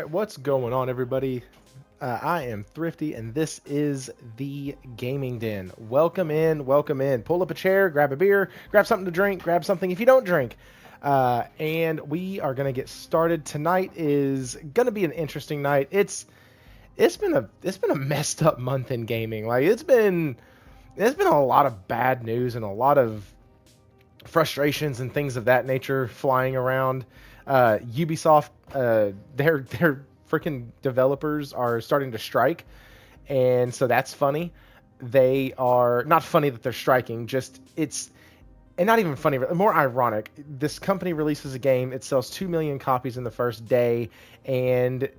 what's going on, everybody? I am Thrifty, and this is the Gaming Den. Welcome in, welcome in. Pull up a chair, grab a beer, grab something to drink, grab something if you don't drink. And we are going to get started. Tonight is going to be an interesting night. It's been a messed up month in gaming. Like there's been a lot of bad news and a lot of frustrations and things of that nature flying around. Ubisoft, their freaking developers are starting to strike, and so that's funny. They are not funny that they're striking, just it's and not even funny, more ironic. This company releases a game, it sells 2 million copies in the first day, and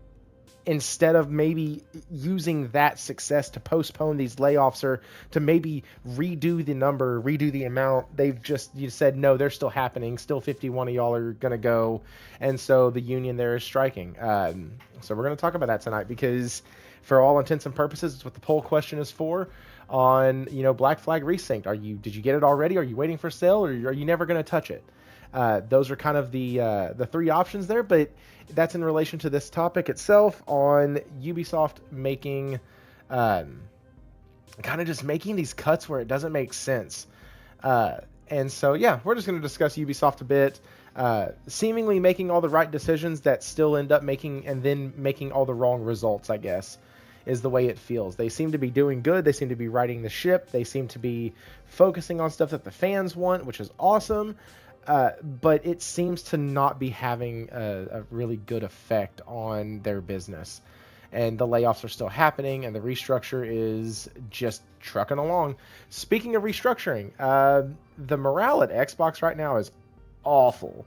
instead of maybe using that success to postpone these layoffs or to maybe redo the number, redo the amount, you said, no, they're still happening. Still 51 of y'all are going to go. And so the union there is striking. So we're going to talk about that tonight because for all intents and purposes, it's what the poll question is for on, Black Flag Resynced. Did you get it already? Are you waiting for sale or are you never going to touch it? Those are kind of the three options there, but that's in relation to this topic itself on Ubisoft making, kind of just making these cuts where it doesn't make sense. And so, yeah, we're just going to discuss Ubisoft a bit, seemingly making all the right decisions that still end up making all the wrong results, I guess, is the way it feels. They seem to be doing good. They seem to be righting the ship. They seem to be focusing on stuff that the fans want, which is awesome. But it seems to not be having a really good effect on their business. And the layoffs are still happening, and the restructure is just trucking along. Speaking of restructuring, the morale at Xbox right now is awful.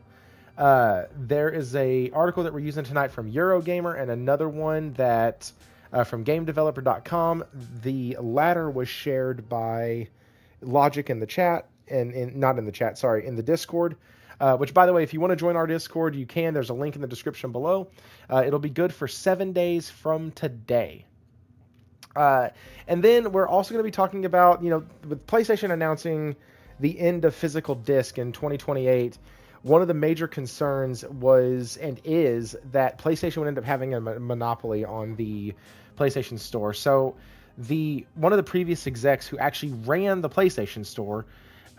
There is a article that we're using tonight from Eurogamer and another one that from GameDeveloper.com. The latter was shared by Logic in the chat. And not in the chat, sorry, in the Discord, which, by the way, if you want to join our Discord, you can. There's a link in the description below. It'll be good for 7 days from today. And then we're also going to be talking about, with PlayStation announcing the end of physical disc in 2028, one of the major concerns was and is that PlayStation would end up having a monopoly on the PlayStation Store. So one of the previous execs who actually ran the PlayStation Store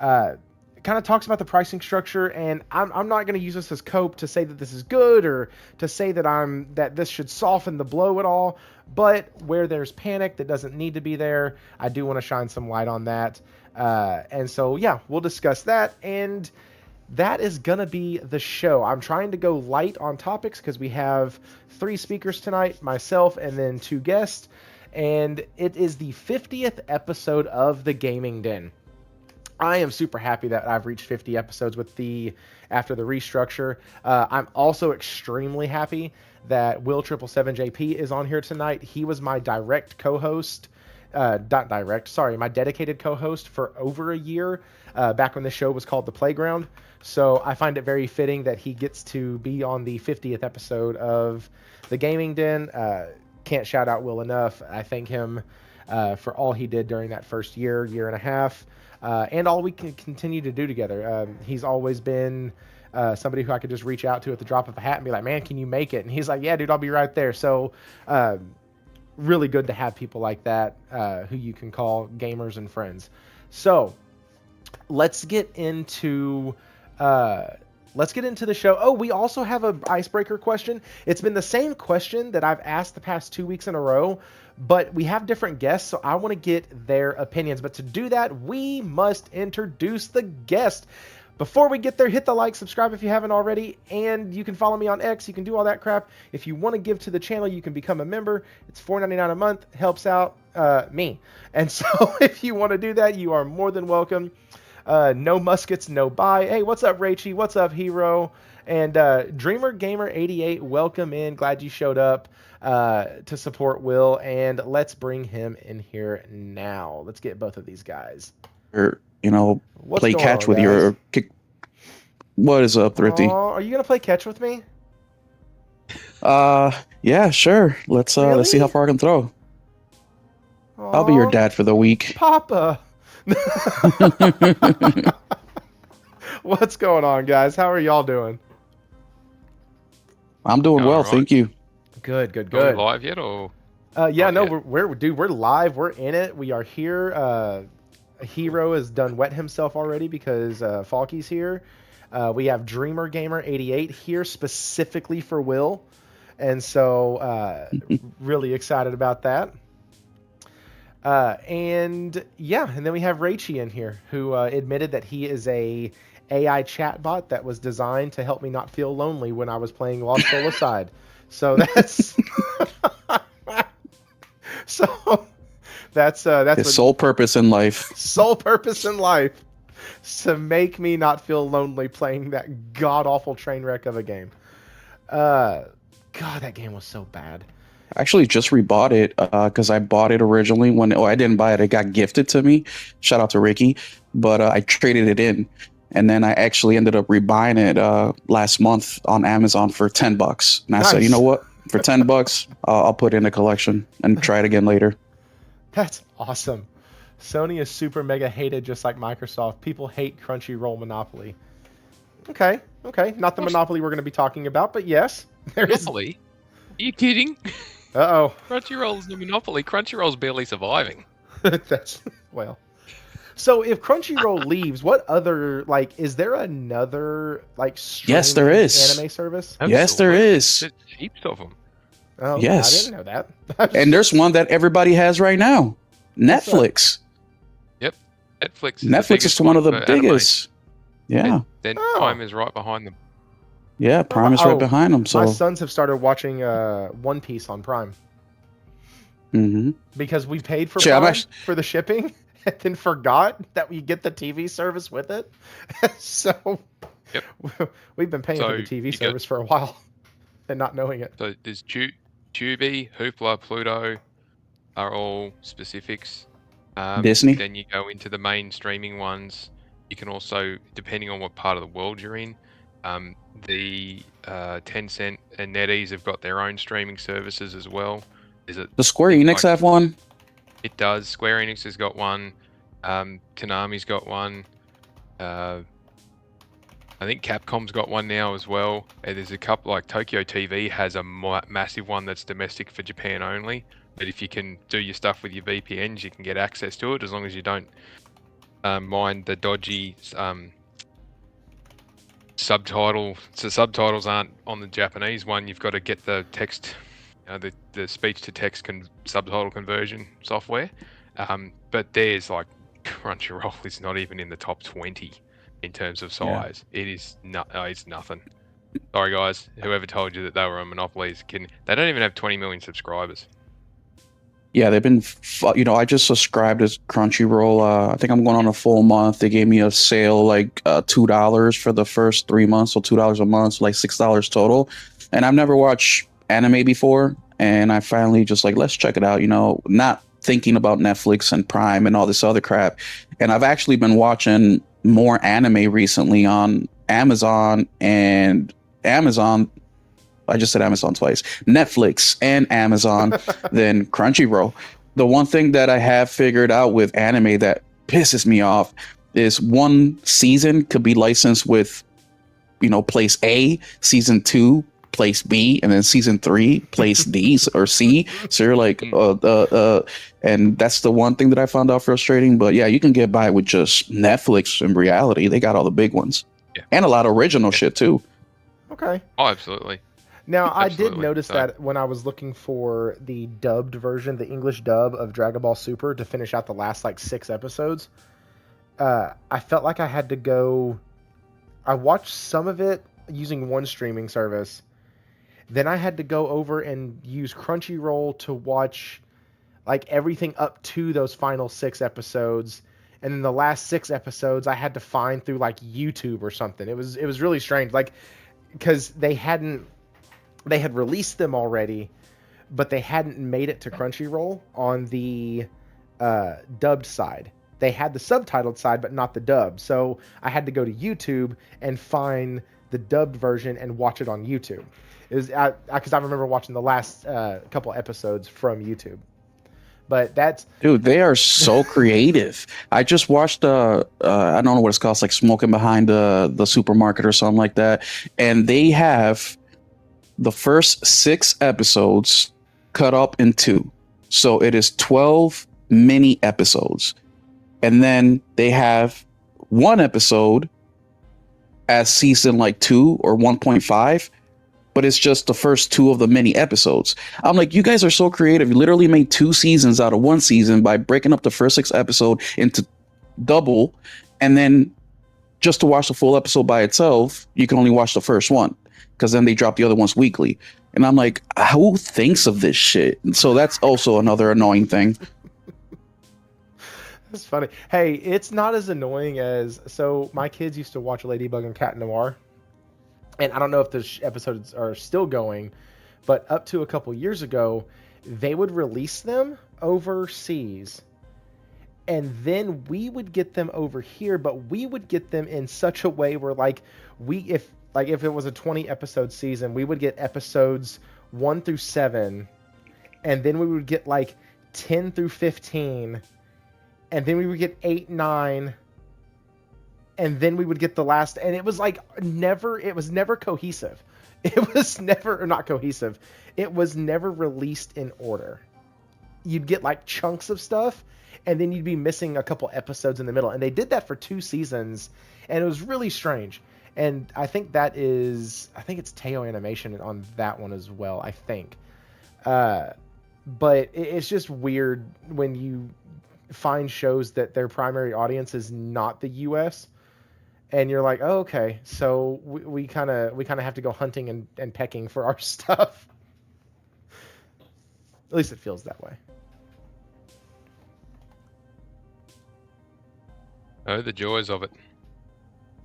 kind of talks about the pricing structure, and I'm not going to use this as cope to say that this is good or to say that this should soften the blow at all, but where there's panic that doesn't need to be there, I do want to shine some light on that. And so, yeah, we'll discuss that, and that is going to be the show. I'm trying to go light on topics because we have 3 speakers tonight, myself and then 2 guests, and it is the 50th episode of the Gaming Den. I am super happy that I've reached 50 episodes after the restructure. I'm also extremely happy that Will 777JP is on here tonight. He was my direct co-host, my dedicated co-host for over a year, back when the show was called The Playground. So I find it very fitting that he gets to be on the 50th episode of the Gaming Den. Can't shout out Will enough. I thank him for all he did during that first year and a half. And all we can continue to do together. He's always been somebody who I could just reach out to at the drop of a hat and be like, man, can you make it? And he's like, yeah, dude, I'll be right there. So really good to have people like that who you can call gamers and friends. So let's get into the show. Oh, we also have an icebreaker question. It's been the same question that I've asked the past 2 weeks in a row, but we have different guests, so I want to get their opinions. But to do that, we must introduce the guest. Before we get there, hit the like, subscribe if you haven't already, and you can follow me on X. You can do all that crap. If you want to give to the channel, you can become a member. It's $4.99 a month. Helps out me. And so if you want to do that, you are more than welcome. No muskets, no buy. Hey, what's up, Rachy? What's up, Hero? And Dreamer Gamer 88, welcome in. Glad you showed up to support Will. And let's bring him in here now. Let's get both of these guys. What's play catch on, with guys? your kick. What is up, Thrifty? Are you gonna play catch with me? Yeah, sure. Let's see how far I can throw. I'll be your dad for the week. Papa. What's going on, guys? How are y'all doing? I'm doing well, thank you. Good, good, Are we good. live yet, or? Yeah, Not no, yet. we're live. We're in it. We are here. Hero has done wet himself already because Falky's here. We have Dreamer Gamer 88 here specifically for Will, and so really excited about that. And yeah, and then we have Raichi in here, who admitted that he is a AI chatbot that was designed to help me not feel lonely when I was playing Lost Soul Aside. So that's so that's His what sole purpose in life. sole purpose in life is to make me not feel lonely playing that god awful train wreck of a game. God, that game was so bad. I actually just rebought it because I bought it originally when I didn't buy it. It got gifted to me. Shout out to Ricky. But I traded it in. And then I actually ended up rebuying it last month on Amazon for $10. And I said, you know what? For $10, I'll put it in a collection and try it again later. That's awesome. Sony is super mega hated just like Microsoft. People hate Crunchyroll Monopoly. Okay. Not the Monopoly we're going to be talking about, but yes. There is. Monopoly? Are you kidding? Uh-oh. Crunchyroll's the monopoly. Crunchyroll's barely surviving. That's, well. So if Crunchyroll leaves, what other, like, is there another, like, Yes, there is. anime service? Yes, there is. There's heaps of them. Oh, Yes. I didn't know that. And there's one that everybody has right now. Netflix. Yep. Netflix is Netflix is one of the biggest. Yeah. And then Prime is right behind them. Yeah, Prime is right behind them. So my sons have started watching One Piece on Prime. Because we paid for Prime for the shipping and then forgot that we get the TV service with it. So we've been paying for the TV service for a while and not knowing it. So there's Tubi, Hoopla, Pluto are all specifics. Disney. Then you go into the main streaming ones. You can also, depending on what part of the world you're in, the Tencent and NetEase have got their own streaming services as well. Does Square Enix have one? It does. Square Enix has got one. Konami's got one. I think Capcom's got one now as well. And there's a couple, like Tokyo TV has a massive one that's domestic for Japan only. But if you can do your stuff with your VPNs, you can get access to it as long as you don't mind the dodgy subtitle. So subtitles aren't on the Japanese one. You've got to get the text, the speech to text subtitle conversion software. But there's like Crunchyroll is not even in the top 20 in terms of size. Yeah. It is it's nothing. Sorry guys, whoever told you that they were a monopoly is kidding. They don't even have 20 million subscribers. Yeah, they've been, I just subscribed to Crunchyroll. I think I'm going on a full month. They gave me a sale, like $2 for the first 3 months, so $2 a month, so like $6 total. And I've never watched anime before, and I finally just like, let's check it out, not thinking about Netflix and Prime and all this other crap. And I've actually been watching more anime recently on Amazon and Amazon. I just said Amazon twice. Netflix and Amazon than Crunchyroll. The one thing that I have figured out with anime that pisses me off is one season could be licensed with, place A, season 2, place B, and then season 3, place D or C. So you're like, and that's the one thing that I found out frustrating. But yeah, you can get by with just Netflix in reality. They got all the big ones. Yeah. And a lot of original shit too. Okay. Oh, absolutely. Now, I did notice that when I was looking for the dubbed version, the English dub of Dragon Ball Super to finish out the last, 6 episodes, I felt like I had to go... I watched some of it using one streaming service. Then I had to go over and use Crunchyroll to watch, everything up to those final 6 episodes. And then the last 6 episodes I had to find through, YouTube or something. It was really strange. Because they had released them already, but they hadn't made it to Crunchyroll on the dubbed side. They had the subtitled side, but not the dub. So I had to go to YouTube and find the dubbed version and watch it on YouTube. It was because I remember watching the last couple episodes from YouTube. But that's... Dude, they are so creative. I just watched, I don't know what it's called. It's like Smoking Behind the Supermarket or something like that. And they have the first 6 episodes cut up in 2. So it is 12 mini episodes. And then they have one episode as season like 2 or 1.5, but it's just the first 2 of the mini episodes. I'm like, you guys are so creative. You literally made 2 seasons out of 1 season by breaking up the first 6 episode into double, and then just to watch the full episode by itself, you can only watch the first one, because then they drop the other ones weekly. And I'm like, who thinks of this shit? And so that's also another annoying thing. That's funny. Hey, it's not as annoying as, so my kids used to watch Ladybug and Cat Noir, and I don't know if the episodes are still going, but up to a couple years ago, they would release them overseas, and then we would get them over here, but we would get them in such a way where if it was a 20 episode season, we would get episodes 1 through 7, and then we would get 10 through 15, and then we would get 8, 9, and then we would get the last, and it was never cohesive. It was never, or not cohesive. It was never released in order. You'd get chunks of stuff, and then you'd be missing a couple episodes in the middle. And they did that for 2 seasons, and it was really strange. And I think it's Teo Animation on that one as well, I think. But it's just weird when you find shows that their primary audience is not the US, and you're like, oh, okay, so we kind of have to go hunting and pecking for our stuff. At least it feels that way. Oh, the joys of it.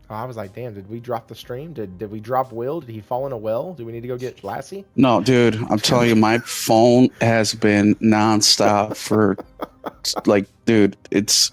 I was like, damn, did we drop the stream? Did we drop Will? Did he fall in a well? Do we need to go get Lassie? No, dude, I'm telling you, my phone has been nonstop for dude, it's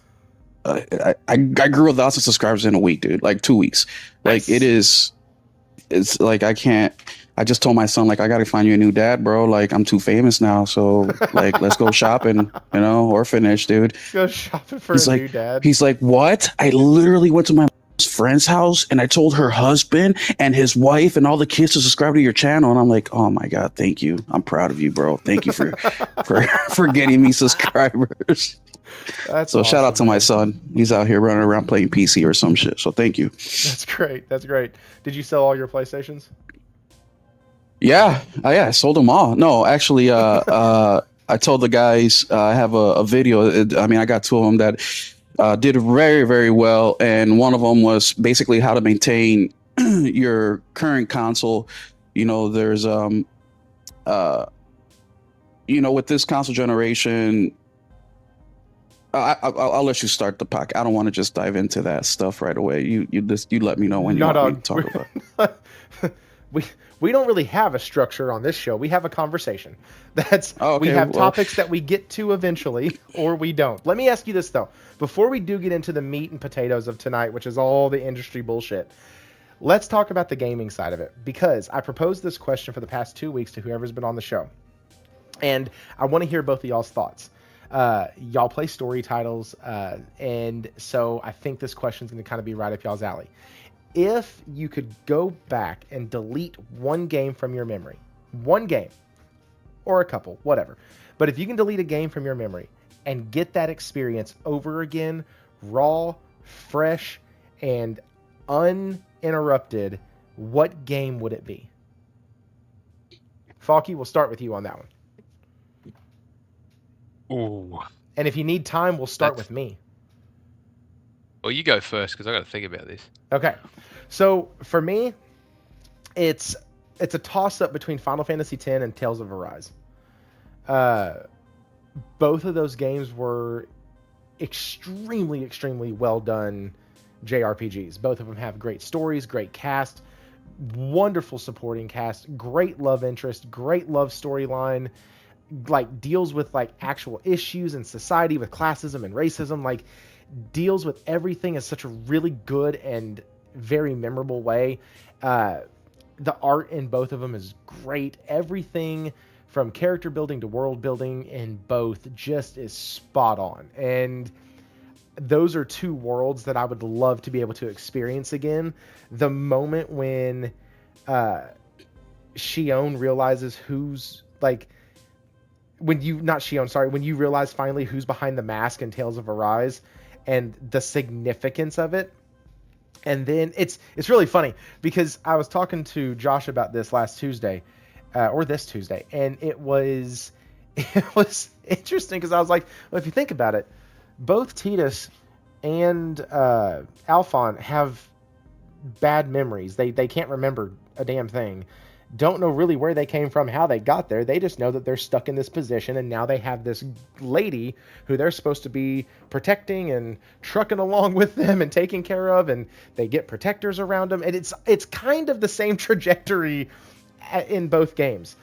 I grew 1,000 subscribers in a week, dude, 2 weeks. Nice. It's I can't. I just told my son, I gotta find you a new dad, bro. I'm too famous now, so let's go shopping, orphanage, dude. Let's go shopping for a new dad. He's like, what? I literally went to my friend's house and I told her husband and his wife and all the kids to subscribe to your channel, and I'm like, oh my god, thank you. I'm proud of you, bro. Thank you for getting me subscribers. That's so awesome, shout out to my son. He's out here running around playing PC or some shit. So thank you. That's great. That's great. Did you sell all your PlayStations? Yeah. I sold them all. No, actually, I told the guys I have a video. I got 2 of them that did very, very well, and one of them was basically how to maintain your current console. There's with this console generation. I'll let you start the pack. I don't want to just dive into that stuff right away. You let me know when you want me to talk about it. We don't really have a structure on this show. We have a conversation. Okay, we have topics that we get to eventually, or we don't. Let me ask you this though. Before we do get into the meat and potatoes of tonight, which is all the industry bullshit, let's talk about the gaming side of it, because I proposed this question for the past 2 weeks to whoever's been on the show, and I want to hear both of y'all's thoughts. Y'all play story titles, and so I think this question's going to kind of be right up y'all's alley. If you could go back and delete one game from your memory, one game, or a couple, whatever, but if you can delete a game from your memory and get that experience over again, raw, fresh, and uninterrupted, what game would it be? Falky, we'll start with you on that one. Ooh. And if you need time, we'll start with me. Well, you go first, because I got to think about this. Okay. So for me, it's a toss-up between Final Fantasy X and Tales of Arise. Both of those games were extremely, extremely well done JRPGs. Both of them have great stories, great cast, wonderful supporting cast, great love interest, great love storyline, deals with actual issues in society with classism and racism, deals with everything in such a really good and very memorable way. The art in both of them is great. Everything from character building to world building in both just is spot on. And those are 2 worlds that I would love to be able to experience again. The moment when Shion realizes who's like when you not Shion, sorry, when you realize finally who's behind the mask in Tales of Arise and the significance of it. And then it's really funny because I was talking to Josh about this last Tuesday, or this Tuesday, and it was interesting because I was like, well, if you think about it, both Titus and Alphon have bad memories. They can't remember a damn thing. Don't know really where they came from, how they got there. They just know that they're stuck in this position, and now they have this lady who they're supposed to be protecting and trucking along with them and taking care of, and they get protectors around them, and it's kind of the same trajectory in both games.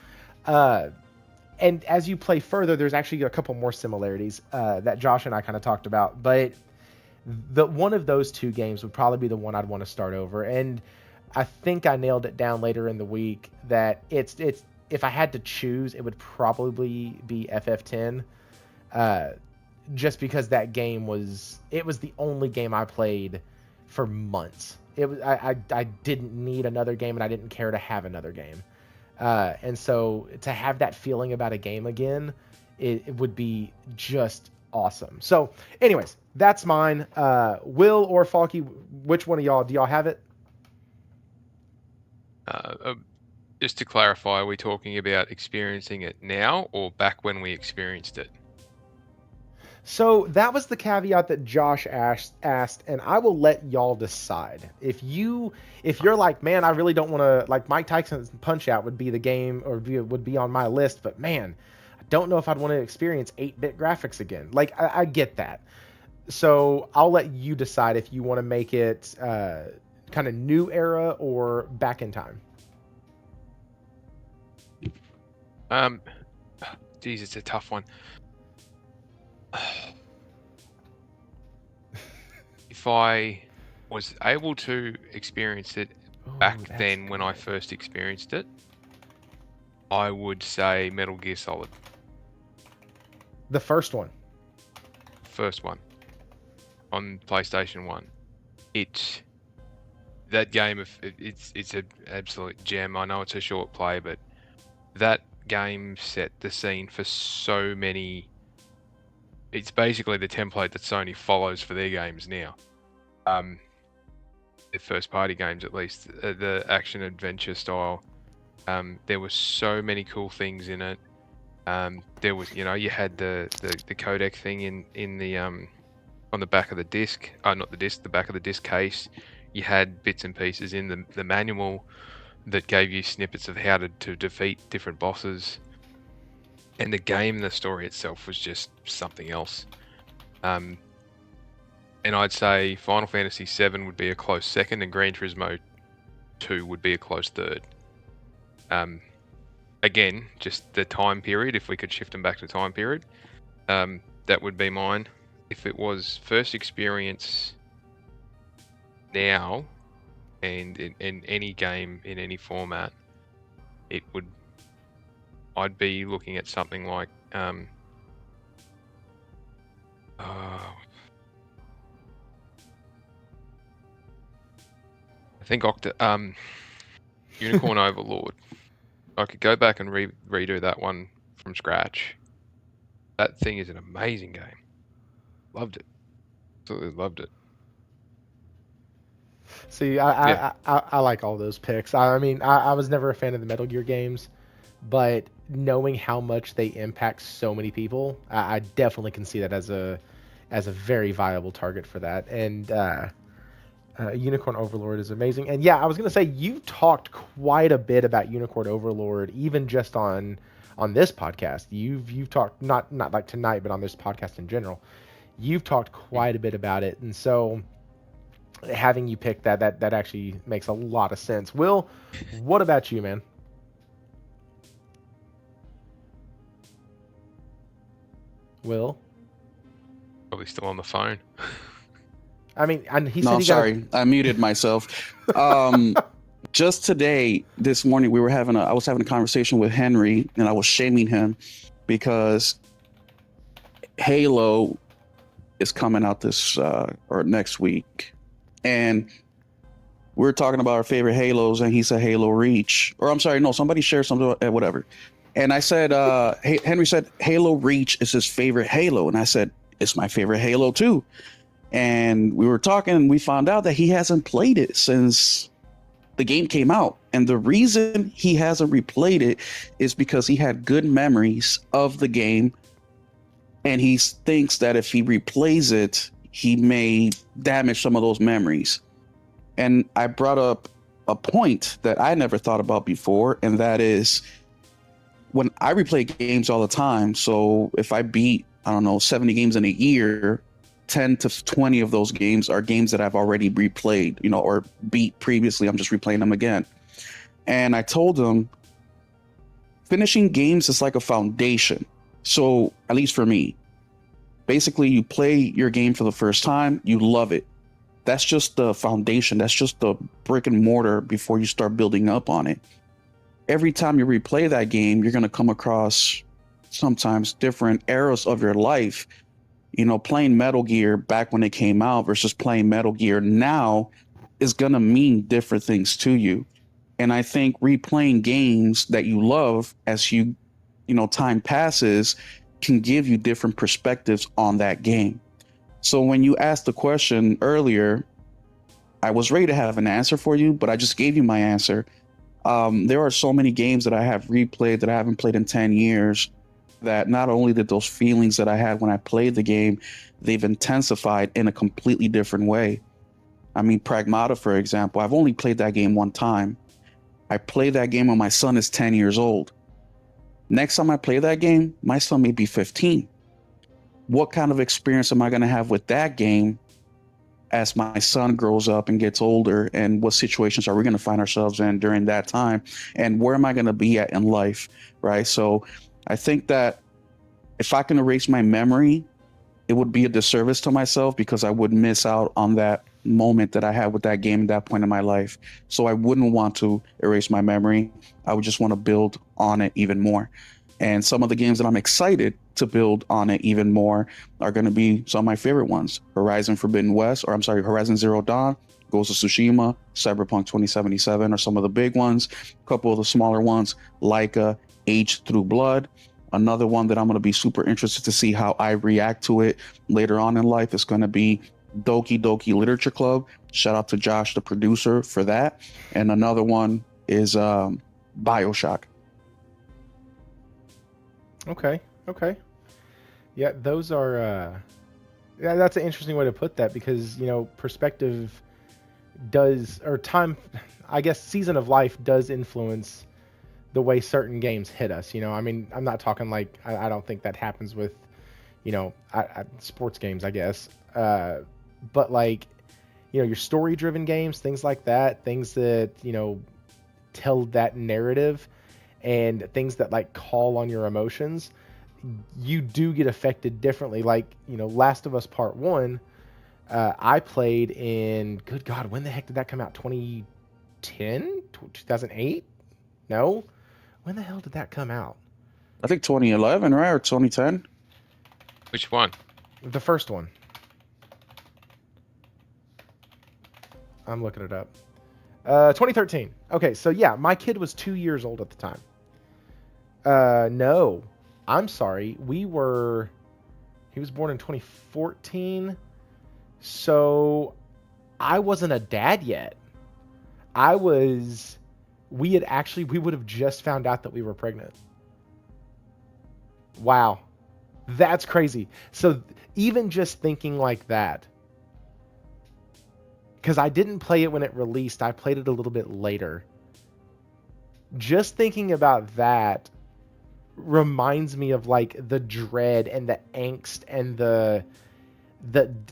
And as you play further, there's actually a couple more similarities that Josh and I kind of talked about, but the one of those two games would probably be the one I'd want to start over. And I think I nailed it down later in the week that it's if I had to choose, it would probably be FF10, just because that game was the only game I played for months. It was I didn't need another game, and I didn't care to have another game, and so to have that feeling about a game again, it would be just awesome. So, anyways, that's mine. Will or Falky, which one of y'all do y'all have it? Just to clarify, are we talking about experiencing it now or back when we experienced it? So that was the caveat that Josh asked, and I will let y'all decide. If you're like, man, I really don't want to, like Mike Tyson's Punch Out would be the game, or would be on my list, but man, I don't know if I'd want to experience 8-bit graphics again. Like, I get that. So I'll let you decide if you want to make it kind of new era or back in time. Geez, it's a tough one. If I was able to experience it back then when I first experienced it, I would say Metal Gear Solid. The first one. First one. On PlayStation 1. That game, it's an absolute gem. I know it's a short play, but that game set the scene for so many. It's basically the template that Sony follows for their games now. Their first party games, at least, the action adventure style. There were so many cool things in it. There was, you had the codec thing in the on the back of the disc. Not the disc, the back of the disc case. You had bits and pieces in the manual that gave you snippets of how to defeat different bosses. And the game, the story itself was just something else. And I'd say Final Fantasy VII would be a close second, and Gran Turismo 2 would be a close third. Again, just the time period, if we could shift them back to time period, that would be mine. If it was first experience now, and in any game, in any format, I'd be looking at something like I think Unicorn Overlord. I could go back and redo that one from scratch. That thing is an amazing game. Loved it. Absolutely loved it. See, I like all those picks. I mean, I was never a fan of the Metal Gear games, but knowing how much they impact so many people, I definitely can see that as a very viable target for that. And Unicorn Overlord is amazing. And yeah, I was gonna say you talked quite a bit about Unicorn Overlord, even just on this podcast. You've talked not like tonight, but on this podcast in general, you've talked quite a bit about it. And so having you pick that actually makes a lot of sense. Will, what about you, man? Will? Probably still on the phone. I mean, I'm sorry. I muted myself. Just today, this morning, I was having a conversation with Henry, and I was shaming him because Halo is coming out this or next week, and we were talking about our favorite Halos, and he said Halo Reach, or I'm sorry, no, somebody shared something, whatever. And I said, Henry said Halo Reach is his favorite Halo, and I said it's my favorite Halo too. And we were talking, and we found out that he hasn't played it since the game came out. And the reason he hasn't replayed it is because he had good memories of the game, and he thinks that if he replays it, he may damage some of those memories. And I brought up a point that I never thought about before, and that is when I replay games all the time. So if I beat, I don't know, 70 games in a year, 10 to 20 of those games are games that I've already replayed, or beat previously. I'm just replaying them again. And I told him finishing games is like a foundation. So at least for me, basically you play your game for the first time, you love it. That's just the foundation. That's just the brick and mortar before you start building up on it. Every time you replay that game, you're going to come across sometimes different eras of your life. Playing Metal Gear back when it came out versus playing Metal Gear now is going to mean different things to you. And I think replaying games that you love as time passes can give you different perspectives on that game. So when you asked the question earlier, I was ready to have an answer for you, but I just gave you my answer. There are so many games that I have replayed that I haven't played in 10 years that not only did those feelings that I had when I played the game, they've intensified in a completely different way. I mean, Pragmata, for example, I've only played that game one time. I played that game when my son is 10 years old. Next time I play that game, my son may be 15. What kind of experience am I going to have with that game as my son grows up and gets older, and what situations are we going to find ourselves in during that time, and where am I going to be at in life, right? So I think that if I can erase my memory, it would be a disservice to myself because I would miss out on that moment that I had with that game at that point in my life. So I wouldn't want to erase my memory. I would just want to build on it even more. And some of the games that I'm excited to build on it even more are going to be some of my favorite ones. Horizon Zero Dawn, Ghost of Tsushima, Cyberpunk 2077 are some of the big ones. A couple of the smaller ones, like Age Through Blood. Another one that I'm going to be super interested to see how I react to it later on in life is going to be Doki Doki Literature Club. Shout out to Josh, the producer, for that. And another one is BioShock. Okay. Yeah, those are. Yeah, that's an interesting way to put that because perspective or time. I guess season of life does influence the way certain games hit us. I mean, I'm not talking like I don't think that happens with, sports games, I guess. But like, your story-driven games, things like that, things that tell that narrative, and things that like call on your emotions, you do get affected differently. Like Last of Us Part 1, I played in, good God, when the heck did that come out? 2010, 2008? No, when the hell did that come out? I think 2011, right? Or 2010? Which one? The first one. I'm looking it up. 2013. Okay, so yeah, my kid was 2 years old at the time. No, I'm sorry. He was born in 2014. So I wasn't a dad yet. We would have just found out that we were pregnant. Wow. That's crazy. So even just thinking like that, because I didn't play it when it released, I played it a little bit later. Just thinking about that reminds me of like the dread and the angst and the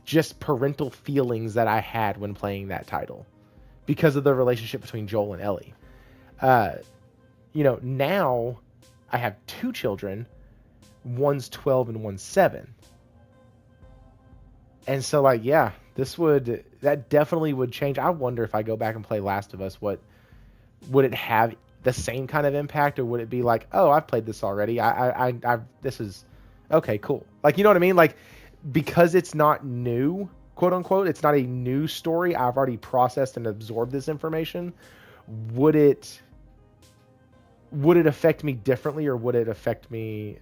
just parental feelings that I had when playing that title because of the relationship between Joel and Ellie. Now I have two children, one's 12 and one's 7. And so like, yeah, that definitely would change. I wonder if I go back and play Last of Us, would it have the same kind of impact, or would it be like, oh, I've played this already. this is okay, cool. Like, you know what I mean? Like, because it's not new, quote unquote. It's not a new story. I've already processed and absorbed this information. Would it affect me differently, or would it affect me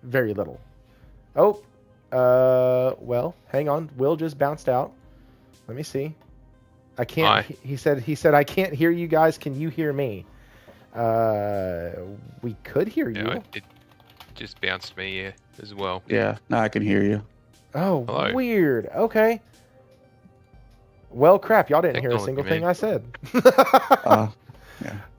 very little? Oh, well, hang on. Will just bounced out. Let me see. I can't. Hi. He said I can't hear you guys. Can you hear me? We could hear you. Yeah, it just bounced me as well. Yeah, now I can hear you. Oh, Hello. weird. Okay. Well, crap. Y'all didn't hear a Technology, single man. thing I said.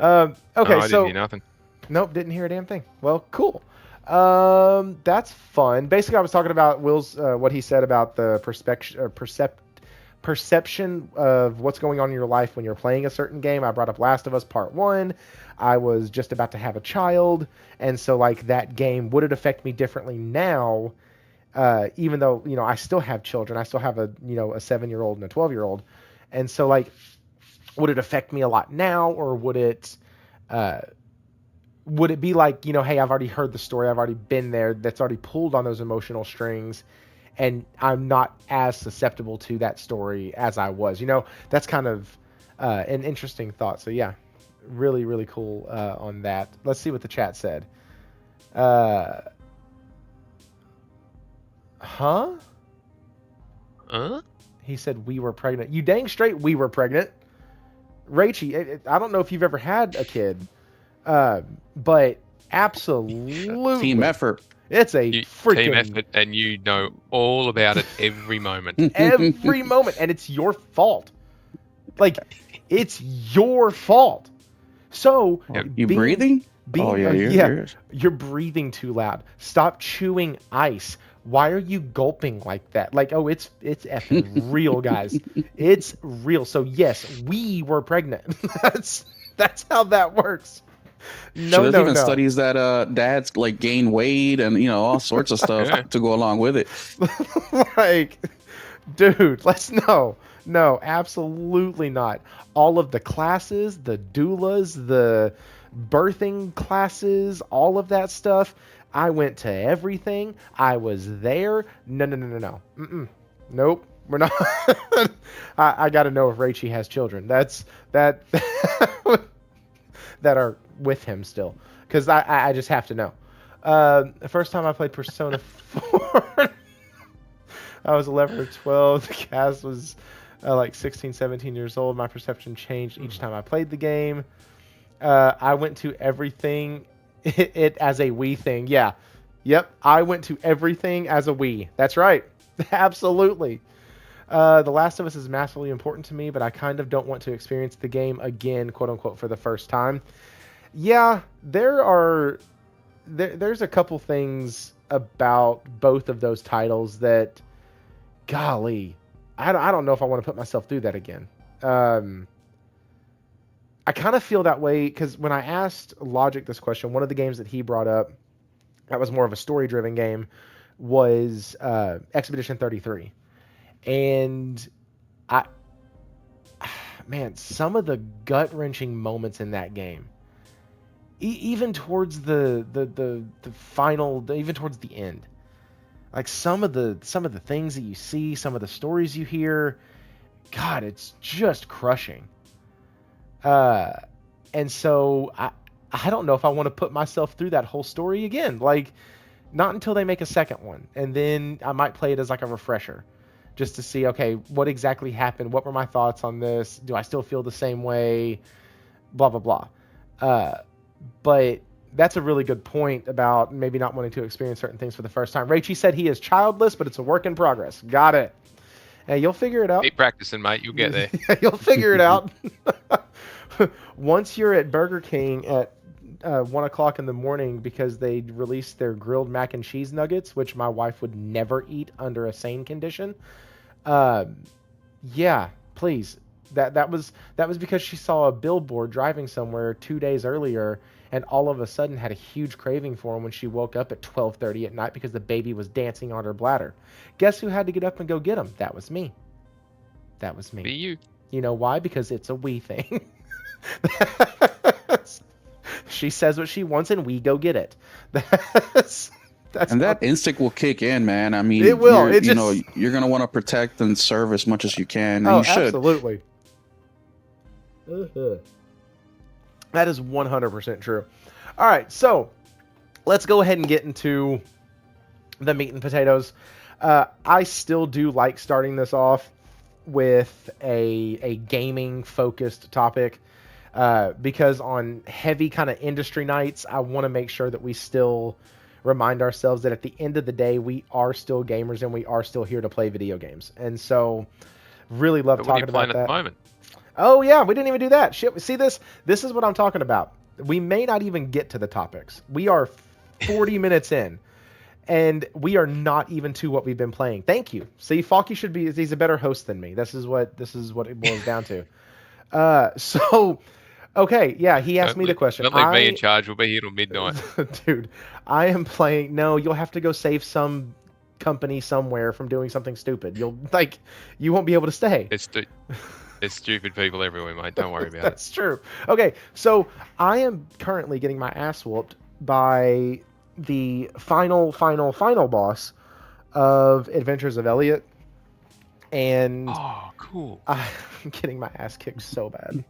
Yeah. Okay, No, I so didn't hear nothing. nope, didn't hear a damn thing. Well, cool. That's fun. Basically, I was talking about Will's what he said about the perception of what's going on in your life when you're playing a certain game. I brought up Last of Us Part 1. I was just about to have a child, and so like that game, would it affect me differently now? Even though, you know, I still have children. I still have a 7-year-old and a 12-year-old. And so like, would it affect me a lot now, or would it be like, you know, hey, I've already heard the story, I've already been there, that's already pulled on those emotional strings, and I'm not as susceptible to that story as I was. You know, that's kind of an interesting thought. So yeah, really, really cool on that. Let's see what the chat said. Huh? Huh? He said we were pregnant. You dang straight we were pregnant. Rachie, I don't know if you've ever had a kid, but absolutely. Team effort. It's a freaking Team effort, and you know all about it every moment. every moment, and it's your fault. Like, it's your fault. So, You breathing? Oh yeah, you're breathing too loud. Stop chewing ice. Why are you gulping like that? Like, oh, it's effing real, guys. It's real. So yes, we were pregnant. that's how that works. So there's even studies that dads like gain weight and all sorts of stuff Yeah. to go along with it. Like, dude, no, absolutely not. All of the classes, the doulas, the birthing classes, all of that stuff. I went to everything. I was there. No. Mm-mm. Nope. We're not. I got to know if Rachie has children. That are with him still, because I just have to know. The first time I played Persona 4, I was 11 or 12. The cast was like 16, 17 years old. My perception changed each time I played the game. I went to everything it as a Wii thing. Yeah. Yep. I went to everything as a Wii. That's right. Absolutely. The Last of Us is massively important to me, but I kind of don't want to experience the game again, quote unquote, for the first time. Yeah, there's a couple things about both of those titles that, golly, I don't know if I want to put myself through that again. I kind of feel that way because when I asked Logic this question, one of the games that he brought up that was more of a story-driven game was Expedition 33. And man, some of the gut-wrenching moments in that game, even towards the final, even towards the end, like some of the things that you see, some of the stories you hear, God, it's just crushing. And so I don't know if I want to put myself through that whole story again. Like, not until they make a second one, and then I might play it as like a refresher, just to see, okay, what exactly happened? What were my thoughts on this? Do I still feel the same way? Blah blah blah. But that's a really good point about maybe not wanting to experience certain things for the first time. Rachie said he is childless, but it's a work in progress. Got it. Hey, you'll figure it out. Keep practicing, mate. You'll get there. You'll figure it out. Once you're at Burger King at 1 o'clock in the morning because they released their grilled mac and cheese nuggets, which my wife would never eat under a sane condition. Yeah, please. That was because she saw a billboard driving somewhere 2 days earlier, and all of a sudden had a huge craving for them when she woke up at 12:30 at night because the baby was dancing on her bladder. Guess who had to get up and go get them? That was me. That was me. Be you. You know why? Because it's a we thing. She says what she wants and we go get it. That's And how, that instinct will kick in, man. I mean, it will. you're, It you know, just you're gonna want to protect and serve as much as you can, and oh, you should. absolutely. That is 100% true. All right, so let's go ahead and get into the meat and potatoes. I still do like starting this off with a gaming focused topic because on heavy kind of industry nights, I want to make sure that we still remind ourselves that at the end of the day, we are still gamers and we are still here to play video games. And so, really love But what are you talking playing about at the that. moment? Oh yeah, we didn't even do that. Shit, see this? This is what I'm talking about. We may not even get to the topics. We are 40 minutes in, and we are not even to what we've been playing. Thank you. See, Falky should be. He's a better host than me. This is what it boils down to. So, okay, yeah. He asked me the question. Don't leave me in charge. We'll be here till midnight. Dude, I am playing. No, you'll have to go save some company somewhere from doing something stupid. You won't be able to stay. There's stupid people everywhere, mate. Don't worry about it. That's true. Okay, so I am currently getting my ass whooped by the final boss of Adventures of Elliot, and Oh, cool. I'm getting my ass kicked so bad.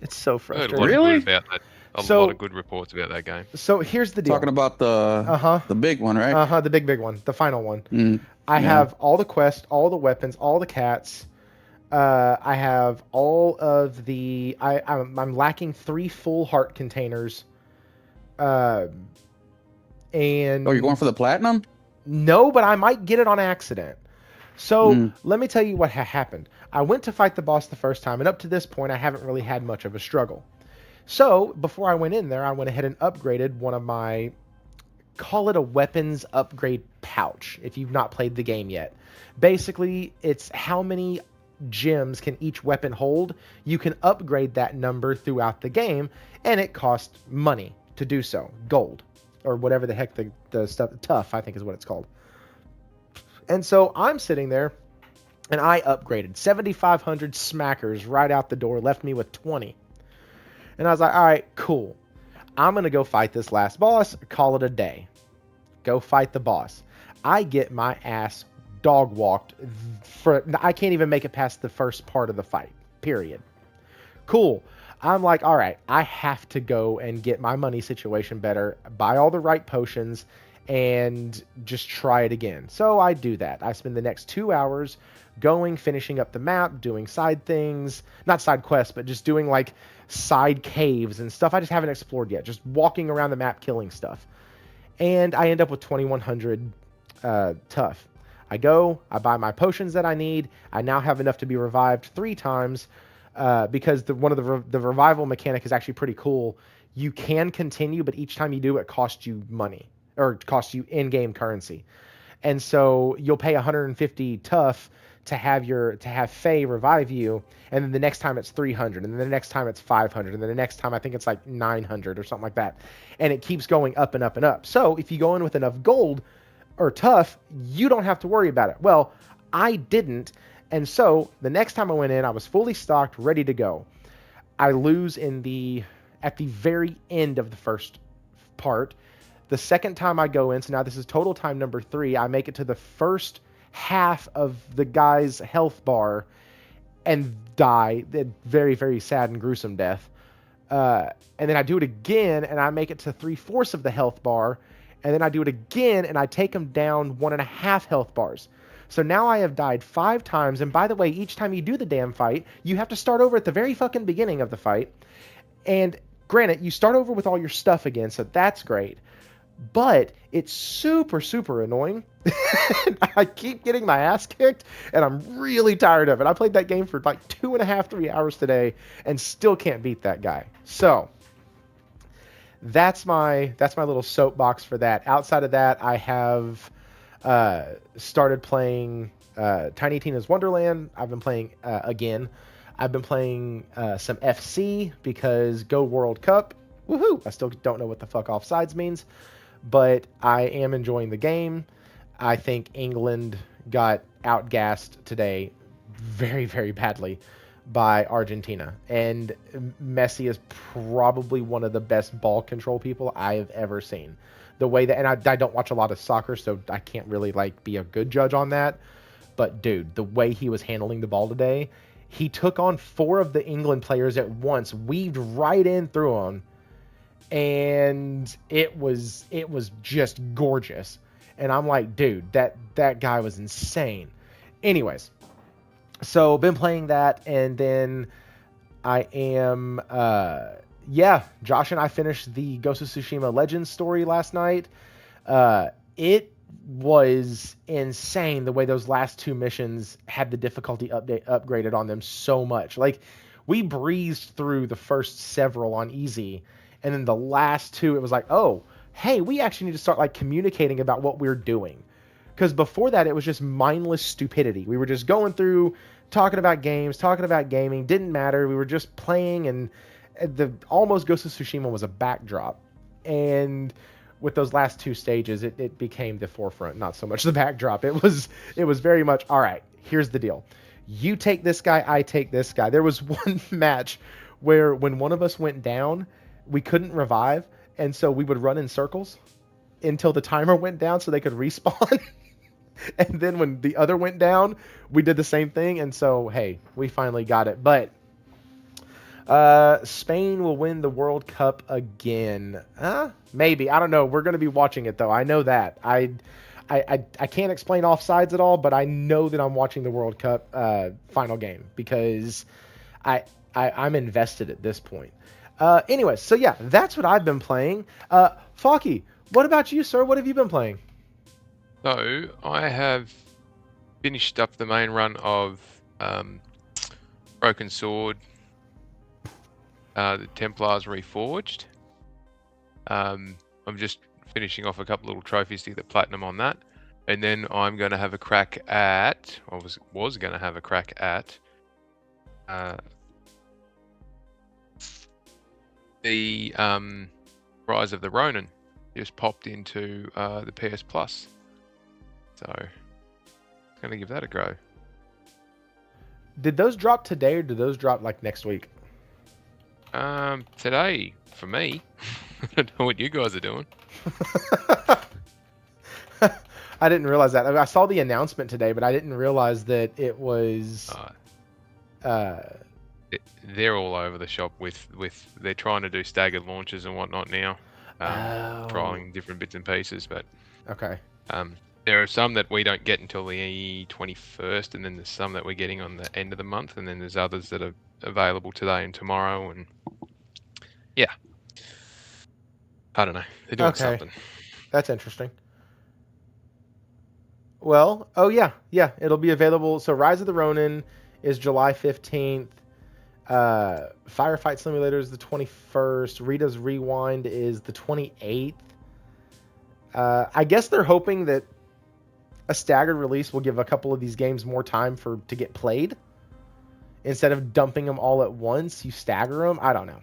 It's so I heard a frustrating. lot Really? of good about that. A So- lot of good reports about that game. So here's the deal. Talking about the big one, right? The big one, the final one. Mm, I yeah. have all the quests, all the weapons, all the cats. I have all of the. I'm lacking 3 full heart containers. And Oh, you're going for the platinum? no, but I might get it on accident. So Hmm. let me tell you what happened. I went to fight the boss the first time, and up to this point, I haven't really had much of a struggle. So before I went in there, I went ahead and upgraded one of my, call it a weapons upgrade pouch, if you've not played the game yet. Basically, it's how many gems can each weapon hold. You can upgrade that number throughout the game, and it costs money to do so. Gold, or whatever the heck the stuff, tough, I think is what it's called. And so I'm sitting there, and I upgraded 7,500 smackers right out the door, left me with 20. And I was like, all right, cool. I'm going to go fight this last boss, call it a day. Go fight the boss. I get my ass dog walked I can't even make it past the first part of the fight, period. Cool. I'm like, all right, I have to go and get my money situation better, buy all the right potions, and just try it again. So I do that. I spend the next 2 hours going, finishing up the map, doing side things, not side quests, but just doing like side caves and stuff I just haven't explored yet, just walking around the map killing stuff. And I end up with 2,100 tough. I go, I buy my potions that I need. I now have enough to be revived 3 times because one of the revival mechanic is actually pretty cool. You can continue, but each time you do, it costs you money, or it costs you in-game currency. And so you'll pay 150 tough to have Faye revive you, and then the next time it's 300, and then the next time it's 500, and then the next time I think it's like 900 or something like that. And it keeps going up and up and up. So if you go in with enough gold or tough, you don't have to worry about it. Well, I didn't, and so the next time I went in, I was fully stocked, ready to go. I lose at the very end of the first part. The second time I go in, so now this is total time number 3, I make it to the first half of the guy's health bar and die. Very, very sad and gruesome death. And then I do it again, and I make it to 3/4 of the health bar, and then I do it again, and I take him down 1.5 health bars. So now I have died 5 times, and by the way, each time you do the damn fight, you have to start over at the very fucking beginning of the fight. And granted, you start over with all your stuff again, so that's great. But it's super, super annoying. I keep getting my ass kicked, and I'm really tired of it. I played that game for like 2.5, 3 hours today, and still can't beat that guy. So that's my little soapbox for that. Outside of that, I have started playing Tiny Tina's Wonderland. I've been playing again. I've been playing some FC because Go World Cup. Woohoo! I still don't know what the fuck offsides means, but I am enjoying the game. I think England got outgassed today very, very badly by Argentina. And Messi is probably one of the best ball control people I have ever seen. the way that, and I don't watch a lot of soccer, so I can't really like be a good judge on that. But dude, the way he was handling the ball today, he took on 4 of the England players at once, weaved right in through them, and it was just gorgeous. And I'm like, dude, that guy was insane. Anyways, so been playing that, and then I am Josh and I finished the Ghost of Tsushima Legends story last night. It was insane the way those last 2 missions had the difficulty upgraded on them so much. Like, we breezed through the first several on easy, and then the last 2 it was like, oh, hey, we actually need to start like communicating about what we're doing. Because before that, it was just mindless stupidity. We were just going through, talking about games, talking about gaming. Didn't matter. We were just playing, and the almost Ghost of Tsushima was a backdrop. And with those last 2 stages, it became the forefront, not so much the backdrop. It was very much, all right, here's the deal. You take this guy, I take this guy. There was one match where when one of us went down, we couldn't revive, and so we would run in circles until the timer went down so they could respawn. And then when the other went down, we did the same thing, and so, hey, we finally got it. But Spain will win the World Cup again. Maybe. I don't know. We're going to be watching it, though. I know that. I can't explain offsides at all, but I know that I'm watching the World Cup final game because I'm invested at this point. Anyways, so yeah, that's what I've been playing. Falky, what about you, sir? What have you been playing? So I have finished up the main run of Broken Sword, the Templars Reforged. I'm just finishing off a couple little trophies to get the platinum on that, and then I'm going to have a crack at, or was going to have a crack at, the Rise of the Ronin. Just popped into the PS Plus, so I'm going to give that a go. Did those drop today, or did those drop like next week? Today for me. I don't know what you guys are doing. I didn't realize that. I mean, I saw the announcement today, but I didn't realize that it was. They're all over the shop with they're trying to do staggered launches and whatnot now, trialing different bits and pieces. But okay. There are some that we don't get until the 21st, and then there's some that we're getting on the end of the month, and then there's others that are available today and tomorrow, and yeah, I don't know. They're doing something. That's interesting. Well, oh yeah, it'll be available. So Rise of the Ronin is July 15th. Firefight Simulator is the 21st. Rita's Rewind is the 28th. I guess they're hoping that a staggered release will give a couple of these games more time to get played. Instead of dumping them all at once, you stagger them. I don't know.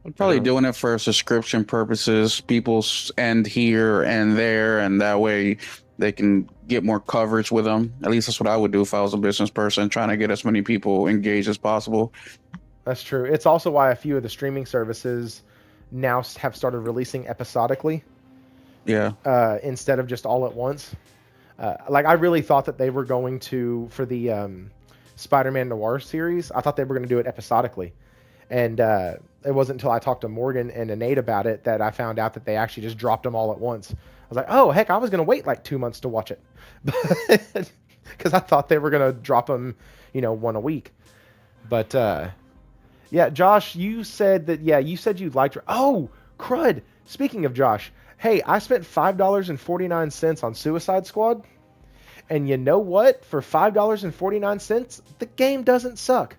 I'm probably doing it for subscription purposes. People end here and there, and that way they can get more coverage with them. At least that's what I would do if I was a business person, trying to get as many people engaged as possible. That's true. It's also why a few of the streaming services now have started releasing episodically. Yeah. Instead of just all at once. Like, I really thought that they were going to, for the Spider-Man Noir series, I thought they were going to do it episodically. And it wasn't until I talked to Morgan and Nate about it that I found out that they actually just dropped them all at once. I was like, oh, heck, I was going to wait like 2 months to watch it. Because I thought they were going to drop them, one a week. But, yeah, Josh, you said you liked... Oh, crud! Speaking of Josh, hey, I spent $5.49 on Suicide Squad. And you know what? For $5.49, the game doesn't suck.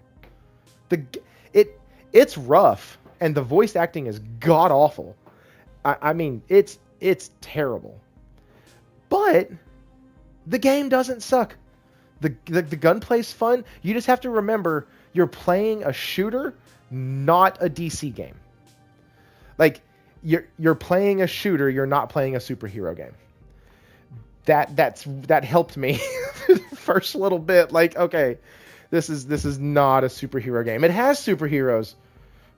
It's rough, and the voice acting is god-awful. I mean, it's terrible. But the game doesn't suck. The gunplay's fun. You just have to remember you're playing a shooter, not a DC game. Like, you're playing a shooter, you're not playing a superhero game. That helped me the first little bit. Like, okay, this is not a superhero game. It has superheroes,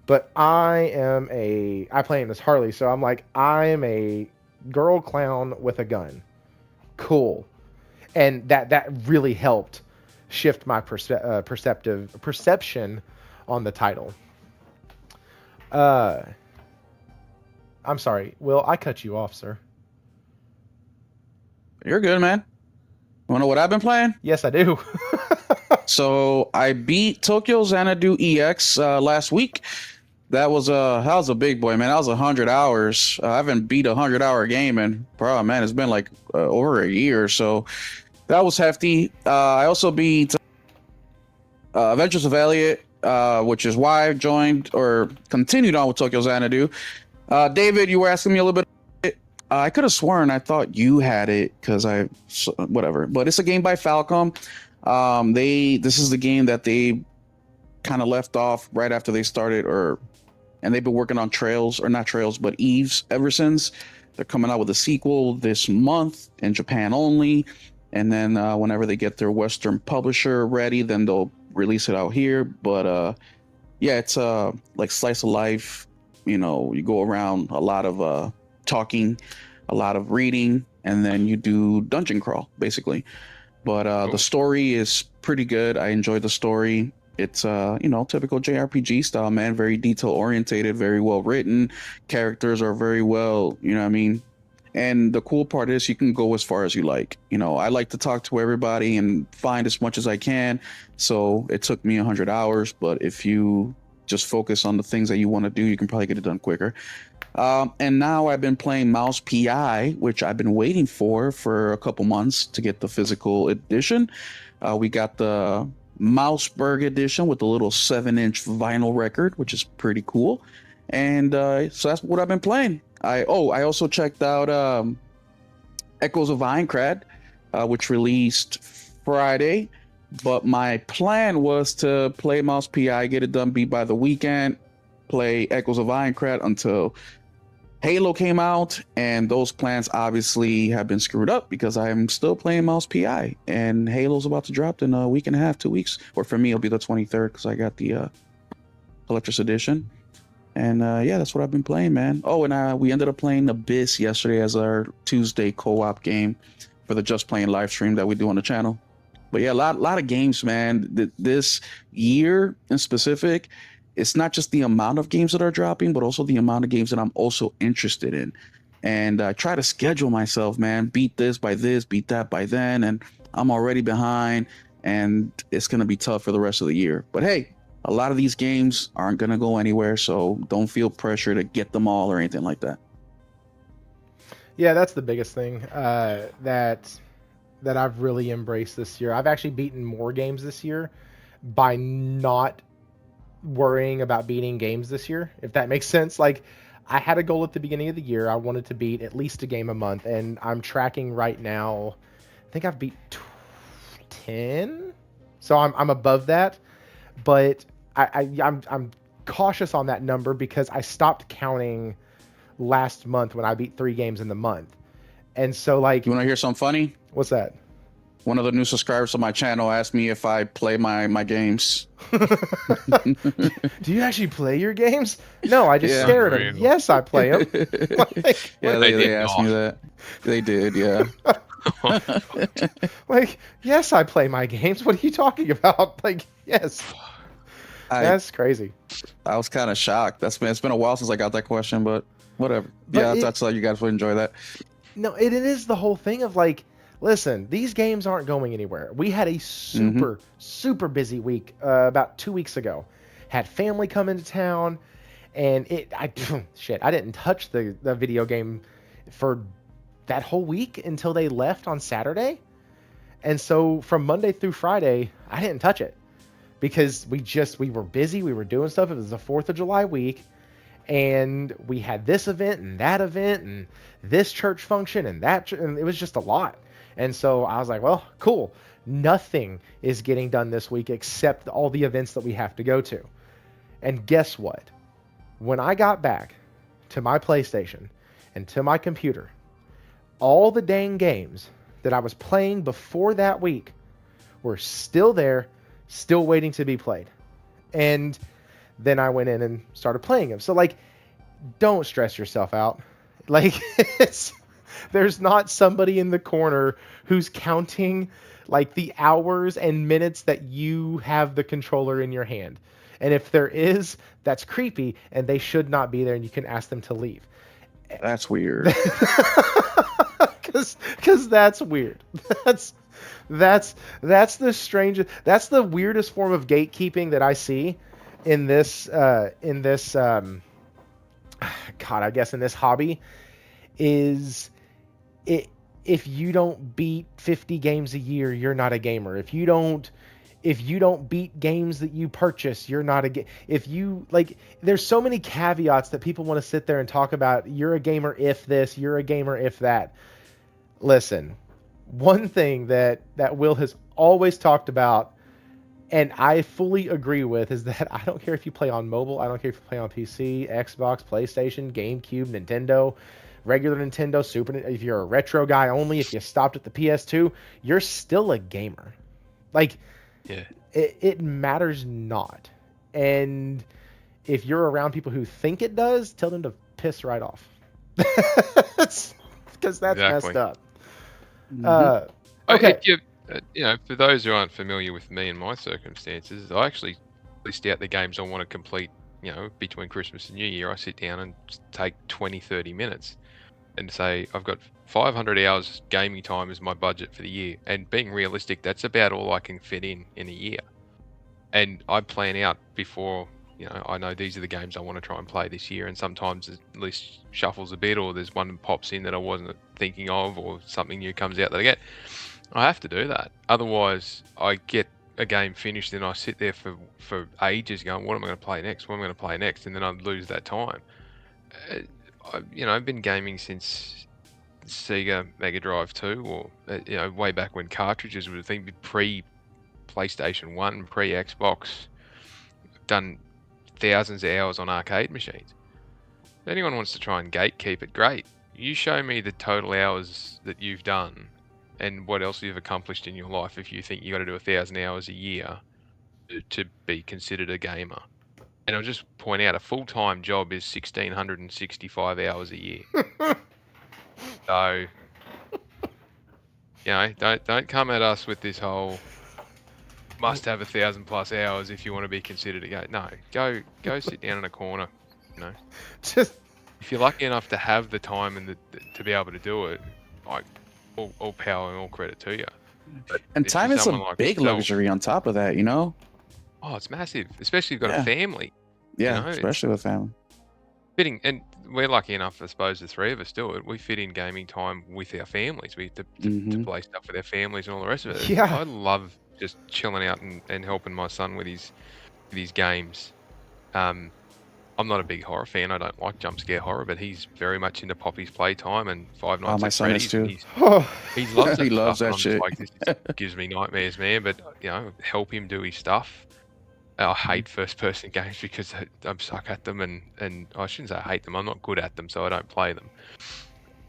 But I play him as Harley, so I'm like, I am a girl clown with a gun. Cool. And that really helped shift my perception on the title. I'm sorry, Will, I cut you off, sir. You're good, man. Want to know what I've been playing? Yes, I do. So I beat Tokyo Xanadu EX last week. That was a big boy, man. That was 100 hours. I haven't beat 100-hour game in, bro, man, it's been like over a year. So that was hefty. I also beat Adventures of Elliot, which is why I joined or continued on with Tokyo Xanadu. David, you were asking me a little bit. I could have sworn I thought you had it because whatever. But it's a game by Falcom. This is the game that they kind of left off right after they started, and they've been working on Trails, or not Trails, but Eves ever since. They're coming out with a sequel this month in Japan only, and then whenever they get their Western publisher ready, then they'll release it out here. But yeah, it's like slice of life. You know, you go around, a lot of talking, a lot of reading, and then you do dungeon crawl basically. But Cool. The story is pretty good. I enjoyed the story. It's typical JRPG style, man. Very detail orientated, very well written. Characters are very well, you know what I mean? And the cool part is you can go as far as you like. You know, I like to talk to everybody and find as much as I can. So it took me 100 hours, but if you just focus on the things that you want to do, you can probably get it done quicker. And now I've been playing Mouse PI, which I've been waiting for a couple months to get the physical edition. We got the Mouseburg edition with the little 7-inch vinyl record, which is pretty cool. And so that's what I've been playing. I also checked out Echoes of Aincrad, which released Friday. But my plan was to play Mouse PI, get it done, beat by the weekend, play Echoes of Aincrad until Halo came out, and those plans obviously have been screwed up because I'm still playing Mouse PI, and Halo's about to drop in a week and a half, 2 weeks. Or for me, it'll be the 23rd because I got the Collector's Edition. And yeah, that's what I've been playing, man. Oh, and we ended up playing Abyss yesterday as our Tuesday co-op game for the Just Playing live stream that we do on the channel. But yeah, a lot of games, man. This year in specific, it's not just the amount of games that are dropping, but also the amount of games that I'm also interested in. And I try to schedule myself, man. Beat this by this, beat that by then. And I'm already behind, and it's going to be tough for the rest of the year. But hey, a lot of these games aren't going to go anywhere, so don't feel pressure to get them all or anything like that. Yeah, that's the biggest thing that I've really embraced this year. I've actually beaten more games this year by not worrying about beating games this year, if that makes sense. Like, I had a goal at the beginning of the year. I wanted to beat at least a game a month, and I'm tracking right now. I think I've beat 10, so I'm above that. But I'm cautious on that number because I stopped counting last month when I beat 3 games in the month. And so, like, You want to hear something funny? What's that? One of the new subscribers to my channel asked me if I play my games. Do you actually play your games? No, I just stare at them. Yes, I play them. Yeah, they asked me that. They did, yeah. Like, yes, I play my games. What are you talking about? Like, yes. That's crazy. I was kind of shocked. It's been a while since I got that question, but whatever. But that's how you guys would enjoy that. No, it is the whole thing of like, listen, these games aren't going anywhere. We had a super busy week about 2 weeks ago. Had family come into town, and I didn't touch the video game for that whole week until they left on Saturday. And so from Monday through Friday, I didn't touch it because we were busy. We were doing stuff. It was the 4th of July week, and we had this event and this church function and and it was just a lot. And so I was like, well, cool. Nothing is getting done this week except all the events that we have to go to. And guess what? When I got back to my PlayStation and to my computer, all the dang games that I was playing before that week were still there, still waiting to be played. And then I went in and started playing them. So like, don't stress yourself out. Like, there's not somebody in the corner who's counting like the hours and minutes that you have the controller in your hand. And if there is, that's creepy, and they should not be there, and you can ask them to leave. That's weird. Because that's weird. That's the strangest. That's the weirdest form of gatekeeping that I see in this God, I guess in this hobby is it. If you don't beat 50 games a year, you're not a gamer. If you don't beat games that you purchase, you're not a if you like, there's so many caveats that people want to sit there and talk about. You're a gamer if this, you're a gamer if that. Listen, one thing that Will has always talked about, and I fully agree with, is that I don't care if you play on mobile, I don't care if you play on PC, Xbox, PlayStation, GameCube, Nintendo, regular Nintendo, Super. If you're a retro guy only, if you stopped at the PS2, you're still a gamer. Like, Yeah. it matters not. And if you're around people who think it does, tell them to piss right off. Because that's messed up. Okay. If you, for those who aren't familiar with me and my circumstances, I actually list out the games I want to complete, between Christmas and New Year. I sit down and take 20, 30 minutes and say, I've got 500 hours gaming time is my budget for the year. And being realistic, that's about all I can fit in a year. And I plan out before, I know these are the games I want to try and play this year. And sometimes the list shuffles a bit, or there's one that pops in that I wasn't thinking of, or something new comes out that I get. I have to do that. Otherwise, I get a game finished and I sit there for ages going, what am I going to play next? What am I going to play next? And then I lose that time. I've been gaming since Sega Mega Drive 2, or way back when cartridges were a thing, pre-PlayStation 1, pre-Xbox. Done thousands of hours on arcade machines. If anyone wants to try and gatekeep it, great. You show me the total hours that you've done and what else you've accomplished in your life if you think you got to do 1,000 hours a year to be considered a gamer. And I'll just point out, a full-time job is 1,665 hours a year. So, don't come at us with this whole must have 1,000+ hours if you want to be considered a gamer. No, go sit down in a corner. Just if you're lucky enough to have the time and to be able to do it, like all power and all credit to you. But and time is a big luxury on top of that, Oh, it's massive, especially if you've got a family. Yeah, especially with family. Fitting, and we're lucky enough, I suppose, the three of us do it. We fit in gaming time with our families. We to play stuff with our families and all the rest of it. Yeah. I love just chilling out and helping my son with his games. I'm not a big horror fan. I don't like jump scare horror, but he's very much into Poppy's Playtime and Five Nights my at son is Freddy's. too. He loves He loves that I'm shit. Just like, this gives me nightmares, man. But help him do his stuff. I hate first-person games because I suck at them, and I shouldn't say I hate them. I'm not good at them, so I don't play them.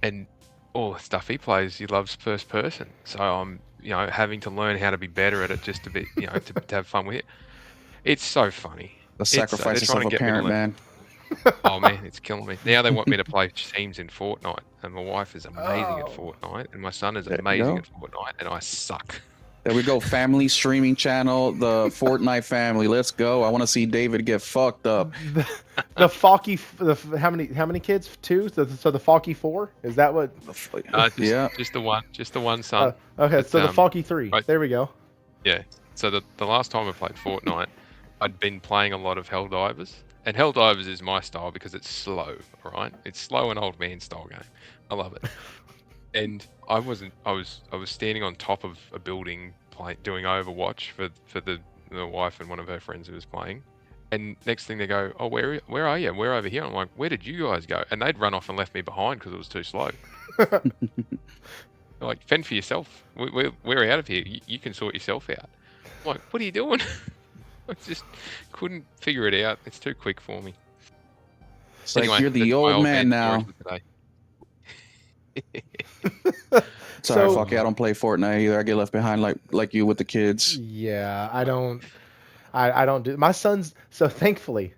And all the stuff he plays, he loves first-person. So I'm, having to learn how to be better at it just a bit, to have fun with it. It's so funny. The sacrifices of a parent, man. Oh man, it's killing me. Now they want me to play teams in Fortnite, and my wife is amazing at Fortnite, and my son is amazing at Fortnite, and I suck. There we go, family streaming channel, the Fortnite family. Let's go. I want to see David get fucked up. The Falky, how many kids? 2? So the Falky 4? Is that what? Just the one son. Okay, but, so the Falky 3. Right. There we go. Yeah. So the last time I played Fortnite, I'd been playing a lot of Helldivers. And Helldivers is my style because it's slow, right? It's slow and old man style game. I love it. And I was standing on top of a building doing Overwatch for the wife and one of her friends who was playing. And next thing they go, oh, where are you? We're over here. I'm like, where did you guys go? And they'd run off and left me behind because it was too slow. They're like, fend for yourself. We're out of here. You can sort yourself out. I'm like, what are you doing? I just couldn't figure it out. It's too quick for me. It's anyway, like you're the old man now. Sorry, fuck it. I don't play Fortnite either. I get left behind like you with the kids. Yeah, I don't I don't do my sons. So thankfully,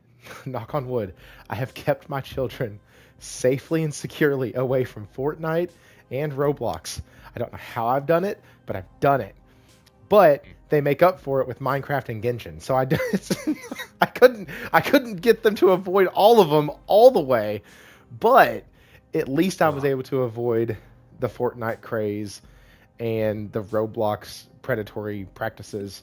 knock on wood, I have kept my children safely and securely away from Fortnite and Roblox. I don't know how I've done it, but I've done it. But they make up for it with Minecraft and Genshin. So I couldn't get them to avoid all of them all the way, but at least I was able to avoid the Fortnite craze and the Roblox predatory practices.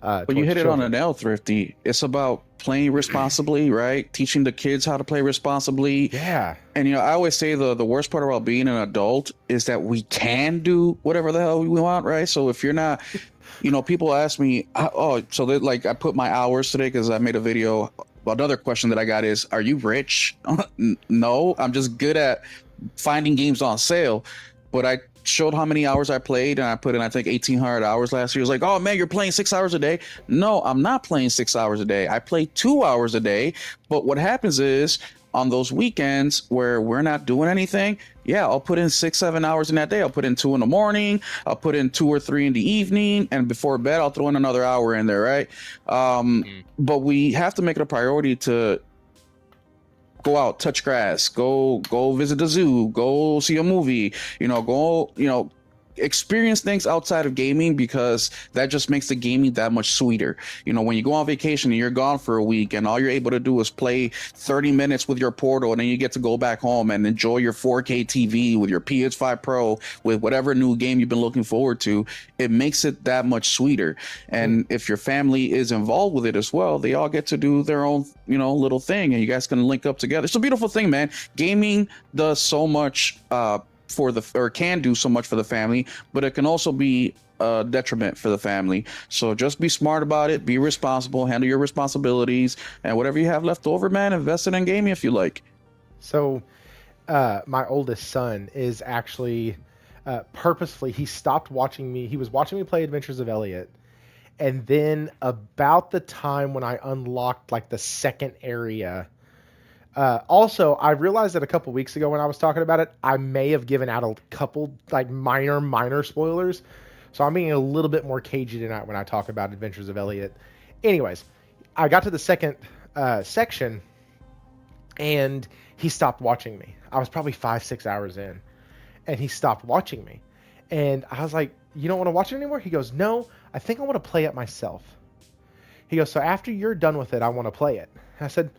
But you hit it on a nail, Thrifty. It's about playing responsibly, right? Teaching the kids how to play responsibly. Yeah. And, you know, I always say the worst part about being an adult is that we can do whatever the hell we want, right? So if you're not, you know, people ask me, so that, like, I put my hours today because I made a video. Another question that I got is, are you rich? No, I'm just good at finding games on sale. But I showed how many hours I played, and I put in, I think, 1,800 hours last year. It was like, oh man, you're playing 6 hours a day. No, I'm not playing 6 hours a day. I play 2 hours a day. But what happens is on those weekends where we're not doing anything, yeah, I'll put in 6-7 hours in that day. I'll put in 2 in the morning, I'll put in 2 or 3 in the evening, and before bed I'll throw in another hour in there, right? But we have to make it a priority to go out, touch grass, go visit the zoo, go see a movie, go, experience things outside of gaming, because that just makes the gaming that much sweeter. You know, when you go on vacation and you're gone for a week and all you're able to do is play 30 minutes with your Portal, and then you get to go back home and enjoy your 4K TV with your PS5 Pro with whatever new game you've been looking forward to, it makes it that much sweeter. And if your family is involved with it as well, they all get to do their own, little thing, and you guys can link up together. It's a beautiful thing, man. Gaming does so much can do so much for the family, but it can also be a detriment for the family. So just be smart about it, be responsible, handle your responsibilities, and whatever you have left over, man, invest it in gaming if you like. So my oldest son is actually purposefully, he stopped watching me. He was watching me play Adventures of Elliot, and then about the time when I unlocked like the second area. Also, I realized that a couple weeks ago when I was talking about it, I may have given out a couple like minor spoilers. So I'm being a little bit more cagey tonight when I talk about Adventures of Elliot. Anyways, I got to the second section and he stopped watching me. I was probably 5-6 hours in and he stopped watching me. And I was like, you don't want to watch it anymore? He goes, no, I think I want to play it myself. He goes, so after you're done with it, I want to play it. And I said,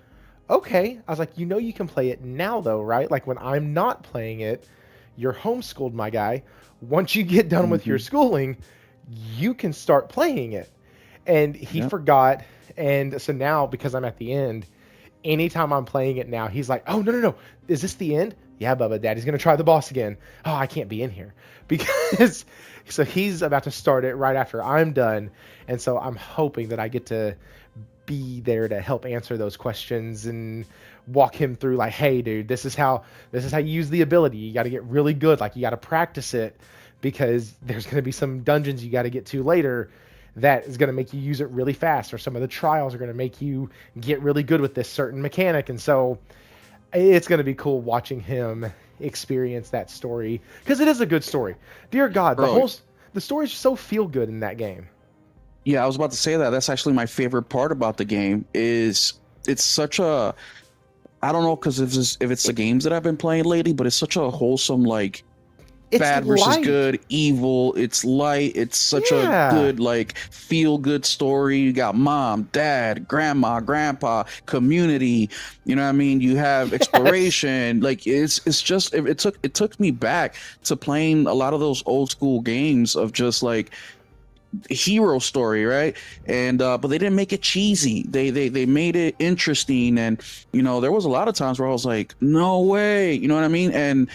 okay. I was like, you can play it now though, right? Like when I'm not playing it, you're homeschooled, my guy. Once you get done with your schooling, you can start playing it. And he forgot. And so now, because I'm at the end, anytime I'm playing it now, he's like, oh, no. Is this the end? Yeah, Bubba, Daddy's going to try the boss again. Oh, I can't be in here. Because, so he's about to start it right after I'm done. And so I'm hoping that I get to be there to help answer those questions and walk him through like, hey dude, this is how you use the ability. You got to get really good. Like you got to practice it, because there's going to be some dungeons you got to get to later that is going to make you use it really fast, or some of the trials are going to make you get really good with this certain mechanic. And so it's going to be cool watching him experience that story, because it is a good story. Dear God, the story is so feel good in that game. Yeah, I was about to say that. That's actually my favorite part about the game. Is it's such a, I don't know, because if it's the games that I've been playing lately, but it's such a wholesome, like, It's bad versus light. good, evil. It's light. It's such a good, like, feel good story. You got mom, dad, grandma, grandpa, community. You know what I mean? You have exploration. Like it's just it took me back to playing a lot of those old school games of just like hero story, right? And but they didn't make it cheesy. They made it interesting. And there was a lot of times where I was like, no way, you know what I mean? And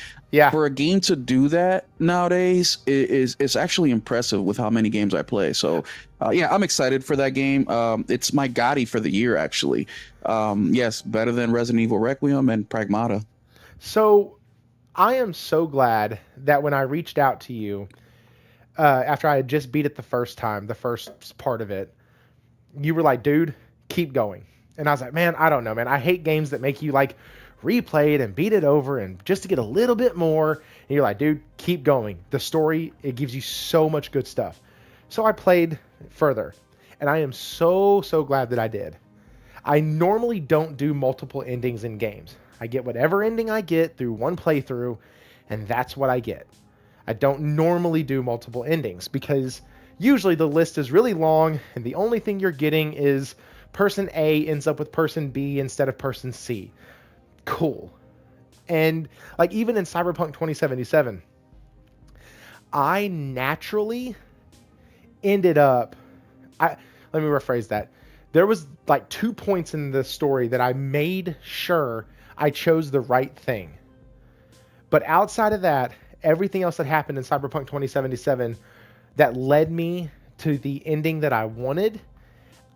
for a game to do that nowadays, it's actually impressive with how many games I play. So I'm excited for that game. It's my Gotti for the year, actually. Yes, better than Resident Evil Requiem and Pragmata. So I am so glad that when I reached out to you after I had just beat it the first time, the first part of it, you were like, dude, keep going. And I was like, man, I don't know, man. I hate games that make you like replay it and beat it over and just to get a little bit more. And you're like, dude, keep going. The story, it gives you so much good stuff. So I played further. And I am so glad that I did. I normally don't do multiple endings in games. I get whatever ending I get through one playthrough, and that's what I get. I don't normally do multiple endings because usually the list is really long, and the only thing you're getting is person A ends up with person B instead of person C. Cool. And like even in Cyberpunk 2077, I naturally ended up... let me rephrase that. There was like 2 points in the story that I made sure I chose the right thing. But outside of that, everything else that happened in Cyberpunk 2077 that led me to the ending that I wanted,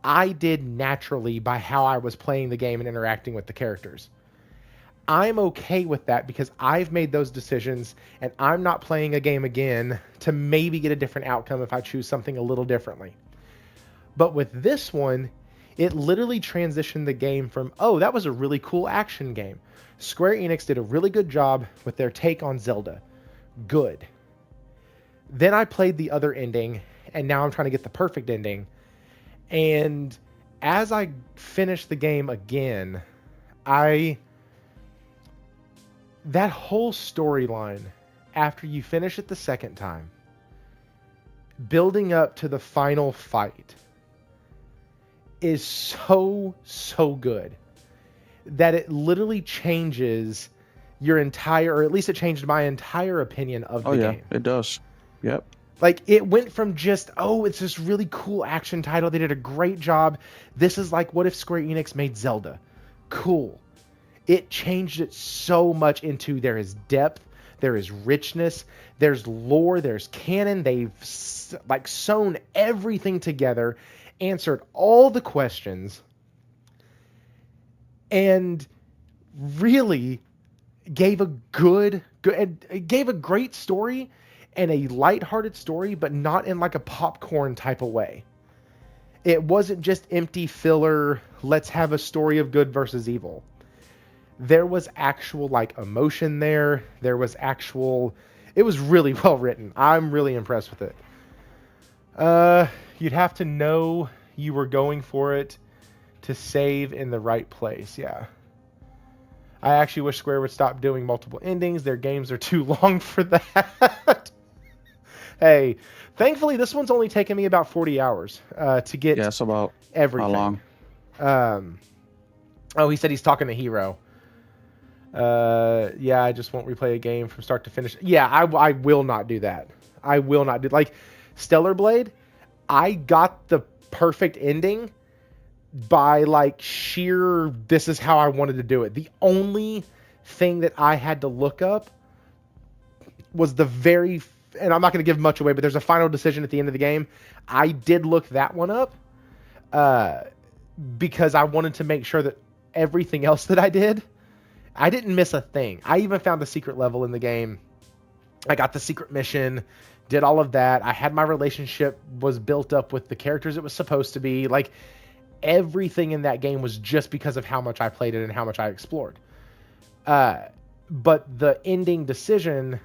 I did naturally by how I was playing the game and interacting with the characters. I'm okay with that because I've made those decisions and I'm not playing a game again to maybe get a different outcome if I choose something a little differently. But with this one, it literally transitioned the game from, oh, that was a really cool action game. Square Enix did a really good job with their take on Zelda. Good. Then I played the other ending, and now I'm trying to get the perfect ending. And as I finished the game again, that whole storyline, after you finish it the second time, building up to the final fight, is so good that it literally changes your entire, or at least it changed my entire opinion of the game. Oh yeah, it does. Yep. Like it went from just, oh, it's this really cool action title. They did a great job. This is like, what if Square Enix made Zelda? Cool. It changed it so much into there is depth, there is richness, there's lore, there's canon. They've like sewn everything together, answered all the questions, and really gave a gave a great story and a lighthearted story, but not in like a popcorn type of way. It wasn't just empty filler, let's have a story of good versus evil. There was actual like emotion there. There was actual... It was really well written. I'm really impressed with it. You'd have to know you were going for it to save in the right place. Yeah. I actually wish Square would stop doing multiple endings. Their games are too long for that. Hey, thankfully this one's only taken me about 40 hours to get it's about everything. How long? Oh, he said he's talking to Hero. Yeah, I just won't replay a game from start to finish. Yeah, I will not do that. I will not do... Like, Stellar Blade, I got the perfect ending by, like, sheer... This is how I wanted to do it. The only thing that I had to look up was the very... And I'm not going to give much away, but there's a final decision at the end of the game. I did look that one up because I wanted to make sure that everything else that I did, I didn't miss a thing. I even found a secret level in the game. I got the secret mission, did all of that. I had my relationship was built up with the characters it was supposed to be. Like, everything in that game was just because of how much I played it and how much I explored. But the ending decision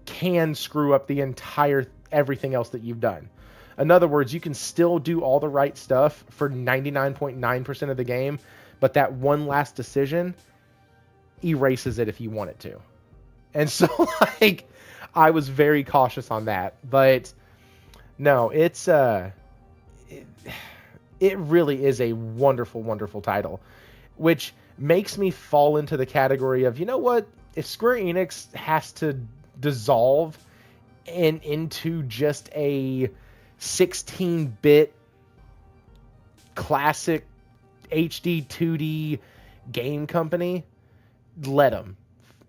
can screw up the entire everything else that you've done. In other words, you can still do all the right stuff for 99.9% of the game, but that one last decision erases it if you want it to. And so, like, I was very cautious on that. But no, it's it really is a wonderful, wonderful title, which makes me fall into the category of, you know what? If Square Enix has to dissolve and into just a 16-bit classic HD 2D game company, let them.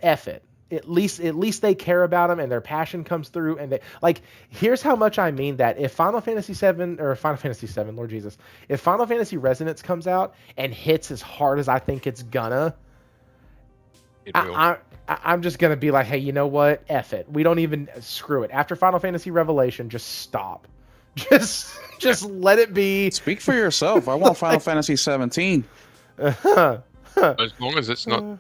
F it. At least they care about them and their passion comes through. And they, like, here's how much I mean that. If Final Fantasy 7, Lord Jesus, if Final Fantasy Resonance comes out and hits as hard as I think it's gonna, I'm just gonna be like, hey, you know what? F it. We don't even... Screw it. After Final Fantasy Revelation, just stop. Just let it be. Speak for yourself. I want Final Fantasy 17. As long as it's not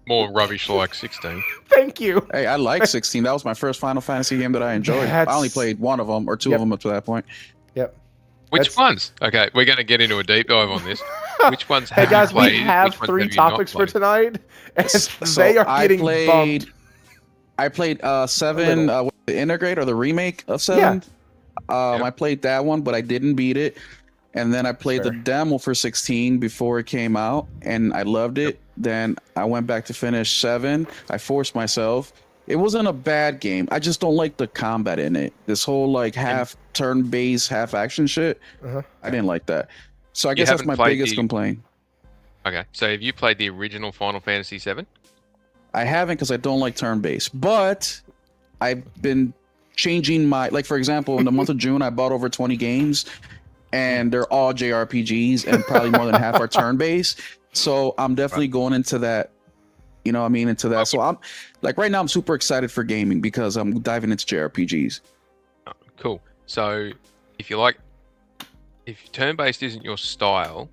more rubbish like 16. Thank you. Hey, I like 16. That was my first Final Fantasy game that I enjoyed. I only played one of them or two of them up to that point. Yep. Which ones? Okay, we're going to get into a deep dive on this. Which ones Hey have guys, you played? we have Which ones 3 have you not topics for played? tonight, and So they are I getting played. bumped. I played A 7, little. the integrate or the remake of Yeah. 7. I played that one, but I didn't beat it. And then I played the Fair. demo for 16 before it came out, and I loved it. Yep. Then I went back to finish 7. I forced myself. It wasn't a bad game. I just don't like the combat in it. This whole like half turn-based, half action shit. Uh-huh. I didn't like that. So I You guess that's haven't my played biggest the- complaint. Okay, so have you played the original Final Fantasy VII? I haven't because I don't like turn-based, but I've been changing my, like, for example, in the month of June, I bought over 20 games, and they're all JRPGs, and probably more than half are turn-based. So I'm definitely going into that, you know what I mean, into that. So I'm, like, right now I'm super excited for gaming because I'm diving into JRPGs. Oh, cool. So if turn-based isn't your style,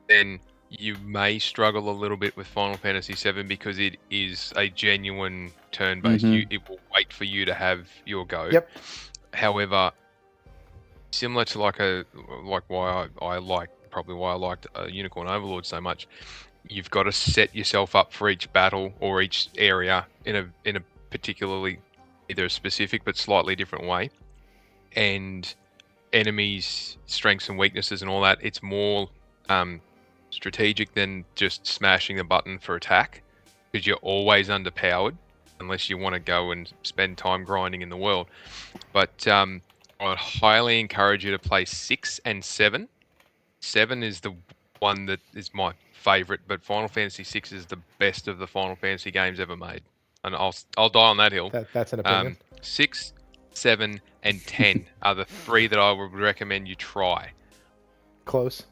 then you may struggle a little bit with Final Fantasy VII because it is a genuine turn-based. Mhm. It will wait for you to have your go. Yep. However, similar to why I liked Unicorn Overlord so much, you've got to set yourself up for each battle or each area in a particularly either a specific but slightly different way, and enemies' strengths and weaknesses and all that. It's more strategic than just smashing the button for attack, because you're always underpowered unless you want to go and spend time grinding in the world. But I would highly encourage you to play 6 and 7. 7 is the one that is my favorite, but Final Fantasy 6 is the best of the Final Fantasy games ever made, and I'll die on that hill. That's an opinion. 6, 7, and 10 are the 3 that I would recommend you try. Close.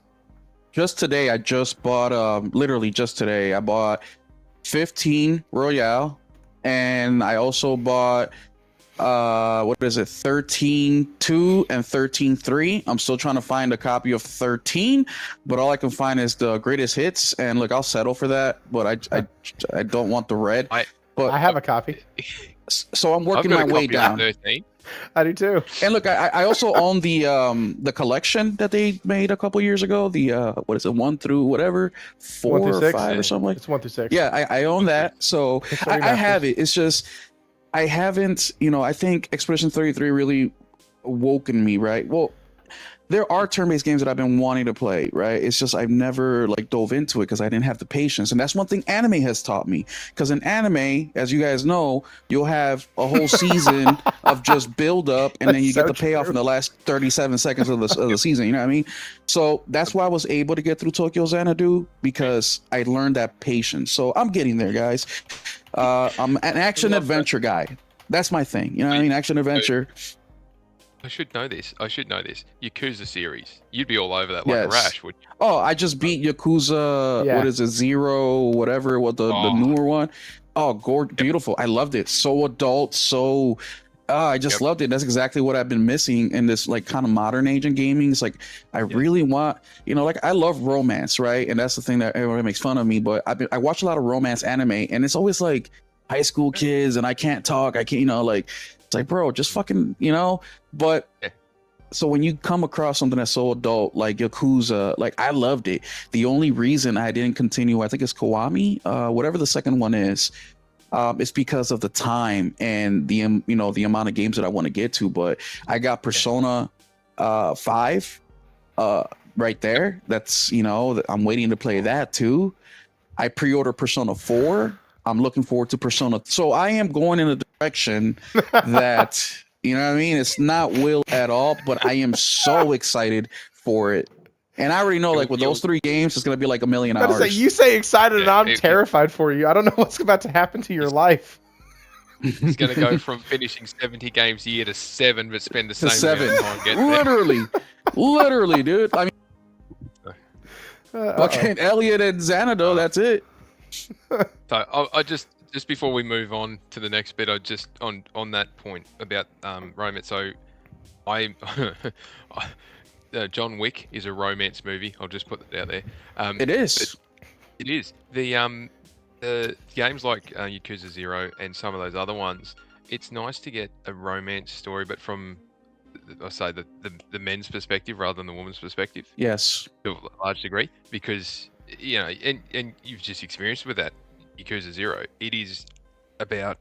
Just today, I just bought, literally just today, I bought 15 Royale, and I also bought, 13.2 and 13.3. I'm still trying to find a copy of 13, but all I can find is the greatest hits, and look, I'll settle for that, but I don't want the red. I have a copy. So I'm working I've my got a way copy of down. 13. I do too. And look, I also own the collection that they made a couple years ago. The what is it, 1 through whatever, 4 1 through or 6? 5 or something like. It's 1 through 6. Yeah, I own that. So It's the I have remasters. it. It's just I haven't. I think Expedition 33 really woken me, right? Well, there are turn-based games that I've been wanting to play, right? It's just I've never like dove into it because I didn't have the patience, and that's one thing anime has taught me. Because in anime, as you guys know, you'll have a whole season of just build up, and then you That's get the so payoff true. in the last 37 seconds of the season. You know what I mean? So that's why I was able to get through Tokyo Xanadu, because I learned that patience. So I'm getting there, guys. I'm an action adventure guy. That's my thing. You know what I mean? Action adventure. I should know this. Yakuza series. You'd be all over that like a Yes. rash, would you? Oh, I just beat Yakuza. Yeah. What is it? 0, whatever. What the Oh. newer one? Oh, beautiful. I loved it. So adult. So I just Yep. loved it. That's exactly what I've been missing in this like kind of modern age in gaming. It's like I really want, like I love romance, right? And that's the thing that everyone makes fun of me. But I watch a lot of romance anime, and it's always like high school kids, and I can't talk. I can't, like it's like, bro, just fucking, But Yeah. so when you come across something that's so adult like Yakuza, like I loved it. The only reason I didn't continue, I think it's Kiwami, whatever the second one is, it's because of the time and the amount of games that I want to get to. But I got Persona 5 right there. That's I'm waiting to play that too. I pre-ordered Persona 4. I'm looking forward to Persona. So I am going in a direction that you know what I mean? It's not Will at all, but I am so excited for it. And I already know, like, with those 3 games, it's going to be like a million I was hours. about to say, you say excited, and Yeah, I'm terrified for you. I don't know what's about to happen to your life. He's going to go from finishing 70 games a year to 7, but spend the To same 7. amount of time getting there. Literally, dude. I mean, fucking Elliot and Xanadu, that's it. So I just before we move on to the next bit, I just on that point about romance. So I John Wick is a romance movie. I'll just put that out there. It is. It is. The games like Yakuza 0 and some of those other ones, it's nice to get a romance story, but from I say the men's perspective rather than the woman's perspective Yes. to a large degree, because and you've just experienced with that Yakuza 0. It is about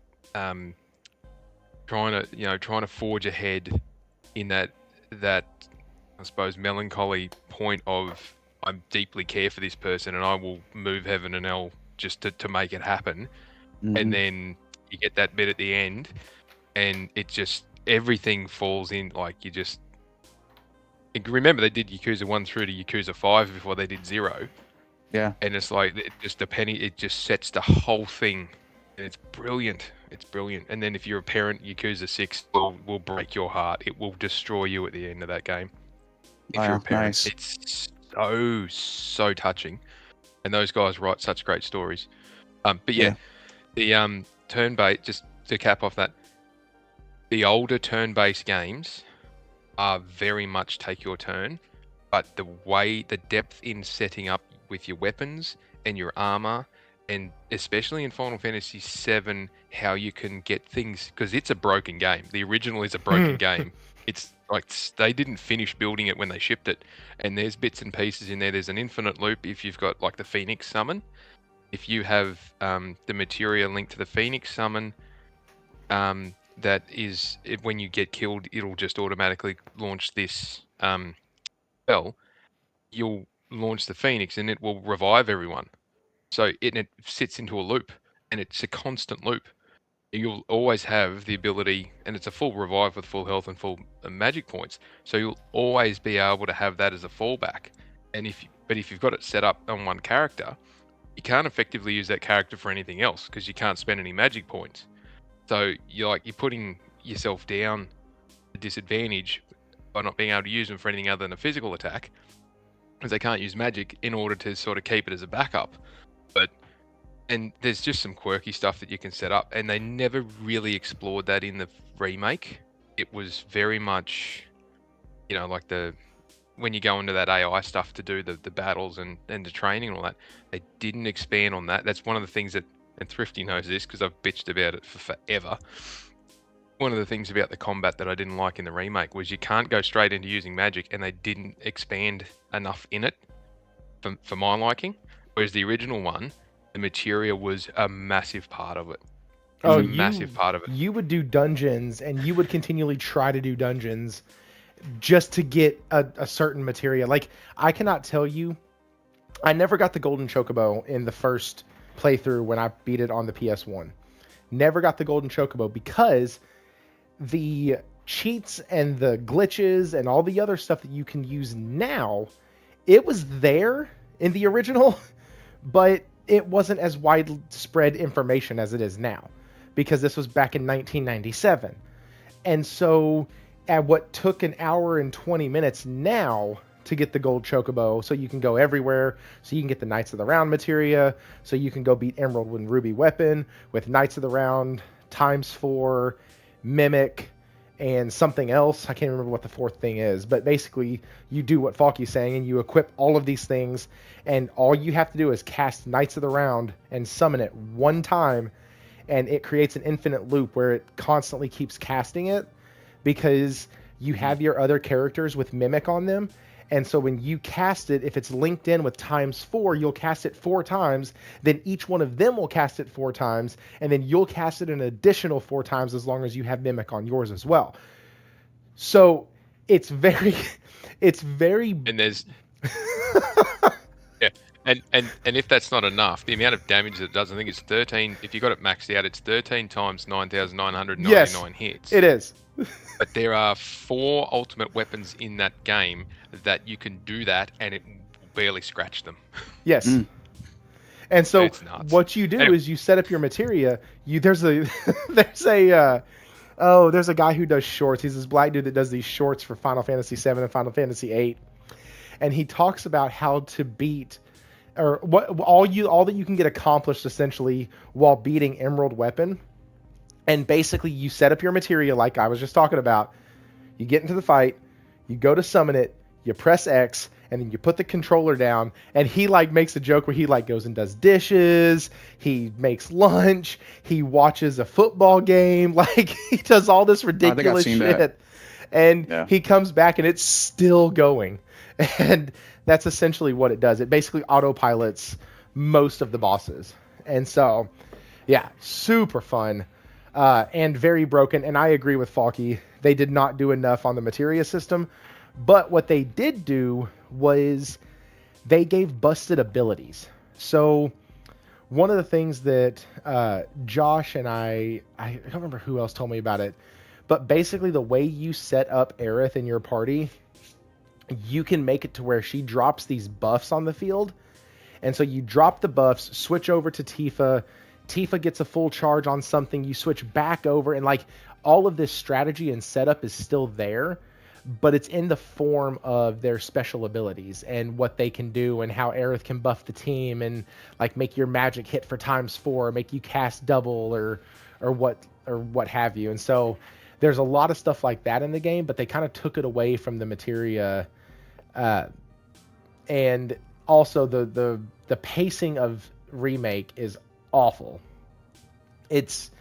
trying to forge ahead in that I suppose melancholy point of I deeply care for this person and I will move heaven and hell just to make it happen. And then you get that bit at the end and it just everything falls in. Like remember they did Yakuza 1 through to Yakuza 5 before they did 0. Yeah. And it's like it just sets the whole thing, and it's brilliant. It's brilliant. And then if you're a parent, Yakuza 6 will break your heart. It will destroy you at the end of that game. If you're a parent, nice. it's so touching. And those guys write such great stories. But yeah, the turn-based, just to cap off that, the older turn-based games are very much take your turn, but the depth in setting up with your weapons and your armor, and especially in Final Fantasy VII, how you can get things, because it's a broken game. The original is a broken game. It's like they didn't finish building it when they shipped it, and there's bits and pieces in there. There's an infinite loop if you've got like the Phoenix summon. If you have the materia linked to the Phoenix summon, that is when you get killed, it'll just automatically launch this spell. You'll launch the Phoenix and it will revive everyone. So it sits into a loop, and it's a constant loop. You'll always have the ability, and it's a full revive with full health and full magic points. So you'll always be able to have that as a fallback. And if you've got it set up on one character, you can't effectively use that character for anything else because you can't spend any magic points. So you're putting yourself down a disadvantage by not being able to use them for anything other than a physical attack, because they can't use magic in order to sort of keep it as a backup. And there's just some quirky stuff that you can set up, and they never really explored that in the remake. It was very much, like when you go into that AI stuff to do the battles and the training and all that, they didn't expand on that. That's one of the things that, and Thrifty knows this because I've bitched about it for forever. One of the things about the combat that I didn't like in the remake was you can't go straight into using magic, and they didn't expand enough in it for my liking. Whereas the original one, the materia was a massive part of it. Massive part of it. You would do dungeons, and you would continually try to do dungeons just to get a certain materia. Like, I cannot tell you, I never got the golden chocobo in the first playthrough when I beat it on the PS1. Never got the golden chocobo because the cheats and the glitches and all the other stuff that you can use now, it was there in the original, but it wasn't as widespread information as it is now, because this was back in 1997. And so at what took an hour and 20 minutes now to get the gold chocobo, so you can go everywhere, so you can get the Knights of the Round materia, so you can go beat Emerald with Ruby weapon with Knights of the Round ×4 mimic and something else. I can't remember what the fourth thing is, but basically you do what Falky's saying and you equip all of these things, and all you have to do is cast Knights of the Round and summon it one time, and it creates an infinite loop where it constantly keeps casting it because you have your other characters with mimic on them. And so when you cast it, if it's linked in with ×4, you'll cast it 4 times. Then each one of them will cast it 4 times. And then you'll cast it an additional 4 times as long as you have Mimic on yours as well. So it's very... And there's... yeah. And if that's not enough, the amount of damage that it does, I think it's 13... If you got it maxed out, it's 13 times 9,999 yes, hits. It is. But there are 4 ultimate weapons in that game that you can do that, and it will barely scratch them. Yes. And so what you do Anyway. is you set up your materia. There's a guy who does shorts. He's this black dude that does these shorts for Final Fantasy VII and Final Fantasy VIII, and he talks about how to beat, or all that you can get accomplished essentially while beating Emerald weapon. And basically, you set up your materia like I was just talking about. You get into the fight, you go to summon it, you press X, and then you put the controller down. And he makes a joke where he goes and does dishes, he makes lunch, he watches a football game, he does all this ridiculous shit. And Yeah. he comes back and it's still going. And that's essentially what it does. It basically autopilots most of the bosses. And so, yeah, super fun and very broken. And I agree with Falky. They did not do enough on the materia system. But what they did do was they gave busted abilities. So one of the things that Josh and I don't remember who else told me about it, but basically the way you set up Aerith in your party, you can make it to where she drops these buffs on the field. And so you drop the buffs, switch over to Tifa. Tifa gets a full charge on something. You switch back over, and like all of this strategy and setup is still there, but it's in the form of their special abilities and what they can do and how Aerith can buff the team and like make your magic hit for ×4, make you cast double or what have you. And so there's a lot of stuff like that in the game, but they kind of took it away from the materia. And also the pacing of Remake is awful. It's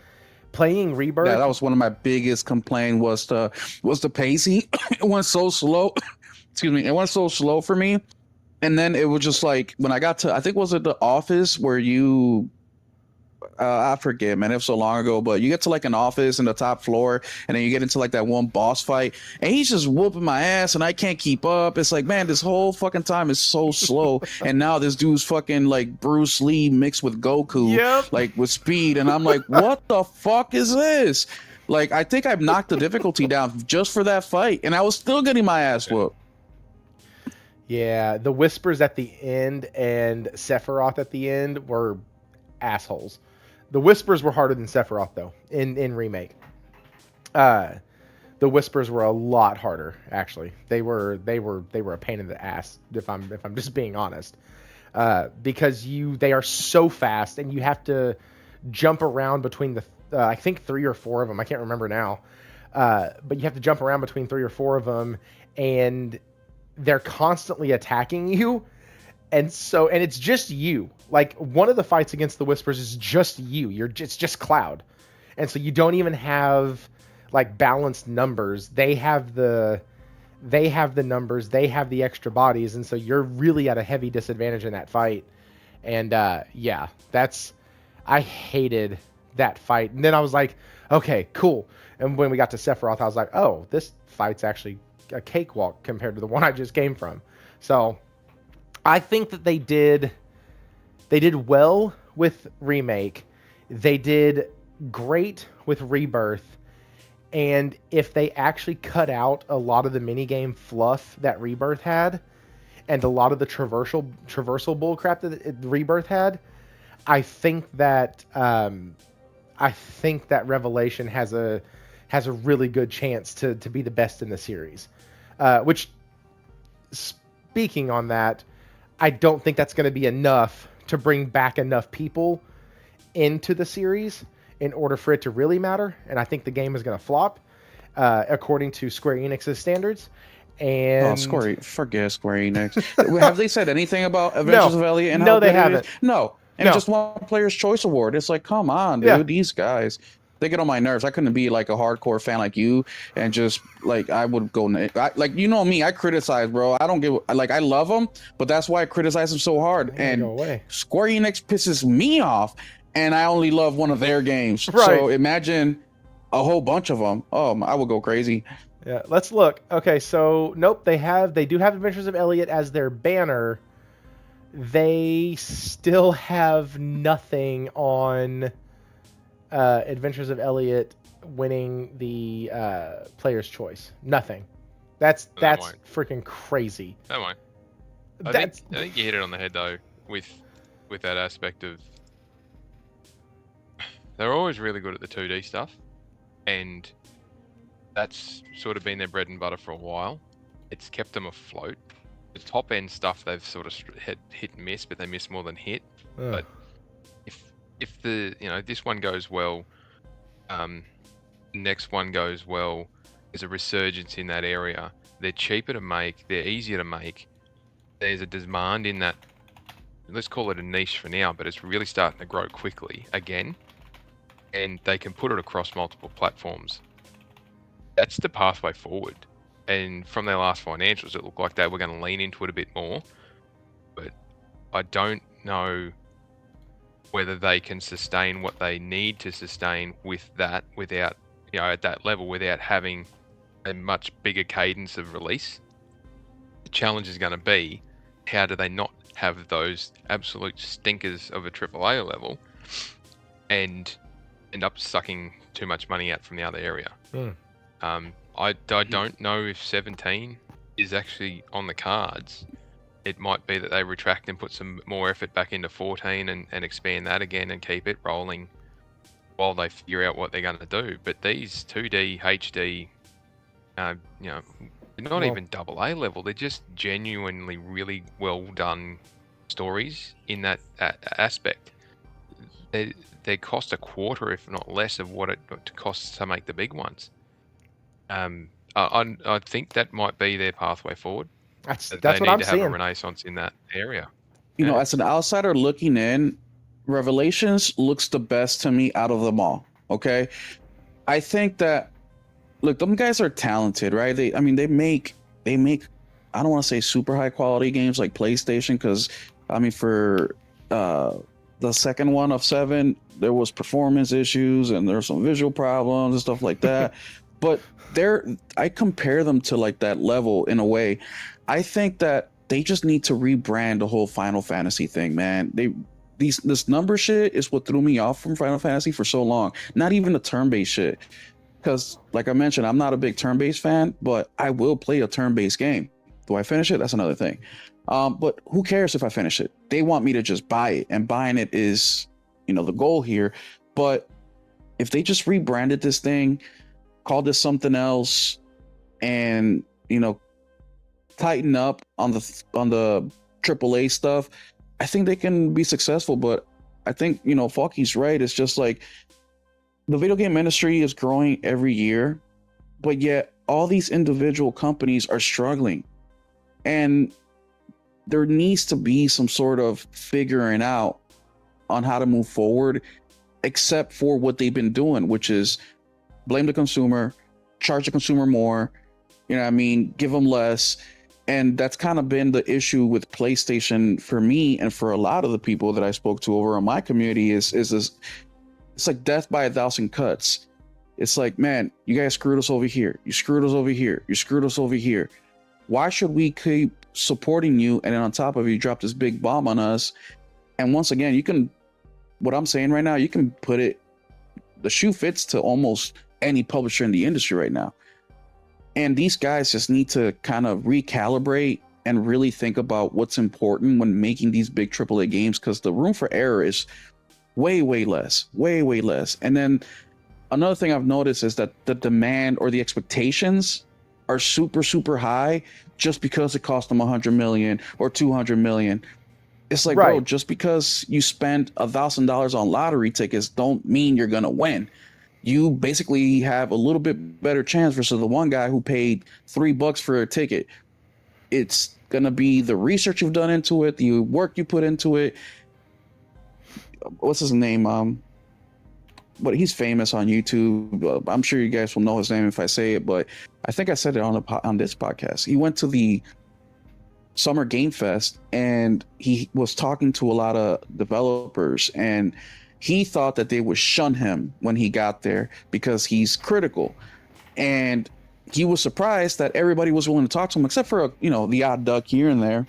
playing Rebirth. Yeah, that was one of my biggest complaints was the pacing. It went so slow. Excuse me. It went so slow for me. And then it was just like when I got to, I think, was it the office where you I forget, man. It was so long ago, but you get to like an office in the top floor, and then you get into like that one boss fight, and he's just whooping my ass, and I can't keep up. It's like, man, this whole fucking time is so slow, and now this dude's fucking like Bruce Lee mixed with Goku, Yep. like with speed, and I'm like, what the fuck is this? Like, I think I've knocked the difficulty down just for that fight, and I was still getting my ass whooped. Yeah, the whispers at the end and Sephiroth at the end were assholes. The whispers were harder than Sephiroth though in Remake. The whispers were a lot harder actually. They were a pain in the ass if I'm just being honest. Because they are so fast and you have to jump around between the I think 3 or 4 of them. I can't remember now. But you have to jump around between 3 or 4 of them, and they're constantly attacking you. And it's just you. Like, one of the fights against the Whispers is just you. It's just Cloud. And so you don't even have like balanced numbers. They have the numbers, they have the extra bodies, and so you're really at a heavy disadvantage in that fight. And yeah, I hated that fight. And then I was like, okay, cool. And when we got to Sephiroth, I was like, oh, this fight's actually a cakewalk compared to the one I just came from. So I think that they did well with Remake. They did great with Rebirth. And if they actually cut out a lot of the minigame fluff that Rebirth had, and a lot of the traversal bullcrap that Rebirth had, I think that Revelation has a really good chance to be the best in the series. Which, speaking on that, I don't think that's going to be enough to bring back enough people into the series in order for it to really matter. And I think the game is going to flop, according to Square Enix's standards. And forget Square Enix. Have they said anything about Adventures of Elliot? And no, how they good it haven't. is? No, and No. It's just one Player's Choice Award. It's like, come on, dude, Yeah. these guys. They get on my nerves. I couldn't be like a hardcore fan like you and just like I would go like, you know me, I criticize, bro. I don't give like, I love them, but that's why I criticize them so hard. And go away. Square Enix pisses me off, and I only love one of their games. Right. So imagine a whole bunch of them. Oh, I would go crazy. Yeah, let's look. Okay, so nope, they do have Adventures of Elliot as their banner. They still have nothing on Adventures of Elliot winning the Player's Choice. Nothing. That's freaking crazy. Don't worry. I think you hit it on the head though with that aspect of they're always really good at the 2D stuff, and that's sort of been their bread and butter for a while. It's kept them afloat. The top end stuff they've sort of had hit and miss, but they miss more than hit. Ugh. But if the this one goes well, next one goes well, there's a resurgence in that area. They're cheaper to make, they're easier to make. There's a demand in that, let's call it a niche for now, but it's really starting to grow quickly again. And they can put it across multiple platforms. that's the pathway forward. And from their last financials, it looked like they were going to lean into it a bit more. But I don't know whether they can sustain what they need to sustain with that without, at that level, without having a much bigger cadence of release. The challenge is going to be, how do they not have those absolute stinkers of a AAA level and end up sucking too much money out from the other area? I don't know if 17 is actually on the cards. It might be that they retract and put some more effort back into 14 and expand that again and keep it rolling while they figure out what they're going to do. But these 2D, HD, they're not even AA level. They're just genuinely really well done stories in that aspect. They cost a quarter, if not less, of what it costs to make the big ones. I think that might be their pathway forward. That's They what need I'm to have seeing. a renaissance in that area. You know, as an outsider looking in, Revelations looks the best to me out of them all. Okay, I think that, look, them guys are talented, right? They make. I don't want to say super high quality games like PlayStation, because for the second one of 7, there was performance issues and there were some visual problems and stuff like that. But I compare them to like that level in a way. I think that they just need to rebrand the whole Final Fantasy thing, man. This number shit is what threw me off from Final Fantasy for so long. Not even the turn-based shit. Because, like I mentioned, I'm not a big turn-based fan, but I will play a turn-based game. Do I finish it? That's another thing. But who cares if I finish it? They want me to just buy it, and buying it is, the goal here. But if they just rebranded this thing, called this something else, and tighten up on the AAA stuff, I think they can be successful. But I think Falky's right. It's just like the video game industry is growing every year, but yet all these individual companies are struggling, and there needs to be some sort of figuring out on how to move forward, except for what they've been doing, which is blame the consumer, charge the consumer more, give them less. And that's kind of been the issue with PlayStation for me and for a lot of the people that I spoke to over in my community is this. It's like death by 1,000 cuts. It's like, man, you guys screwed us over here. You screwed us over here. You screwed us over here. Why should we keep supporting you? And then on top of it, you drop this big bomb on us. And once again, what I'm saying right now, you can put it, the shoe fits to almost any publisher in the industry right now. And these guys just need to kind of recalibrate and really think about what's important when making these big AAA games, because the room for error is way less. And then another thing I've noticed is that the demand or the expectations are super high just because it cost them 100 million or 200 million. It's like, bro, just because you spend $1,000 on lottery tickets don't mean you're gonna win. You basically have a little bit better chance versus the one guy who paid $3 for a ticket. It's gonna be the research you've done into it, the work you put into it. What's his name? But he's famous on YouTube. I'm sure you guys will know his name if I say it, but I think I said it on this podcast. He went to the Summer Game Fest and he was talking to a lot of developers, and he thought that they would shun him when he got there because he's critical. And he was surprised that everybody was willing to talk to him, except for the odd duck here and there.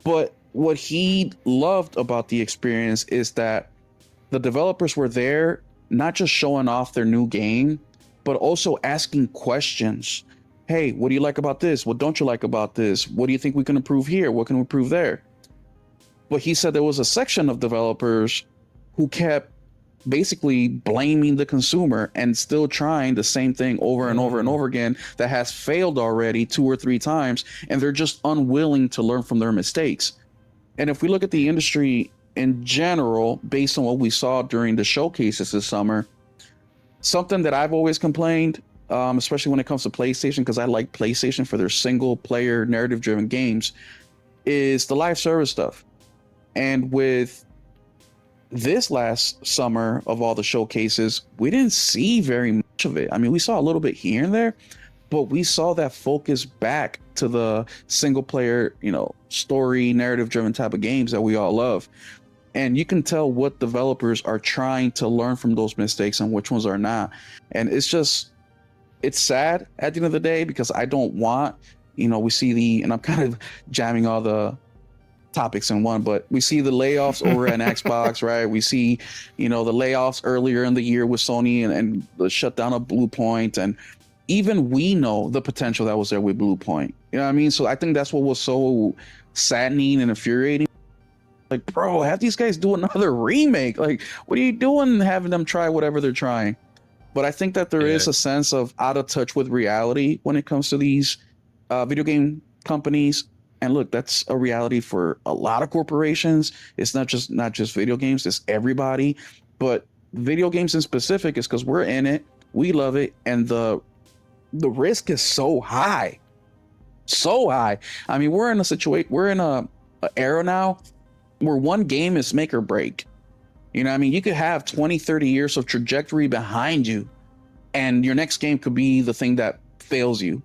But what he loved about the experience is that the developers were there not just showing off their new game, but also asking questions. Hey, what do you like about this? What don't you like about this? What do you think we can improve here? What can we improve there? But he said there was a section of developers who kept basically blaming the consumer and still trying the same thing over and over and over again that has failed already 2 or 3 times, and they're just unwilling to learn from their mistakes. And if we look at the industry in general, based on what we saw during the showcases this summer, something that I've always complained, especially when it comes to PlayStation, because I like PlayStation for their single player narrative driven games, is the live service stuff. And with this last summer of all the showcases, we didn't see very of it. I mean, we saw a little bit here and there, but we saw that focus back to the single player, story, narrative driven type of games that we all love. And you can tell what developers are trying to learn from those mistakes and which ones are not. And it's sad at the end of the day, because I don't want, we see and I'm kind of jamming all the topics in one, but we see the layoffs over at Xbox, right? We see, the layoffs earlier in the year with Sony and the shutdown of Blue Point. And even we know the potential that was there with Blue Point. You know what I mean? So I think that's what was so saddening and infuriating. Like, bro, have these guys do another remake. Like, what are you doing having them try whatever they're trying? But I think that there is a sense of out of touch with reality when it comes to these video game companies. And look, that's a reality for a lot of corporations. It's not just video games, it's everybody. But video games in specific is because we're in it, we love it, and the risk is so high. So high. I mean, we're in a era now where one game is make or break. You know what I mean? You could have 20, 30 years of trajectory behind you, and your next game could be the thing that fails you.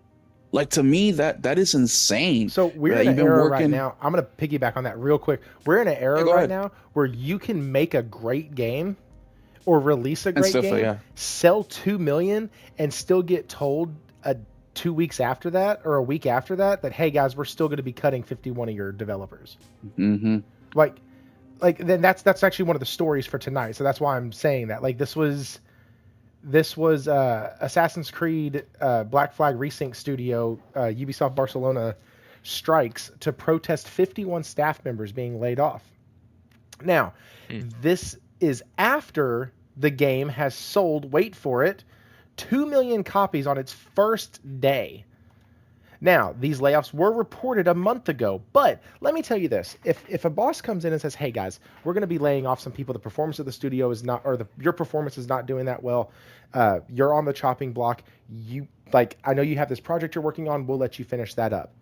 Like, to me, that is insane. So we're in an era right now. I'm going to piggyback on that real quick. We're in an era right now where you can make a great game or release a great game, sell 2 million, and still get told 2 weeks after that or a week after that, hey guys, we're still going to be cutting 51 of your developers. Mm-hmm. Like then that's actually one of the stories for tonight. So that's why I'm saying that. Like, this was Assassin's Creed Black Flag Resynced studio, Ubisoft Barcelona strikes to protest 51 staff members being laid off. Now, this is after the game has sold, wait for it, 2 million copies on its first day. Now, these layoffs were reported a month ago, but let me tell you this. If a boss comes in and says, hey guys, we're going to be laying off some people, the performance of the studio is not, or your performance is not doing that well, you're on the chopping block, I know you have this project you're working on, we'll let you finish that up.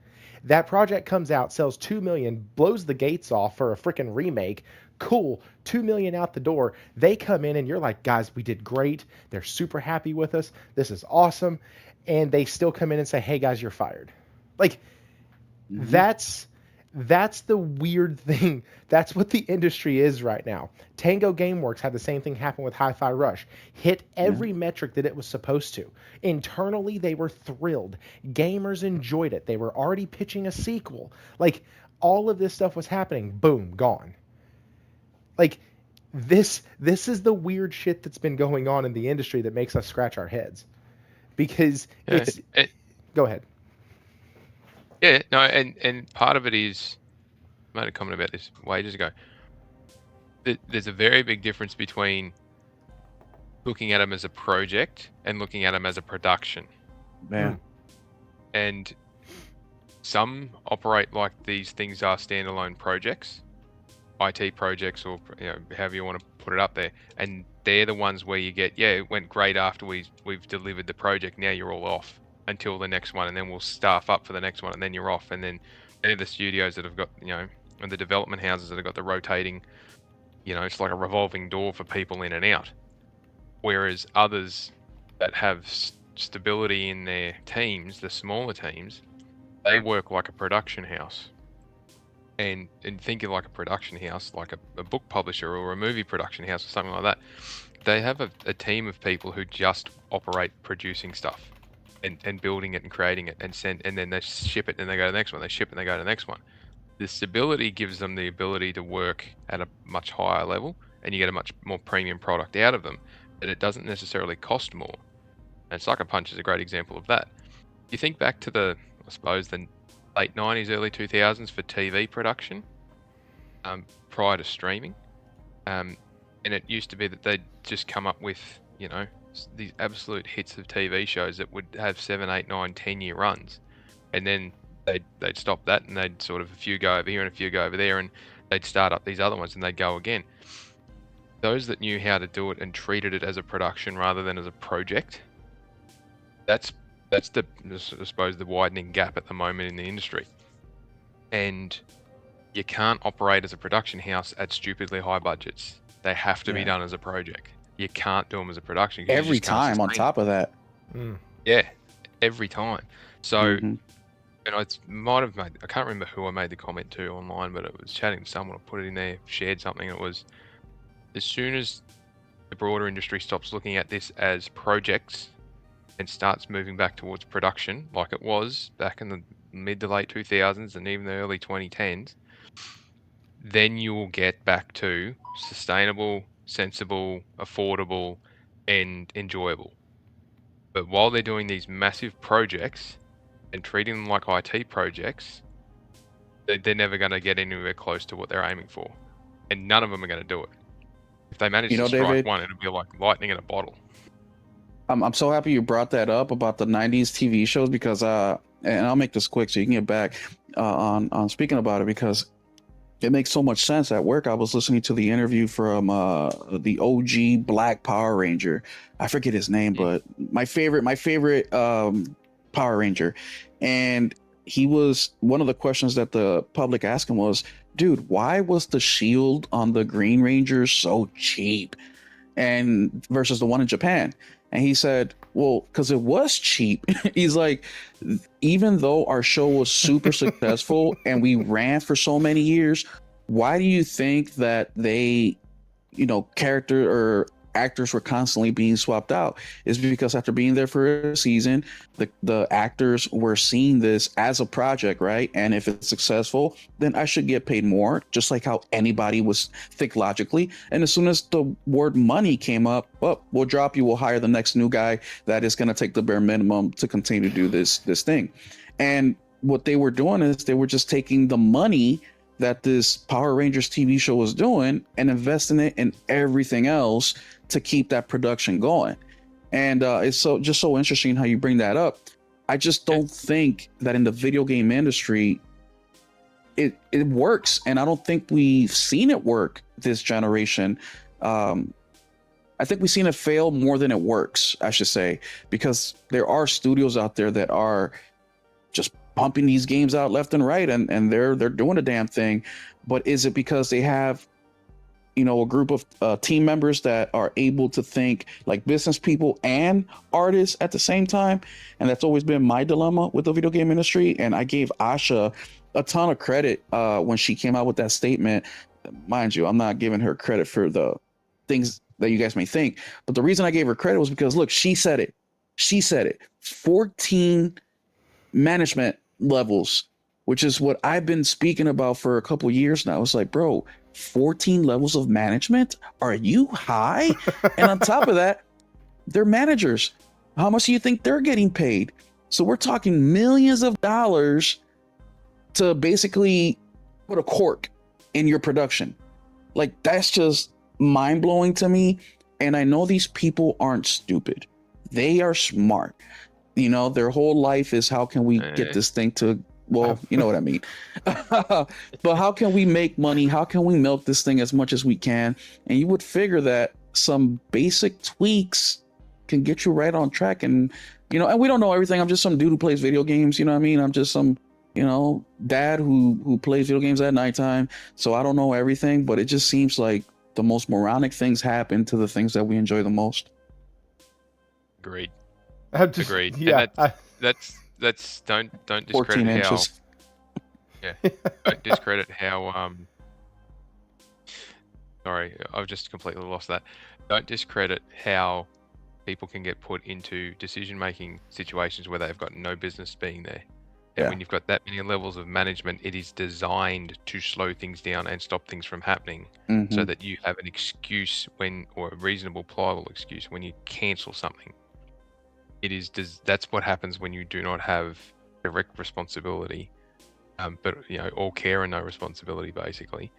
That project comes out, sells 2 million, blows the gates off for a freaking remake, cool, 2 million out the door. They come in and you're like, guys, we did great. They're super happy with us. This is awesome. And they still come in and say, hey guys, you're fired. Like, that's the weird thing. That's what the industry is right now. Tango Gameworks had the same thing happen with Hi-Fi Rush. Hit every metric that it was supposed to. Internally, they were thrilled. Gamers enjoyed it. They were already pitching a sequel. Like, all of this stuff was happening. Boom, gone. Like, this is the weird shit that's been going on in the industry that makes us scratch our heads. Because go ahead. Yeah, no, and part of it is, I made a comment about this ages ago. There's a very big difference between looking at them as a project and looking at them as a production. Man. And some operate like these things are standalone projects, IT projects, or however you want to put it up there. And they're the ones where you get, it went great after we've delivered the project. Now you're all off until the next one, and then we'll staff up for the next one, and then you're off. And then they're the studios that have got, and the development houses that have got the rotating, it's like a revolving door for people in and out. Whereas others that have stability in their teams, the smaller teams, they work like a production house. And thinking like a production house, like a book publisher or a movie production house or something like that, they have a team of people who just operate producing stuff and building it and creating it and then they ship it and they go to the next one. They ship it and they go to the next one. The stability gives them the ability to work at a much higher level, and you get a much more premium product out of them, but it doesn't necessarily cost more. And Sucker Punch is a great example of that. You think back to the late 90s, early 2000s for TV production, prior to streaming. And it used to be that they'd just come up with, these absolute hits of TV shows that would have 7, 8, 9, 10-year runs. And then they'd stop that, and they'd sort of a few go over here and a few go over there, and they'd start up these other ones and they'd go again. Those that knew how to do it and treated it as a production rather than as a project, that's I suppose the widening gap at the moment in the industry. And you can't operate as a production house at stupidly high budgets. They have to be done as a project. you can't do them as a production. 'Cause you Every just can't time on sustain top of that. Yeah, every time. So, Mhm. and I might have made, I can't remember who I made the comment to online, but it was chatting to someone, I put it in there, shared something. It was, as soon as the broader industry stops looking at this as projects and starts moving back towards production, like it was back in the mid to late 2000s and even the early 2010s, then you will get back to sustainable, sensible, affordable, and enjoyable. But while they're doing these massive projects and treating them like IT projects, they're never going to get anywhere close to what they're aiming for. And none of them are going to do it. If they manage You to know, strike David, one, it'll be like lightning in a bottle. I'm so happy you brought that up about the 90s TV shows because and I'll make this quick so you can get back on speaking about it because it makes so much sense. At work I was listening to the interview from the OG Black Power Ranger. I forget his name, but my favorite Power Ranger. And he was, one of the questions that the public asked him was, dude, why was the shield on the Green Ranger so cheap and versus the one in Japan? And he said, well, because it was cheap. He's like, even though our show was super successful and we ran for so many years, why do you think that they, character or actors were constantly being swapped out? Is because after being there for a season, the actors were seeing this as a project, right? And if it's successful, then I should get paid more, just like how anybody was think logically. And as soon as the word money came up, well, we'll drop you, we'll hire the next new guy that is going to take the bare minimum to continue to do this thing. And what they were doing is they were just taking the money that this Power Rangers TV show was doing and investing it in everything else to keep that production going. And it's just so interesting how you bring that up. I just don't think that in the video game industry it works, and I don't think we've seen it work this generation. I think we've seen it fail more than it works, I should say, because there are studios out there that are just pumping these games out left and right, and they're doing a damn thing. But is it because they have a group of team members that are able to think like business people and artists at the same time? And that's always been my dilemma with the video game industry. And I gave Asha a ton of credit when she came out with that statement. Mind you, I'm not giving her credit for the things that you guys may think, but the reason I gave her credit was because, look, she said it. 14 management levels, which is what I've been speaking about for a couple years now. It's like, bro, 14 levels of management? Are you high? And on top of that, they're managers. How much do you think they're getting paid? So we're talking millions of dollars to basically put a cork in your production. Like, that's just mind-blowing to me. And I know these people aren't stupid. They are smart. Their whole life is, how can we get this thing to, well, you know what I mean. But how can we make money? How can we milk this thing as much as we can? And you would figure that some basic tweaks can get you right on track. And, and we don't know everything. I'm just some dude who plays video games. You know what I mean? I'm just some, dad who plays video games at nighttime. So I don't know everything, but it just seems like the most moronic things happen to the things that we enjoy the most. Agreed. Agreed. Yeah. And that's don't discredit 14 inches. Don't discredit how sorry, I've just completely lost that. Don't discredit how people can get put into decision-making situations where they've got no business being there. And when you've got that many levels of management, it is designed to slow things down and stop things from happening, so that you have an excuse or a reasonable, pliable excuse when you cancel something. That's what happens when you do not have direct responsibility, but all care and no responsibility, basically.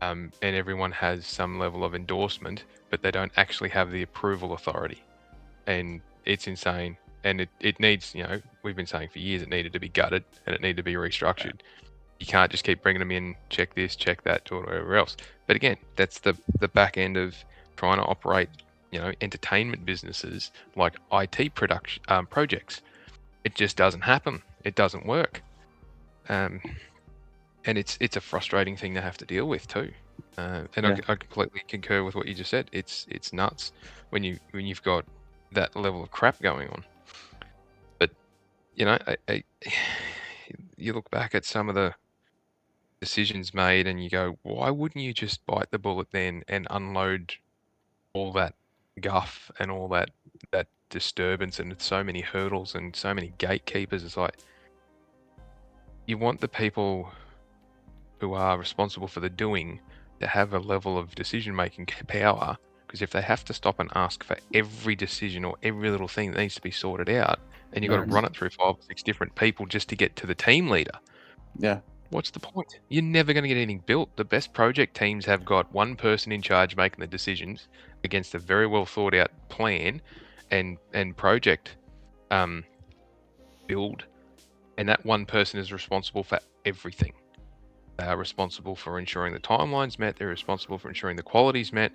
And everyone has some level of endorsement, but they don't actually have the approval authority. And it's insane. And it needs, we've been saying for years, it needed to be gutted and it needed to be restructured. You can't just keep bringing them in, check this, check that, to whatever else. But again, that's the back end of trying to operate, entertainment businesses like IT production projects. It just doesn't happen. It doesn't work. And it's a frustrating thing to have to deal with too. And I completely concur with what you just said. It's nuts when you've got that level of crap going on. But you look back at some of the decisions made and you go, why wouldn't you just bite the bullet then and unload all that guff and all that disturbance and so many hurdles and so many gatekeepers? It's like you want the people who are responsible for the doing to have a level of decision-making power, because if they have to stop and ask for every decision or every little thing that needs to be sorted out, and you've got to run it through 5 or 6 different people just to get to the team leader, what's the point? You're never going to get anything built. The best project teams have got one person in charge making the decisions against a very well thought out plan and project build, and that one person is responsible for everything. They are responsible for ensuring the timeline's met. They're responsible for ensuring the quality's met.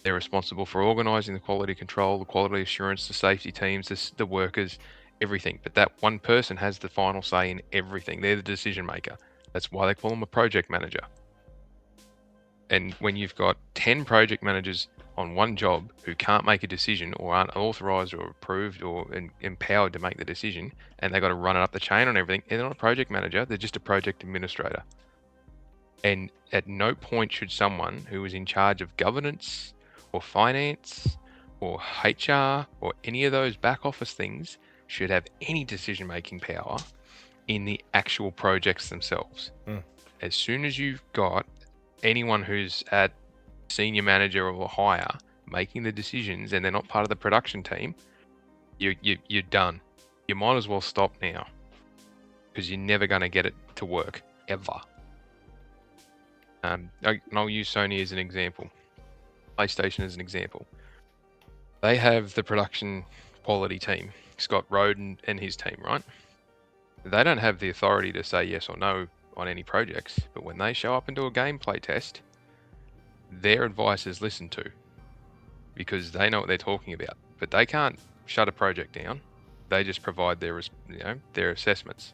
They're responsible for organising the quality control, the quality assurance, the safety teams, the workers, everything. But that one person has the final say in everything. They're the decision maker. That's why they call them a project manager. And when you've got 10 project managers on one job who can't make a decision or aren't authorised or approved or empowered to make the decision, and they've got to run it up the chain on everything, they're not a project manager. They're just a project administrator. And at no point should someone who is in charge of governance or finance or HR or any of those back office things should have any decision-making power in the actual projects themselves. As soon as you've got anyone who's at senior manager or higher making the decisions and they're not part of the production team, you're done. You might as well stop now, because you're never going to get it to work, ever. And I'll use Sony as an example, PlayStation as an example. They have the production quality team, Scott Roden and his team, right? They don't have the authority to say yes or no on any projects, but when they show up and do a gameplay test, their advice is listened to, because they know what they're talking about. But they can't shut a project down. They just provide their assessments.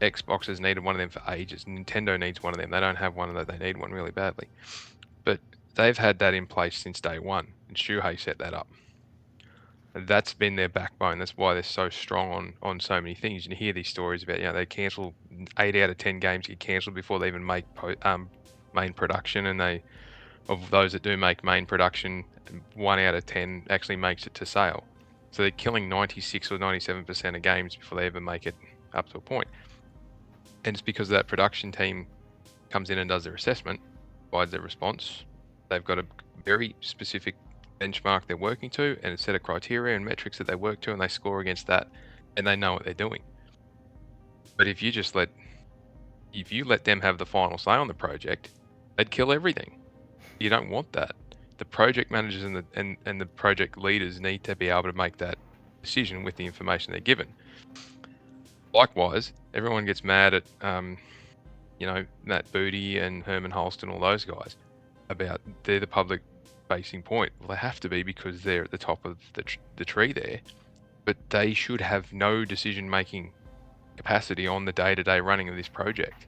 Xbox has needed one of them for ages. Nintendo needs one of them. They don't have one, that they need one really badly. But they've had that in place since day one, and Shuhei set that up. That's been their backbone. That's why they're so strong on so many things. You hear these stories about, they cancel 8 out of 10 games get cancelled before they even make main production, and of those that do make main production, 1 out of 10 actually makes it to sale. So they're killing 96 or 97% of games before they ever make it up to a point. And it's because that production team comes in and does their assessment, provides their response. They've got a very specific benchmark they're working to and a set of criteria and metrics that they work to, and they score against that, and they know what they're doing. But if you let them have the final say on the project, they'd kill everything. You don't want that. The project managers and the project leaders need to be able to make that decision with the information they're given. Likewise, everyone gets mad at, Matt Booty and Herman Holst and all those guys about they're the public-facing point. Well, they have to be, because they're at the top of the tree there. But they should have no decision-making capacity on the day-to-day running of this project.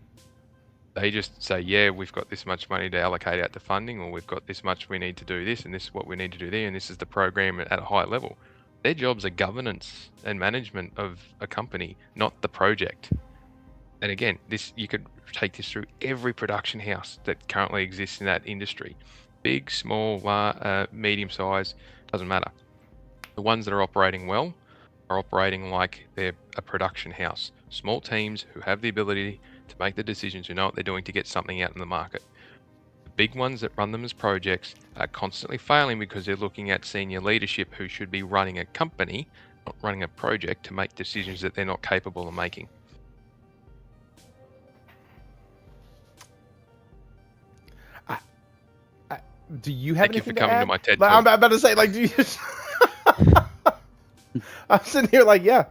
They just say, yeah, we've got this much money to allocate out to funding, or we've got this much we need to do this, and this is what we need to do there, and this is the program at a high level. Their jobs are governance and management of a company, not the project. And again, you could take this through every production house that currently exists in that industry. Big, small, medium size, doesn't matter. The ones that are operating well are operating like they're a production house. Small teams who have the ability to make the decisions, who know what they're doing to get something out in the market. Big ones that run them as projects are constantly failing because they're looking at senior leadership who should be running a company, not running a project, to make decisions that they're not capable of making. Do you have Thank you for anything coming to to add? my TED Like, Talk. I'm about to say, like, do you? I'm sitting here like, yeah,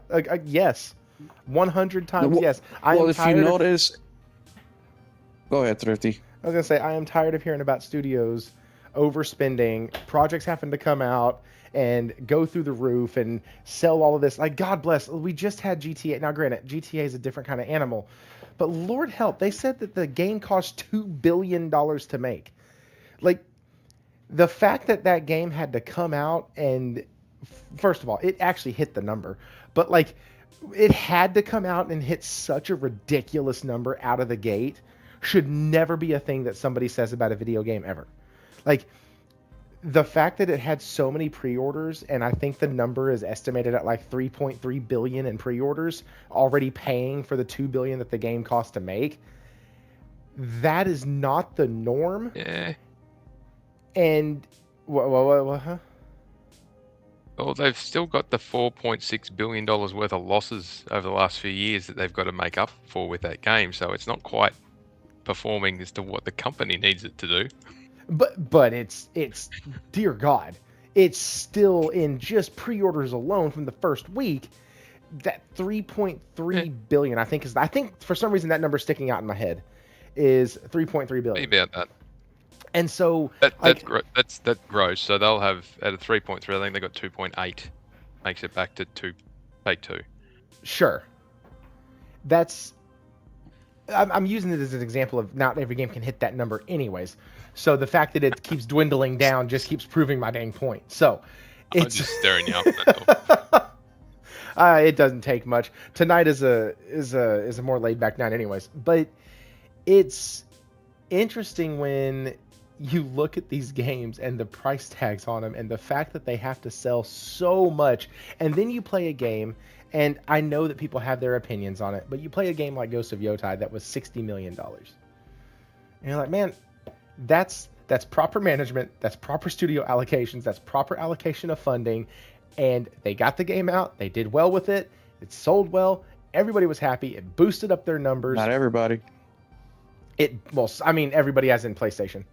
yes, 100 times yes. Well, if you notice, go ahead, Thrifty. I was gonna say, I am tired of hearing about studios overspending, projects having to come out, and go through the roof and sell all of this. Like, God bless. We just had GTA. Now, granted, GTA is a different kind of animal, but Lord help, they said that the game cost $2 billion to make. Like, the fact that that game had to come out and, first of all, it actually hit the number, but like, it had to come out and hit such a ridiculous number out of the gate should never be a thing that somebody says about a video game ever. Like, the fact that it had so many pre-orders, and I think the number is estimated at like 3.3 billion in pre-orders, already paying for the 2 billion that the game cost to make. That is not the norm. Yeah. And what, huh? Well, they've still got the $4.6 billion worth of losses over the last few years that they've got to make up for with that game. So it's not quite performing as to what the company needs it to do. But it's dear God, it's still in just pre-orders alone from the first week. That 3.3 billion, I think for some reason that number's sticking out in my head, is 3.3 billion. Maybe about that. And so that's gross. So they'll have at a 3.3. I think they got 2.8, makes it back to 2. Sure. I'm using it as an example of not every game can hit that number anyways. So the fact that it keeps dwindling down just keeps proving my dang point. So I'm just staring you up. It doesn't take much. Tonight is a more laid back night anyways. But it's interesting when you look at these games and the price tags on them and the fact that they have to sell so much, and then you play a game, and I know that people have their opinions on it, but you play a game like Ghost of Yotei that was $60 million. And you're like, man, that's proper management, that's proper studio allocations, that's proper allocation of funding, and they got the game out, they did well with it, it sold well, everybody was happy, it boosted up their numbers. Not everybody. Everybody as in PlayStation.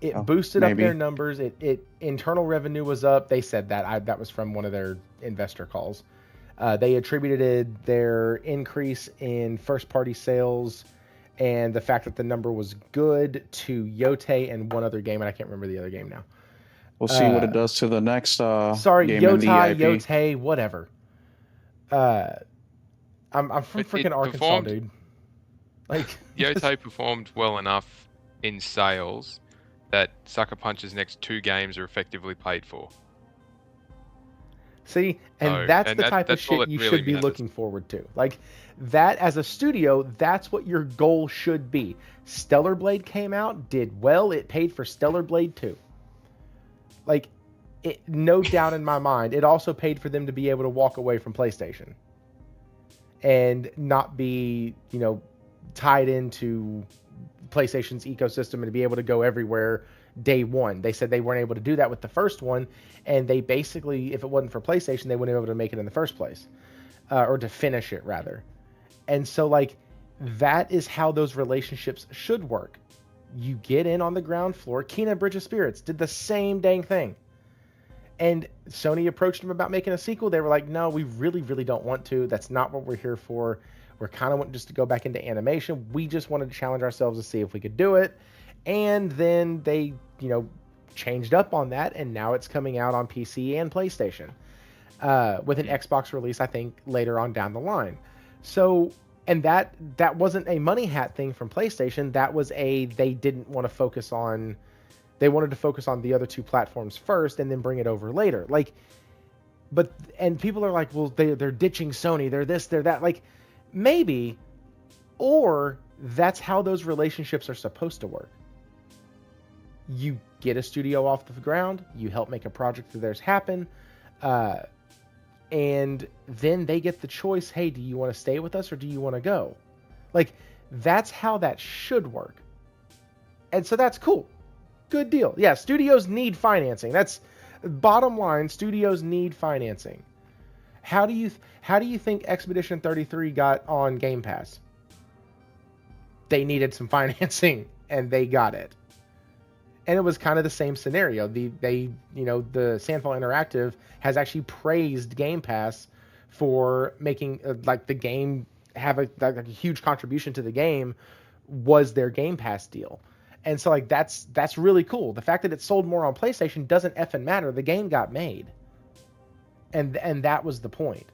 It boosted up their numbers. It internal revenue was up. They said that. That was from one of their investor calls. They attributed their increase in first-party sales and the fact that the number was good to Yotei and one other game, and I can't remember the other game now. We'll see what it does to the next game Yotei, whatever. I'm from freaking Arkansas, dude. Like, Yotei performed well enough in sales that Sucker Punch's next 2 games are effectively paid for. See, and that's the type of shit you should be looking forward to. Like, that as a studio, that's what your goal should be. Stellar Blade came out, did well, it paid for Stellar Blade 2. Like, no doubt in my mind, it also paid for them to be able to walk away from PlayStation and not be, tied into PlayStation's ecosystem and to be able to go everywhere day one. They said they weren't able to do that with the first one, and they basically, if it wasn't for PlayStation, they wouldn't be able to make it in the first place, or to finish it rather. And so, like, that is how those relationships should work. You get in on the ground floor. Kena Bridge of Spirits did the same dang thing. And Sony approached them about making a sequel. They were like, no, we really, really don't want to. That's not what we're here for. We're kind of wanting just to go back into animation. We just wanted to challenge ourselves to see if we could do it. And then they, changed up on that, and now it's coming out on PC and PlayStation with an Xbox release, I think, later on down the line. So, and that wasn't a money hat thing from PlayStation. That was they didn't want to focus on, they wanted to focus on the other 2 platforms first and then bring it over later. Like, and people are like, well, they're ditching Sony. They're this, they're that. Like, maybe, or that's how those relationships are supposed to work. You get a studio off the ground, you help make a project of theirs happen, and then they get the choice, hey, do you want to stay with us or do you want to go? Like, that's how that should work. And so that's cool. Good deal. Yeah, studios need financing. That's bottom line, studios need financing. How do you think Expedition 33 got on Game Pass? They needed some financing, and they got it. And it was kind of the same scenario. The Sandfall Interactive has actually praised Game Pass for making the game have a huge contribution to the game was their Game Pass deal. And so like that's really cool. The fact that it sold more on PlayStation doesn't effing matter. The game got made. And that was the point.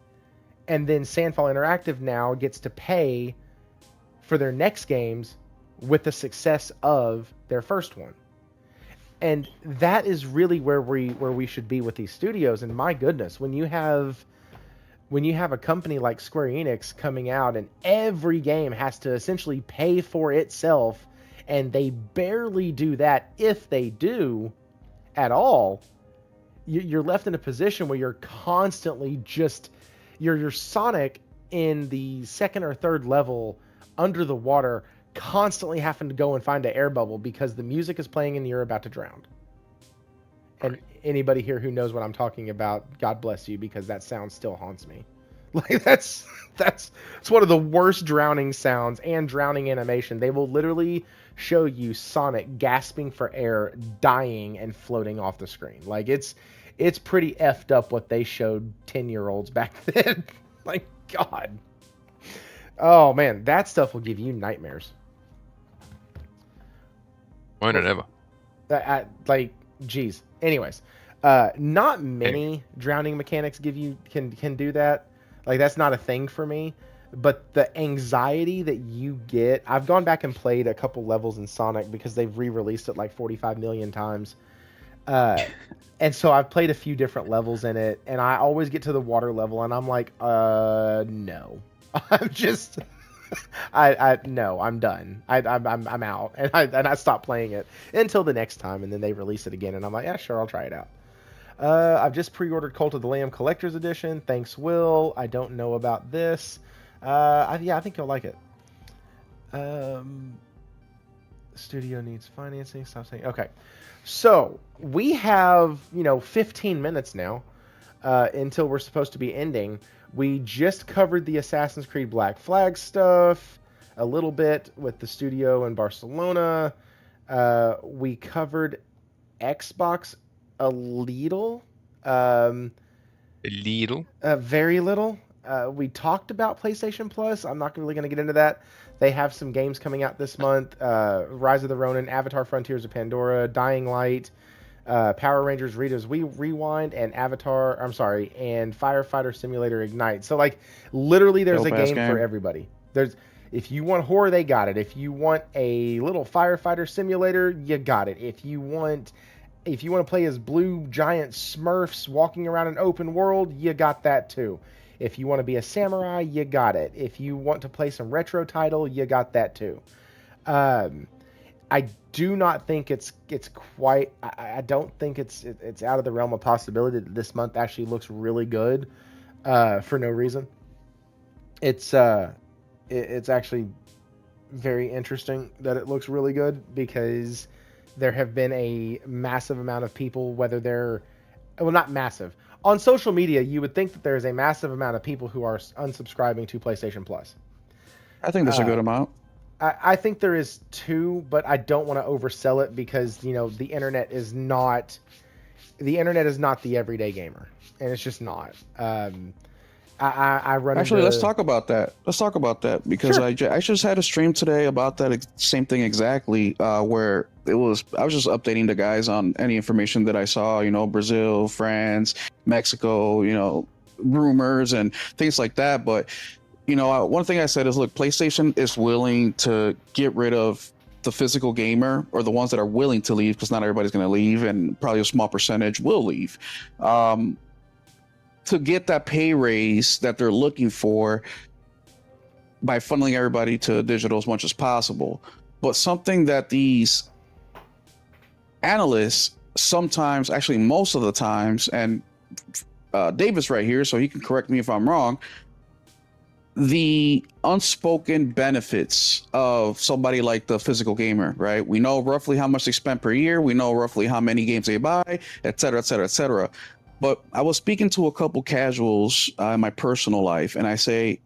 And then Sandfall Interactive now gets to pay for their next games with the success of their first one. And that is really where we should be with these studios. And my goodness, when you have a company like Square Enix coming out and every game has to essentially pay for itself, and they barely do that, if they do at all, you're left in a position where you're constantly just you're Sonic in the second or third level under the water, constantly having to go and find an air bubble because the music is playing and you're about to drown. And anybody here who knows what I'm talking about, God bless you, because that sound still haunts me. Like that's one of the worst drowning sounds and drowning animation. They will literally show you Sonic gasping for air, dying, and floating off the screen. Like it's pretty effed up what they showed 10-year-olds back then. Like, God. Oh man, that stuff will give you nightmares. Won't it ever? Like, geez. Anyways, not many drowning mechanics can do that. Like, that's not a thing for me. But the anxiety that you get, I've gone back and played a couple levels in Sonic because they've re-released it like 45 million times. And so I've played a few different levels in it, and I always get to the water level, and I'm like, no, I'm just, no, I'm done. I'm out, and I stop playing it until the next time, and then they release it again, and I'm like, yeah, sure, I'll try it out. I've just pre-ordered Cult of the Lamb Collector's Edition. Thanks, Will. I don't know about this. I think you'll like it. Studio needs financing. Stop saying. Okay. So we have, 15 minutes now until we're supposed to be ending. We just covered the Assassin's Creed Black Flag stuff a little bit with the studio in Barcelona. We covered Xbox a little. Very little. We talked about PlayStation Plus. I'm not really going to get into that. They have some games coming out this month. Rise of the Ronin, Avatar Frontiers of Pandora, Dying Light, Power Rangers Rita's Rewind, and and Firefighter Simulator Ignite. So, like, literally there's a game for everybody. If you want horror, they got it. If you want a little firefighter simulator, you got it. If you want to play as blue giant Smurfs walking around an open world, you got that too. If you want to be a samurai, you got it. If you want to play some retro title, you got that too. I do not think it's quite. I don't think it's out of the realm of possibility that this month actually looks really good, for no reason. It's actually very interesting that it looks really good because there have been a massive amount of people, not massive. On social media, you would think that there is a massive amount of people who are unsubscribing to PlayStation Plus. I think that's a good amount. I think there is too, but I don't want to oversell it because, the internet is not the everyday gamer, and it's just not. I run Actually, let's talk about that. Because sure. I just had a stream today about that same thing exactly, where I was just updating the guys on any information that I saw, Brazil, France, Mexico, rumors and things like that. But, one thing I said is, look, PlayStation is willing to get rid of the physical gamer, or the ones that are willing to leave, because not everybody's going to leave, and probably a small percentage will leave. To get that pay raise that they're looking for by funneling everybody to digital as much as possible. But something that these analysts sometimes, actually most of the times, and David's right here, so he can correct me if I'm wrong, the unspoken benefits of somebody like the physical gamer, right? We know roughly how much they spend per year. We know roughly how many games they buy, et cetera, et cetera, et cetera. But I was speaking to a couple casuals in my personal life, and I say,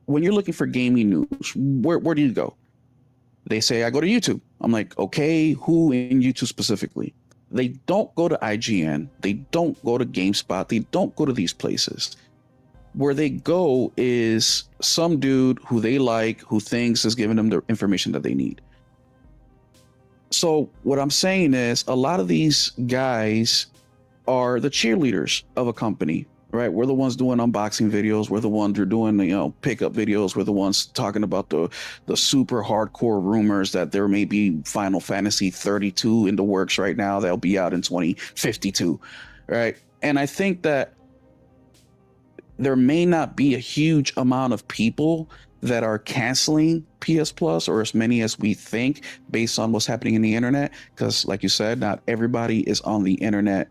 when you're looking for gaming news, where do you go? They say, I go to YouTube. I'm like, okay, who in YouTube specifically? They don't go to IGN. They don't go to GameSpot. They don't go to these places. Where they go is some dude who they like, who thinks is giving them the information that they need. So what I'm saying is a lot of these guys are the cheerleaders of a company, right? We're the ones doing unboxing videos. We're the ones who are doing, pickup videos. We're the ones talking about the super hardcore rumors that there may be Final Fantasy 32 in the works right now. That'll be out in 2052, right? And I think that there may not be a huge amount of people that are canceling PS Plus, or as many as we think, based on what's happening in the internet. Because, like you said, not everybody is on the internet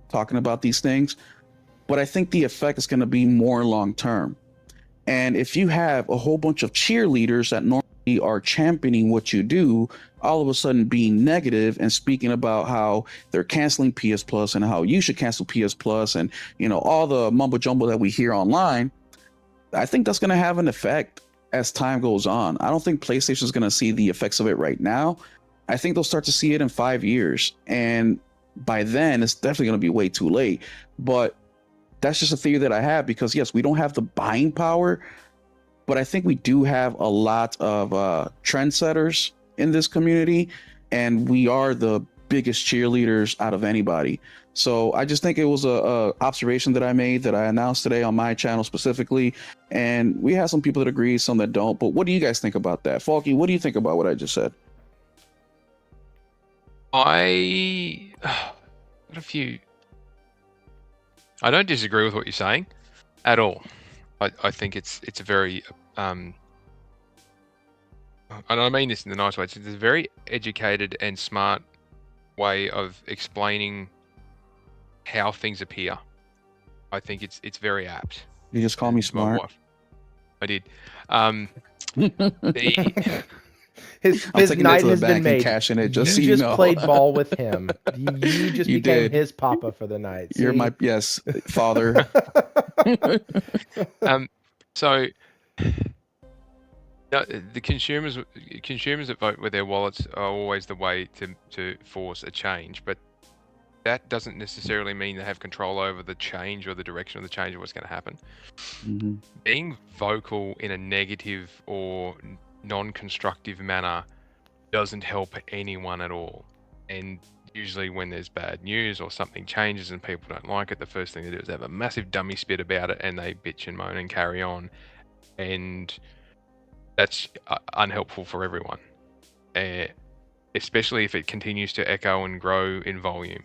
talking about these things. But I think the effect is going to be more long term. And if you have a whole bunch of cheerleaders that normally are championing what you do, all of a sudden being negative and speaking about how they're canceling PS Plus and how you should cancel PS Plus and, all the mumbo jumbo that we hear online, I think that's going to have an effect as time goes on. I don't think PlayStation is going to see the effects of it right now. I think they'll start to see it in 5 years. And by then, it's definitely going to be way too late. But that's just a theory that I have because, yes, we don't have the buying power, but I think we do have a lot of trendsetters in this community, and we are the biggest cheerleaders out of anybody. So I just think it was a observation that I made that I announced today on my channel specifically, and we have some people that agree, some that don't. But what do you guys think about that? Falky, what do you think about what I just said? I don't disagree with what you're saying at all. I think it's a very and I mean this in the nice way. It's a very educated and smart way of explaining how things appear. I think it's very apt. You just call me smart. I did. The his night has been made. Cashing it, just you just played ball with him. You just became his papa for the night. See? You're my father. So the consumers that vote with their wallets are always the way to force a change, but that doesn't necessarily mean they have control over the change or the direction of the change of what's going to happen. Mm-hmm. Being vocal in a negative or non-constructive manner doesn't help anyone at all. And usually when there's bad news or something changes and people don't like it, the first thing they do is have a massive dummy spit about it and they bitch and moan and carry on. And that's unhelpful for everyone, especially if it continues to echo and grow in volume,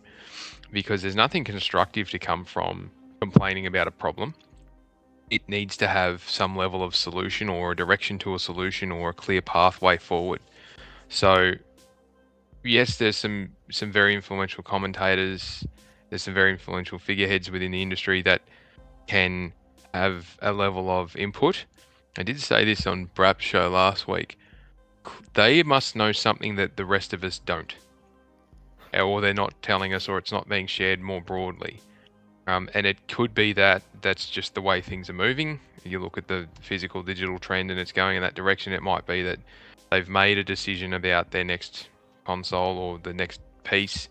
because there's nothing constructive to come from complaining about a problem. It needs to have some level of solution or a direction to a solution or a clear pathway forward. So yes, there's some very influential commentators, there's some very influential figureheads within the industry that can have a level of input. I did say this on Brap's show last week. They must know something that the rest of us don't, or they're not telling us, or it's not being shared more broadly. And it could be that that's just the way things are moving. You look at the physical digital trend and it's going in that direction. It might be that they've made a decision about their next console or the next piece,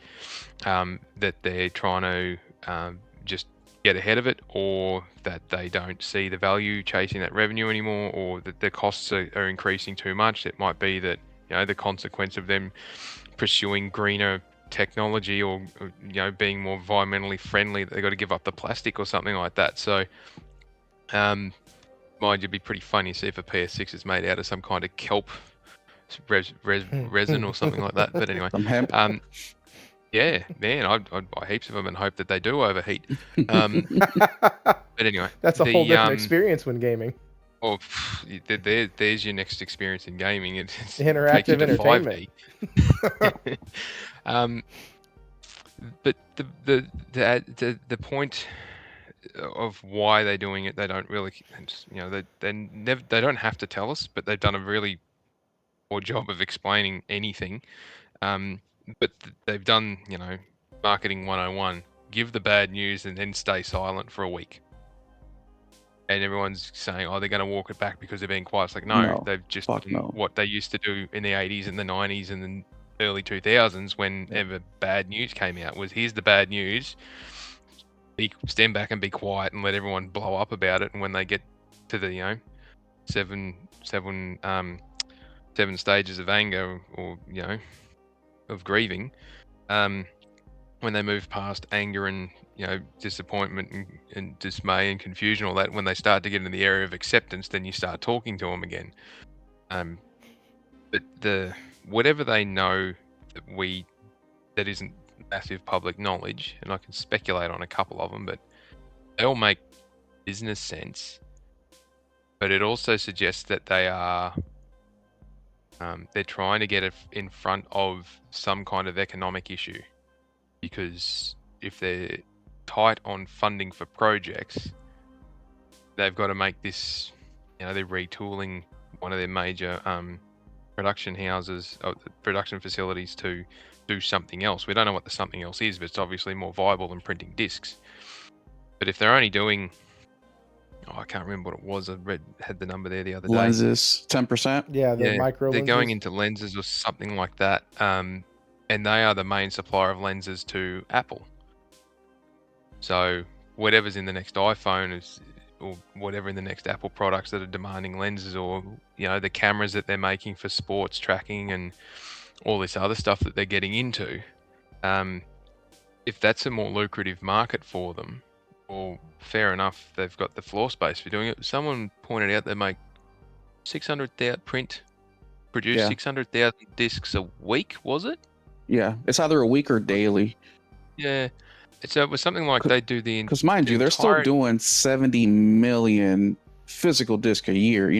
that they're trying to just get ahead of it, or that they don't see the value chasing that revenue anymore, or that the costs are increasing too much. It might be that the consequence of them pursuing greener technology or being more environmentally friendly, they've got to give up the plastic or something like that. So mind you, it'd be pretty funny to see if a PS6 is made out of some kind of kelp resin or something like that. But anyway, yeah, man, I'd buy heaps of them and hope that they do overheat. But anyway, that's a whole different experience when gaming. Oh, there's your next experience in gaming. It's interactive entertainment. 5D. But the point of why they're doing it, they don't really, they don't have to tell us, but they've done a really poor job of explaining anything. But they've done, marketing 101. Give the bad news and then stay silent for a week. And everyone's saying, they're going to walk it back because they're being quiet. It's like, no, they've just done what they used to do in the 80s and the 90s and the early 2000s whenever bad news came out. Was, here's the bad news. Stand back and be quiet and let everyone blow up about it. And when they get to the, seven stages of anger, or, of grieving, when they move past anger and disappointment and dismay and confusion, all that, when they start to get into the area of acceptance, then you start talking to them again. But whatever they know that isn't massive public knowledge, and I can speculate on a couple of them, but they all make business sense. But it also suggests that they're trying to get in front of some kind of economic issue, because if they're tight on funding for projects, they've got to make this, they're retooling one of their major production houses, or production facilities, to do something else. We don't know what the something else is, but it's obviously more viable than printing discs. But if they're only doing, I can't remember what it was. I had the number there the other day. Lenses, 10%. Yeah, the micro. They're lenses. going into lenses or something like that. And they are the main supplier of lenses to Apple. So whatever's in the next iPhone or whatever in the next Apple products that are demanding lenses, or the cameras that they're making for sports tracking and all this other stuff that they're getting into, if that's a more lucrative market for them, well, fair enough, they've got the floor space for doing it. Someone pointed out they make 600,000 produce 600,000 discs a week, was it? Yeah, it's either a week or daily. Yeah. So it was something like they do because mind you, they're still doing 70 million physical discs a year.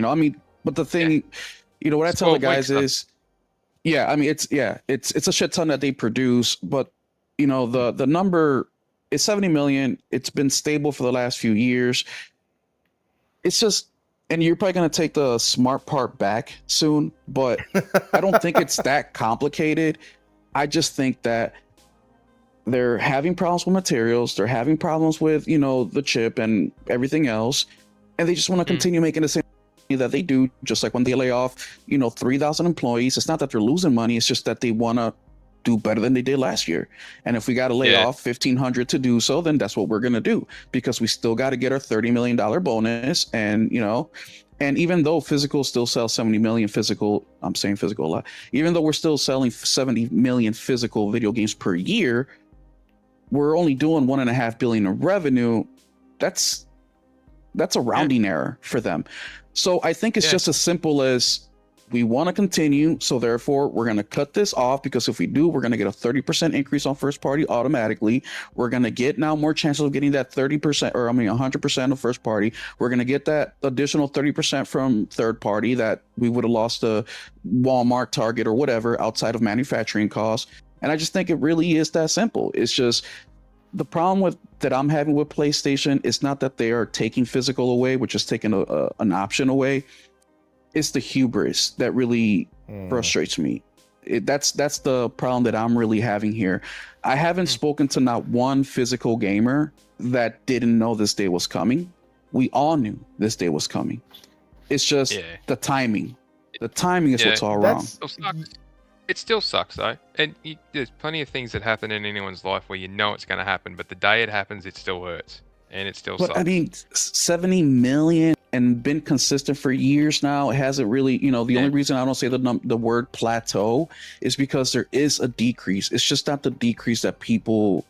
But the thing, what I tell the guys is, it's a shit ton that they produce, but the number is 70 million. It's been stable for the last few years. It's just, and you're probably going to take the smart part back soon, but I don't think it's that complicated. I just think that they're having problems with materials. They're having problems with, the chip and everything else. And they just want to continue making the same money that they do, just like when they lay off, 3,000 employees. It's not that they're losing money. It's just that they want to do better than they did last year. And if we got to lay off 1,500 to do so, then that's what we're going to do, because we still got to get our $30 million bonus. And, and even though physical still sells 70 million physical, I'm saying physical a lot, even though we're still selling 70 million physical video games per year, we're only doing 1.5 billion in revenue. That's a rounding error for them. So I think it's just as simple as, we want to continue, so therefore we're going to cut this off, because if we do, we're going to get a 30% increase on first party automatically. We're going to get now more chances of getting that 30%, or 100% of first party. We're going to get that additional 30% from third party that we would have lost to Walmart, Target, or whatever outside of manufacturing costs. And I just think it really is that simple. It's just, the problem that I'm having with PlayStation is not that they are taking physical away, which is taking an option away. It's the hubris that really frustrates me. That's the problem that I'm really having here. I haven't spoken to not one physical gamer that didn't know this day was coming. We all knew this day was coming. It's just the timing. The timing is what's all wrong. It still sucks though, and there's plenty of things that happen in anyone's life where it's going to happen, but the day it happens, it still hurts, and it still sucks. I 70 million and been consistent for years now. It hasn't really, the only reason I don't say the word plateau is because there is a decrease. It's just not the decrease that people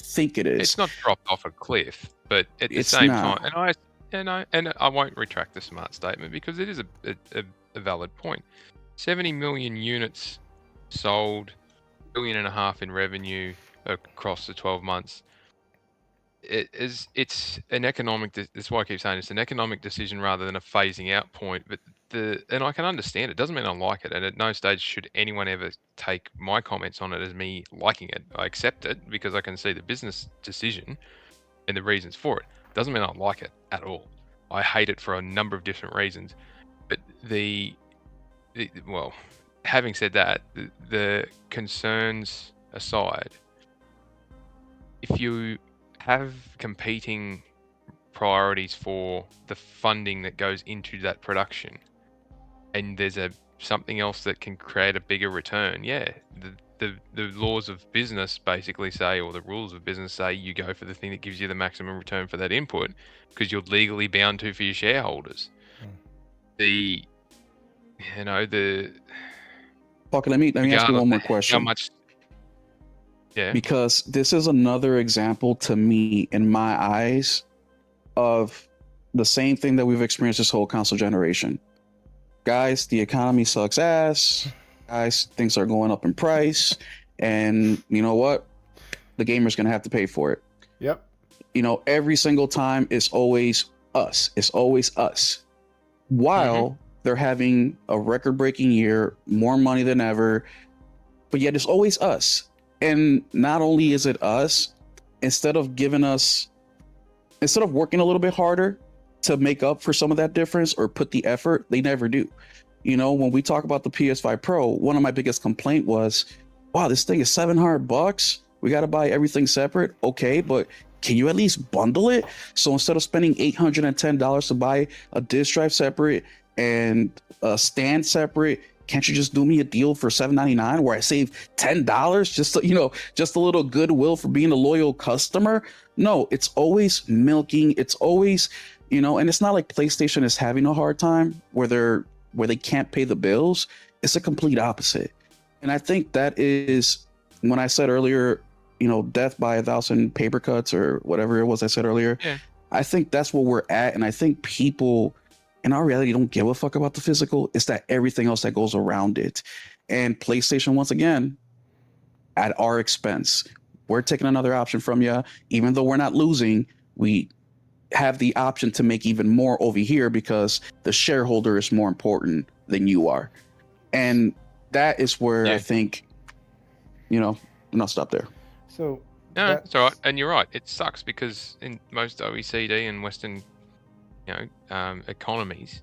think it is. It's not dropped off a cliff, but at the same time, and I won't retract the smart statement, because it is a valid point. 70 million units sold, $1.5 billion in revenue across the 12 months. It's an economic. That's why I keep saying it's an economic decision rather than a phasing out point. But and I can understand it. Doesn't mean I like it, and at no stage should anyone ever take my comments on it as me liking it. I accept it because I can see the business decision and the reasons for it. Doesn't mean I like it at all. I hate it for a number of different reasons. But well, having said that, the concerns aside, if you have competing priorities for the funding that goes into that production, and there's something else that can create a bigger return, the laws of business basically say, or the rules of business say, you go for the thing that gives you the maximum return for that input, because you're legally bound to for your Okay, let me ask you one more How question. much? Yeah. Because this is another example to me, in my eyes, of the same thing that we've experienced this whole console generation. Guys, the economy sucks ass. Guys, things are going up in price. And you know what? The gamer's going to have to pay for it. Yep. You know, every single time it's always us. It's always us. While they're having a record breaking year, more money than ever, but yet it's always us. And not only is it us, instead of working a little bit harder to make up for some of that difference or put the effort, they never do. You know, when we talk about the PS5 Pro, one of my biggest complaint was, wow, this thing is $700. We got to buy everything separate. Okay, but can you at least bundle it? So instead of spending $810 to buy a disc drive separate and a stand separate, can't you just do me a deal for $7.99 where I save $10 just to, just a little goodwill for being a loyal customer? No, it's always milking. It's always, and it's not like PlayStation is having a hard time where they can't pay the bills. It's a complete opposite. And I think that is when I said earlier, death by 1,000 paper cuts or whatever it was I said earlier. Yeah. I think that's where we're at. And I think people in our reality don't give a fuck about the physical. It's that everything else that goes around it. And PlayStation, once again, at our expense, we're taking another option from you. Even though we're not losing, we have the option to make even more over here because the shareholder is more important than you are. And that is where I think, I'll stop there. So no, it's all right. And you're right. It sucks because in most OECD and Western, economies,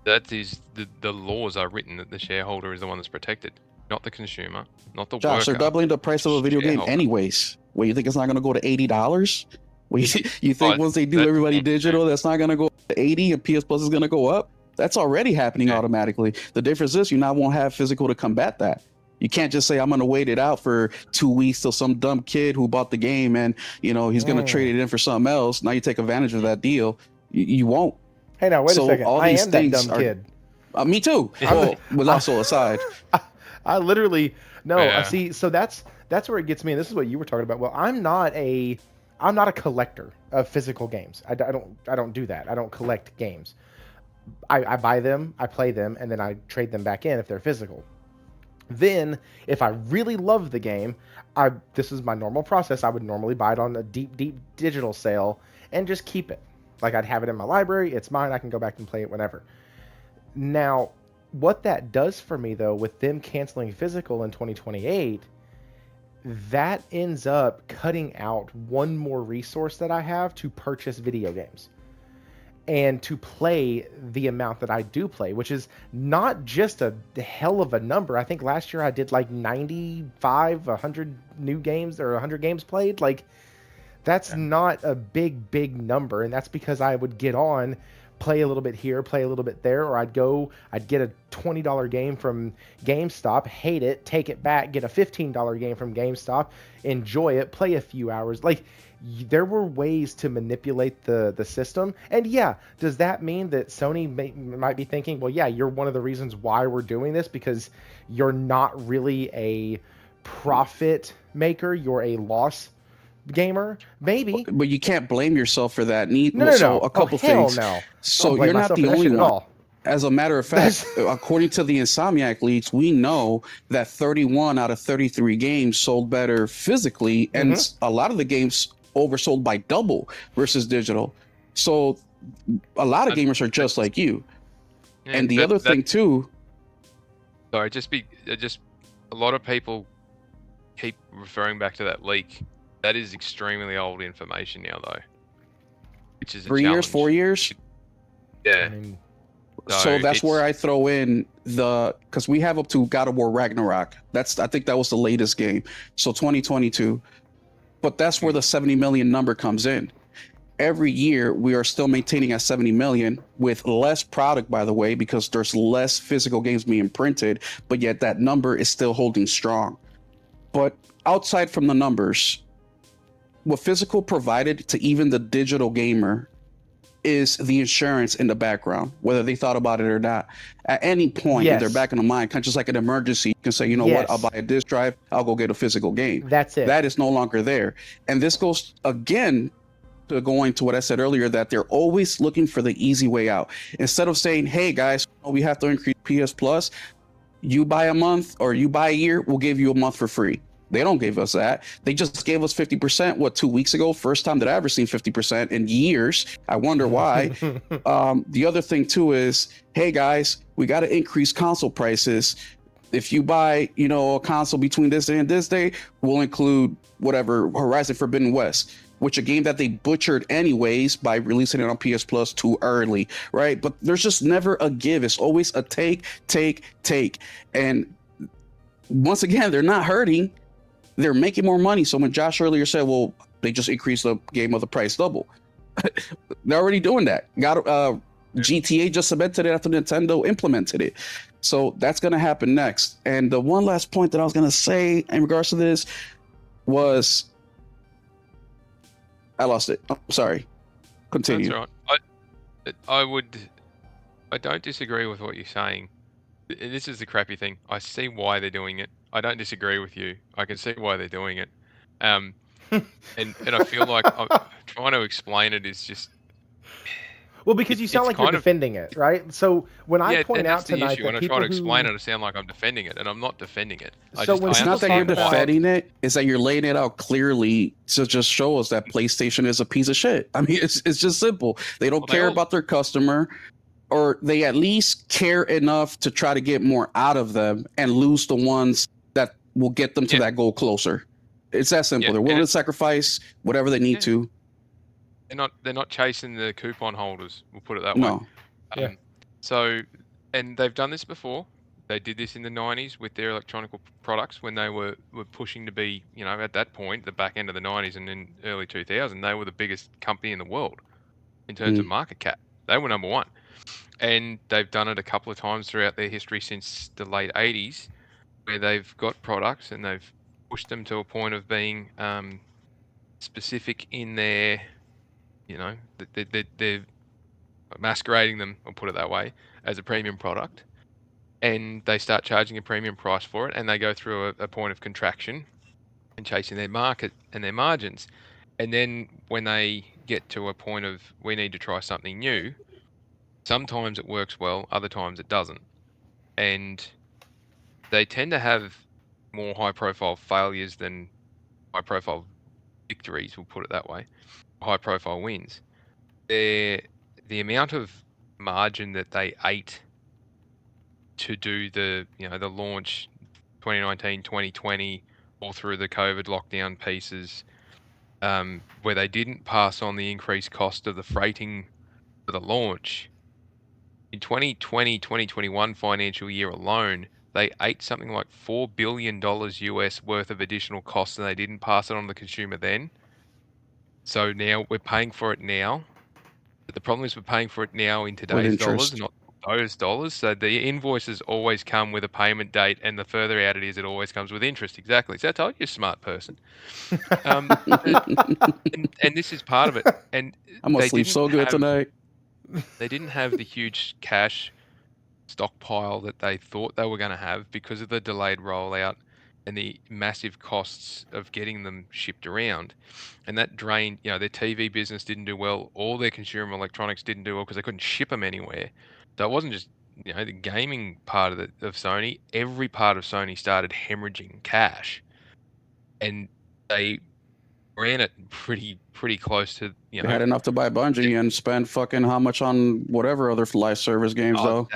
that is the laws are written that the shareholder is the one that's protected, not the consumer, not the Josh, worker. they're doubling the price of a video game anyways. Well, you think it's not going to go to $80? Well, you think once they do everybody digital, that's not going to go to 80 and PS Plus is going to go up? That's already happening automatically. The difference is you now won't have physical to combat that. You can't just say, I'm going to wait it out for 2 weeks till some dumb kid who bought the game and, he's going to trade it in for something else. Now you take advantage of that deal. You won't. Hey, now, wait a second. I am that dumb kid. Me too. Was also aside. I literally, no, see, so that's where it gets me. And this is what you were talking about. Well, I'm not a collector of physical games. I don't do that. I don't collect games. I buy them, I play them, and then I trade them back in if they're physical. Then, if I really love the game, this is my normal process. I would normally buy it on a deep digital sale and just keep it. Like, I'd have it in my library. It's mine. I can go back and play it whenever. Now, what that does for me, though, with them canceling physical in 2028, that ends up cutting out one more resource that I have to purchase video games and to play the amount that I do play, which is not just a hell of a number. I think last year I did like 95, 100 new games or 100 games played. Like, that's not a big number. And that's because I would get on, play a little bit here, play a little bit there, or I'd get a $20 game from GameStop, hate it, take it back, get a $15 game from GameStop, enjoy it, play a few hours. Like, there were ways to manipulate the system. And yeah, does that mean that Sony might be thinking, well, yeah, you're one of the reasons why we're doing this because you're not really a profit maker, you're a loss gamer? Maybe. But you can't blame yourself for that. No. So a couple things. No. So you're not the only one. As a matter of fact, according to the Insomniac leaks, we know that 31 out of 33 games sold better physically, and a lot of the games oversold by double versus digital. So a lot of gamers are just like you. Yeah, and the other thing too. Sorry, just a lot of people keep referring back to that leak. That is extremely old information now, though. Which is 3 years, 4 years. Yeah. So that's where I throw in because we have up to God of War Ragnarok. I think that was the latest game. So 2022. But that's where the 70 million number comes in. Every year we are still maintaining at 70 million with less product, by the way, because there's less physical games being printed, but yet that number is still holding strong. But outside from the numbers, what physical provided to even the digital gamer is the insurance in the background, whether they thought about it or not. At any point in their Yes. back of the mind, kind of just like an emergency, you can say, you know what, I'll Yes. buy a disc drive, I'll go get a physical game. That's it. That is no longer there. And this goes again to going to what I said earlier, that they're always looking for the easy way out. Instead of saying, hey guys, we have to increase PS Plus, you buy a month or you buy a year, we'll give you a month for free. They don't give us that. They just gave us 50%, 2 weeks ago? First time that I ever seen 50% in years. I wonder why. The other thing too is, hey guys, we got to increase console prices. If you buy, a console between this day and this day, we'll include whatever Horizon Forbidden West, which a game that they butchered anyways by releasing it on PS Plus too early, right? But there's just never a give. It's always a take. And once again, they're not hurting. They're making more money. So when Josh earlier said, well, they just increased the game of the price double. They're already doing that. GTA just cemented it after Nintendo implemented it. So that's going to happen next. And the one last point that I was going to say in regards to this was, I lost it. I'm sorry. Continue. That's right. I don't disagree with what you're saying. This is the crappy thing. I see why they're doing it. I don't disagree with you. I can see why they're doing it. And I feel like I'm trying to explain it is just. Well, because you sound like you're defending it, right? So when I point out tonight that when I try to explain it, I sound like I'm defending it, and I'm not defending it. It's not that you're defending it; it's that you're laying it out clearly to just show us that PlayStation is a piece of shit. I mean, it's just simple. They don't care about their customer, or they at least care enough to try to get more out of them and lose the ones that will get them to that goal closer. It's that simple. They're willing to sacrifice whatever they need to. They're not chasing the coupon holders. We'll put it that way. No. So, and they've done this before. They did this in the 90s with their electronic products when they were pushing to be, at that point, the back end of the 90s and in early 2000, they were the biggest company in the world in terms of market cap. They were number one. And they've done it a couple of times throughout their history since the late 80s, where they've got products and they've pushed them to a point of being specific in their, they're masquerading them, I'll put it that way, as a premium product. And they start charging a premium price for it, and they go through a point of contraction and chasing their market and their margins. And then when they get to a point of, we need to try something new, sometimes it works well, other times it doesn't. And they tend to have more high-profile failures than high-profile victories, we'll put it that way, high-profile wins. The amount of margin that they ate to do the launch 2019, 2020, all through the COVID lockdown pieces, where they didn't pass on the increased cost of the freighting for the launch. In 2020, 2021 financial year alone, they ate something like $4 billion US worth of additional costs, and they didn't pass it on to the consumer then. So now we're paying for it now. But the problem is we're paying for it now in today's dollars, not those dollars. So the invoices always come with a payment date, and the further out it is, it always comes with interest. Exactly. So I told you, smart person. And this is part of it. And I'm gonna sleep so good tonight. They didn't have the huge cash stockpile that they thought they were going to have because of the delayed rollout and the massive costs of getting them shipped around. And that drained, their TV business didn't do well. All their consumer electronics didn't do well because they couldn't ship them anywhere. So it wasn't just, the gaming part of Sony. Every part of Sony started hemorrhaging cash. And they ran it pretty close to, They had enough to buy Bungie and spend fucking how much on whatever other live service games though.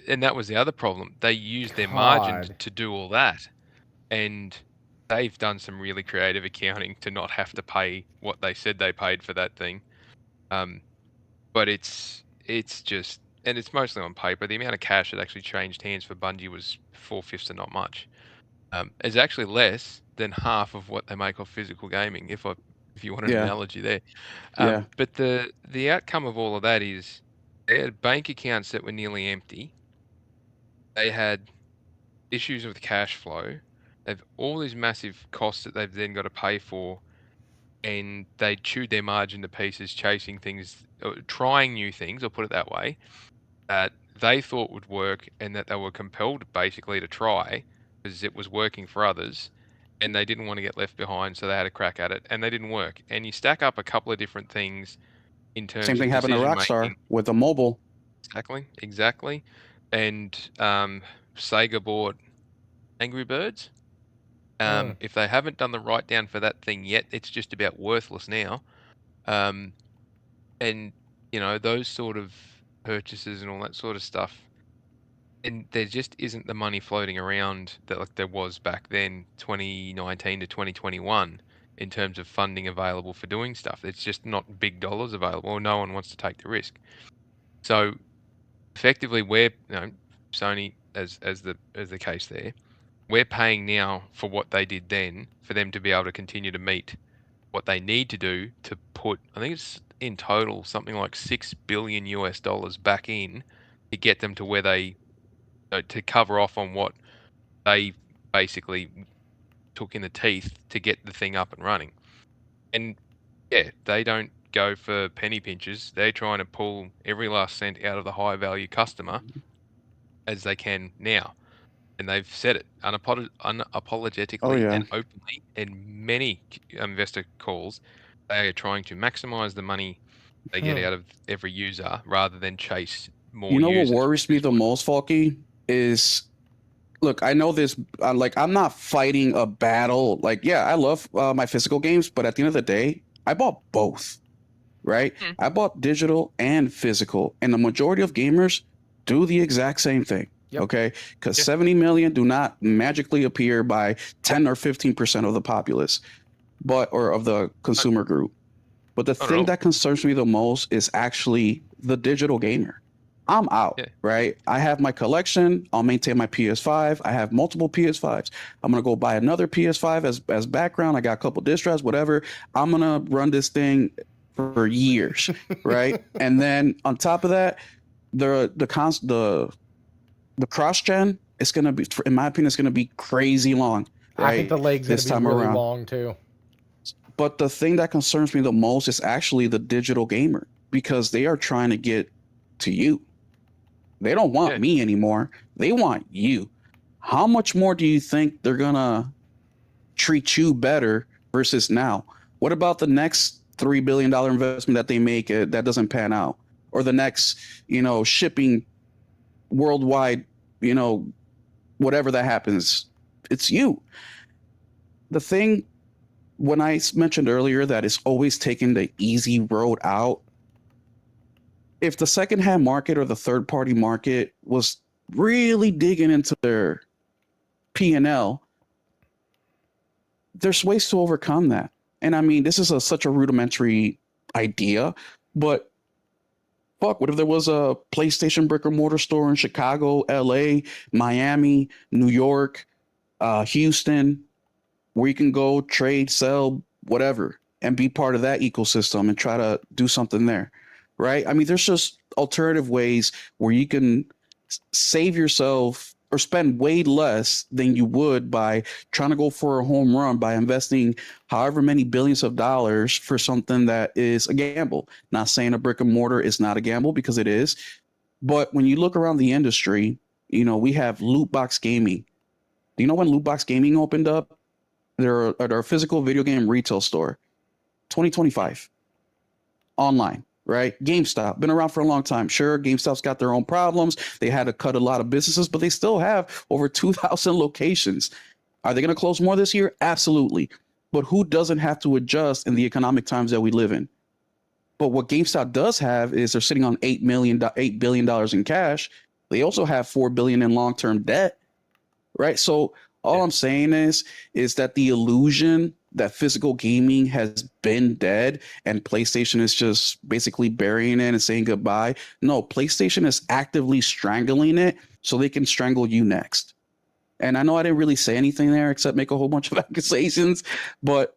And that was the other problem. They used their margin to do all that, and they've done some really creative accounting to not have to pay what they said they paid for that thing. But it's just, and it's mostly on paper. The amount of cash that actually changed hands for Bungie was 4/5 of not much. It's actually less than half of what they make off physical gaming, if you want an analogy there. But the outcome of all of that is they had bank accounts that were nearly empty. They had issues with cash flow. They've all these massive costs that they've then got to pay for, and they chewed their margin to pieces, chasing things, trying new things, I'll put it that way, that they thought would work, and that they were compelled basically to try because it was working for others, and they didn't want to get left behind, so they had a crack at it, and they didn't work. And you stack up a couple of different things in Same terms of thing happened to decision Rockstar making. with the mobile. Exactly. And Sega bought Angry Birds. If they haven't done the write down for that thing yet, it's just about worthless now. And those sort of purchases and all that sort of stuff, and there just isn't the money floating around that like there was back then, 2019 to 2021, in terms of funding available for doing stuff. It's just not big dollars available, or no one wants to take the risk. So effectively, we're Sony as the case there. We're paying now for what they did then, for them to be able to continue to meet what they need to do to put, I think it's in total something like $6 billion back in to get them to where they, to cover off on what they basically took in the teeth to get the thing up and running. And yeah, they don't go for penny pinches. They're trying to pull every last cent out of the high value customer as they can now. And they've said it unapologetically Oh yeah. and openly in many investor calls. They are trying to maximize the money they get out of every user rather than chase more You know what users. worries me the most, Falky, is look, I know this, I'm not fighting a battle. Like, yeah, I love my physical games, but at the end of the day, I bought both, right? I bought digital and physical, and the majority of gamers do the exact same thing. Yep. Okay, because 70 million do not magically appear by 10 or 15% of the populace, or of the consumer group. But the thing that concerns me the most is actually the digital gamer. I'm out, right? I have my collection. I'll maintain my PS5. I have multiple PS5s. I'm gonna go buy another PS5 as background. I got a couple disc drives, whatever. I'm gonna run this thing for years, right? And then on top of that, the cross gen is gonna be, in my opinion, it's gonna be crazy long. Right? I think the leg's this gonna be time really around. long too. But the thing that concerns me the most is actually the digital gamer, because they are trying to get to you. They don't want me anymore. They want you. How much more do you think they're gonna treat you better versus now? What about the next $3 billion investment that they make that doesn't pan out? Or the next, shipping worldwide, whatever that happens, it's you. The thing, when I mentioned earlier that it's always taking the easy road out, if the secondhand market or the third party market was really digging into their P&L, there's ways to overcome that. And I mean, this is such a rudimentary idea, but fuck, what if there was a PlayStation brick and mortar store in Chicago, LA, Miami, New York, Houston, where you can go trade, sell, whatever, and be part of that ecosystem and try to do something there, right? I mean, there's just alternative ways where you can save yourself or spend way less than you would by trying to go for a home run by investing however many billions of dollars for something that is a gamble. Not saying a brick and mortar is not a gamble, because it is. But when you look around the industry, we have loot box gaming. Do you know when loot box gaming opened up? They're at our physical video game retail store, 2025, online, right? GameStop, been around for a long time. Sure, GameStop's got their own problems. They had to cut a lot of businesses, but they still have over 2,000 locations. Are they going to close more this year? Absolutely. But who doesn't have to adjust in the economic times that we live in? But what GameStop does have is they're sitting on $8 billion in cash. They also have $4 billion in long-term debt, right? So all I'm saying is that the illusion that physical gaming has been dead and PlayStation is just basically burying it and saying goodbye. No, PlayStation is actively strangling it so they can strangle you next. And I know I didn't really say anything there except make a whole bunch of accusations, but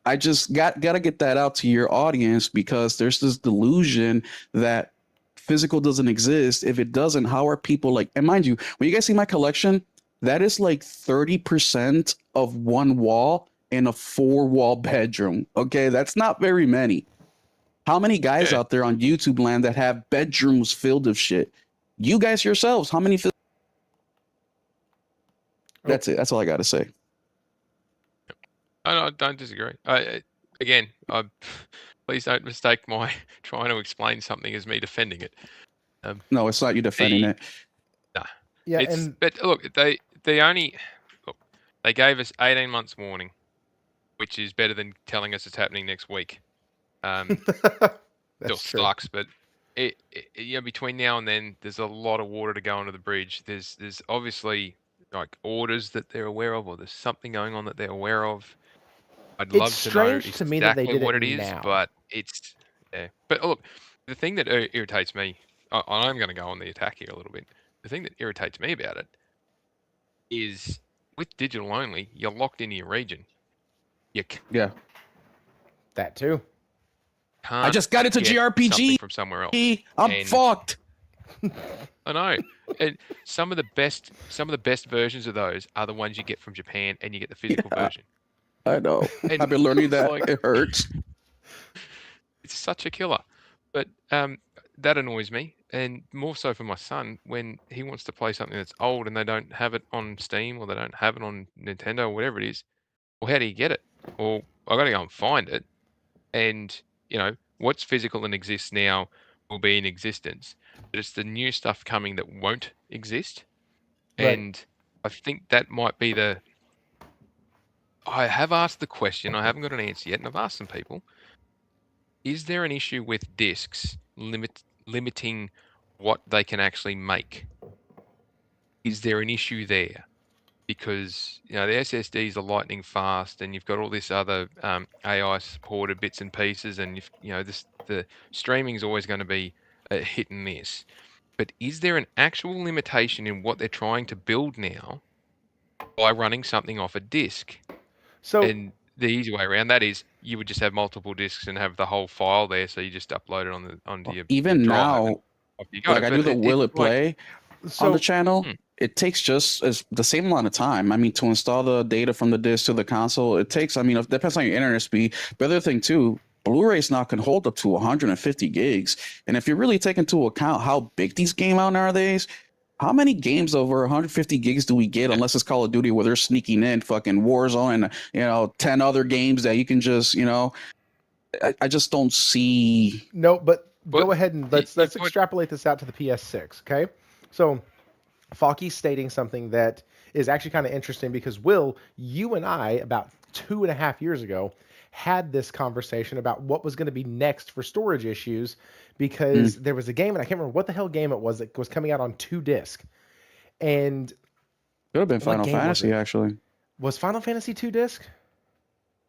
I just got to get that out to your audience, because there's this delusion that physical doesn't exist. If it doesn't, how are people like, and mind you, when you guys see my collection, that is like 30% of one wall in a 4-wall bedroom. Okay, that's not very many. How many guys Yeah. out there on YouTube land that have bedrooms filled of shit? You guys yourselves, how many? That's it. That's all I got to say. I don't disagree. Again, please don't mistake my trying to explain something as me defending it. No, it's not you defending The it. nah, Yeah, it's but look, they look, they gave us 18 months warning, which is better than telling us it's happening next week. Still that's true. sucks, but between now and then, there's a lot of water to go under the bridge. There's obviously like orders that they're aware of, or there's something going on that they're aware of. I'd It's love to know strange to me that they exactly did what it it is, now. but it's yeah. But look, the thing that irritates me, I'm going to go on the attack here a little bit. The thing that irritates me about it is with digital only, you're locked into your region. You Yeah. That too. can't I just got into get something JRPG. from somewhere else. I'm And fucked. I know. And some of the best versions of those are the ones you get from Japan, and you get the physical Yeah. version. I know. And I've been learning it's that. like- It hurts. It's such a killer. But that annoys me, and more so for my son when he wants to play something that's old and they don't have it on Steam or they don't have it on Nintendo or whatever it is. Well, how do you get it? Well, I got to go and find it. And what's physical and exists now will be in existence, but it's the new stuff coming that won't exist. Right. And I think that might be I have asked the question, I haven't got an answer yet, and I've asked some people, is there an issue with discs limiting what they can actually make? Is there an issue there? Because the SSDs are lightning fast, and you've got all this other AI supported bits and pieces, and the streaming is always going to be a hit and miss. But is there an actual limitation in what they're trying to build now by running something off a disk? So And the easy way around that is you would just have multiple disks and have the whole file there, so you just upload it onto your Even drive. now, And off you go. like I do But the Will It like, Play on so the channel. Hmm. It takes just the same amount of time. I mean, to install the data from the disc to the console, it takes, it depends on your internet speed. But the other thing too, Blu-rays now can hold up to 150 gigs. And if you really take into account how big these games out nowadays, how many games over 150 gigs do we get unless it's Call of Duty where they're sneaking in fucking Warzone and 10 other games that you can just, I just don't see. no, but But go ahead and let's extrapolate this out to the PS6. Okay, so Falky's stating something that is actually kind of interesting because Will, you and I about 2.5 years ago had this conversation about what was going to be next for storage issues because there was a game, and I can't remember what the hell game it was that was coming out on 2 disc. And Could have been what Final game was Fantasy, it? actually. Was Final Fantasy 2 disc?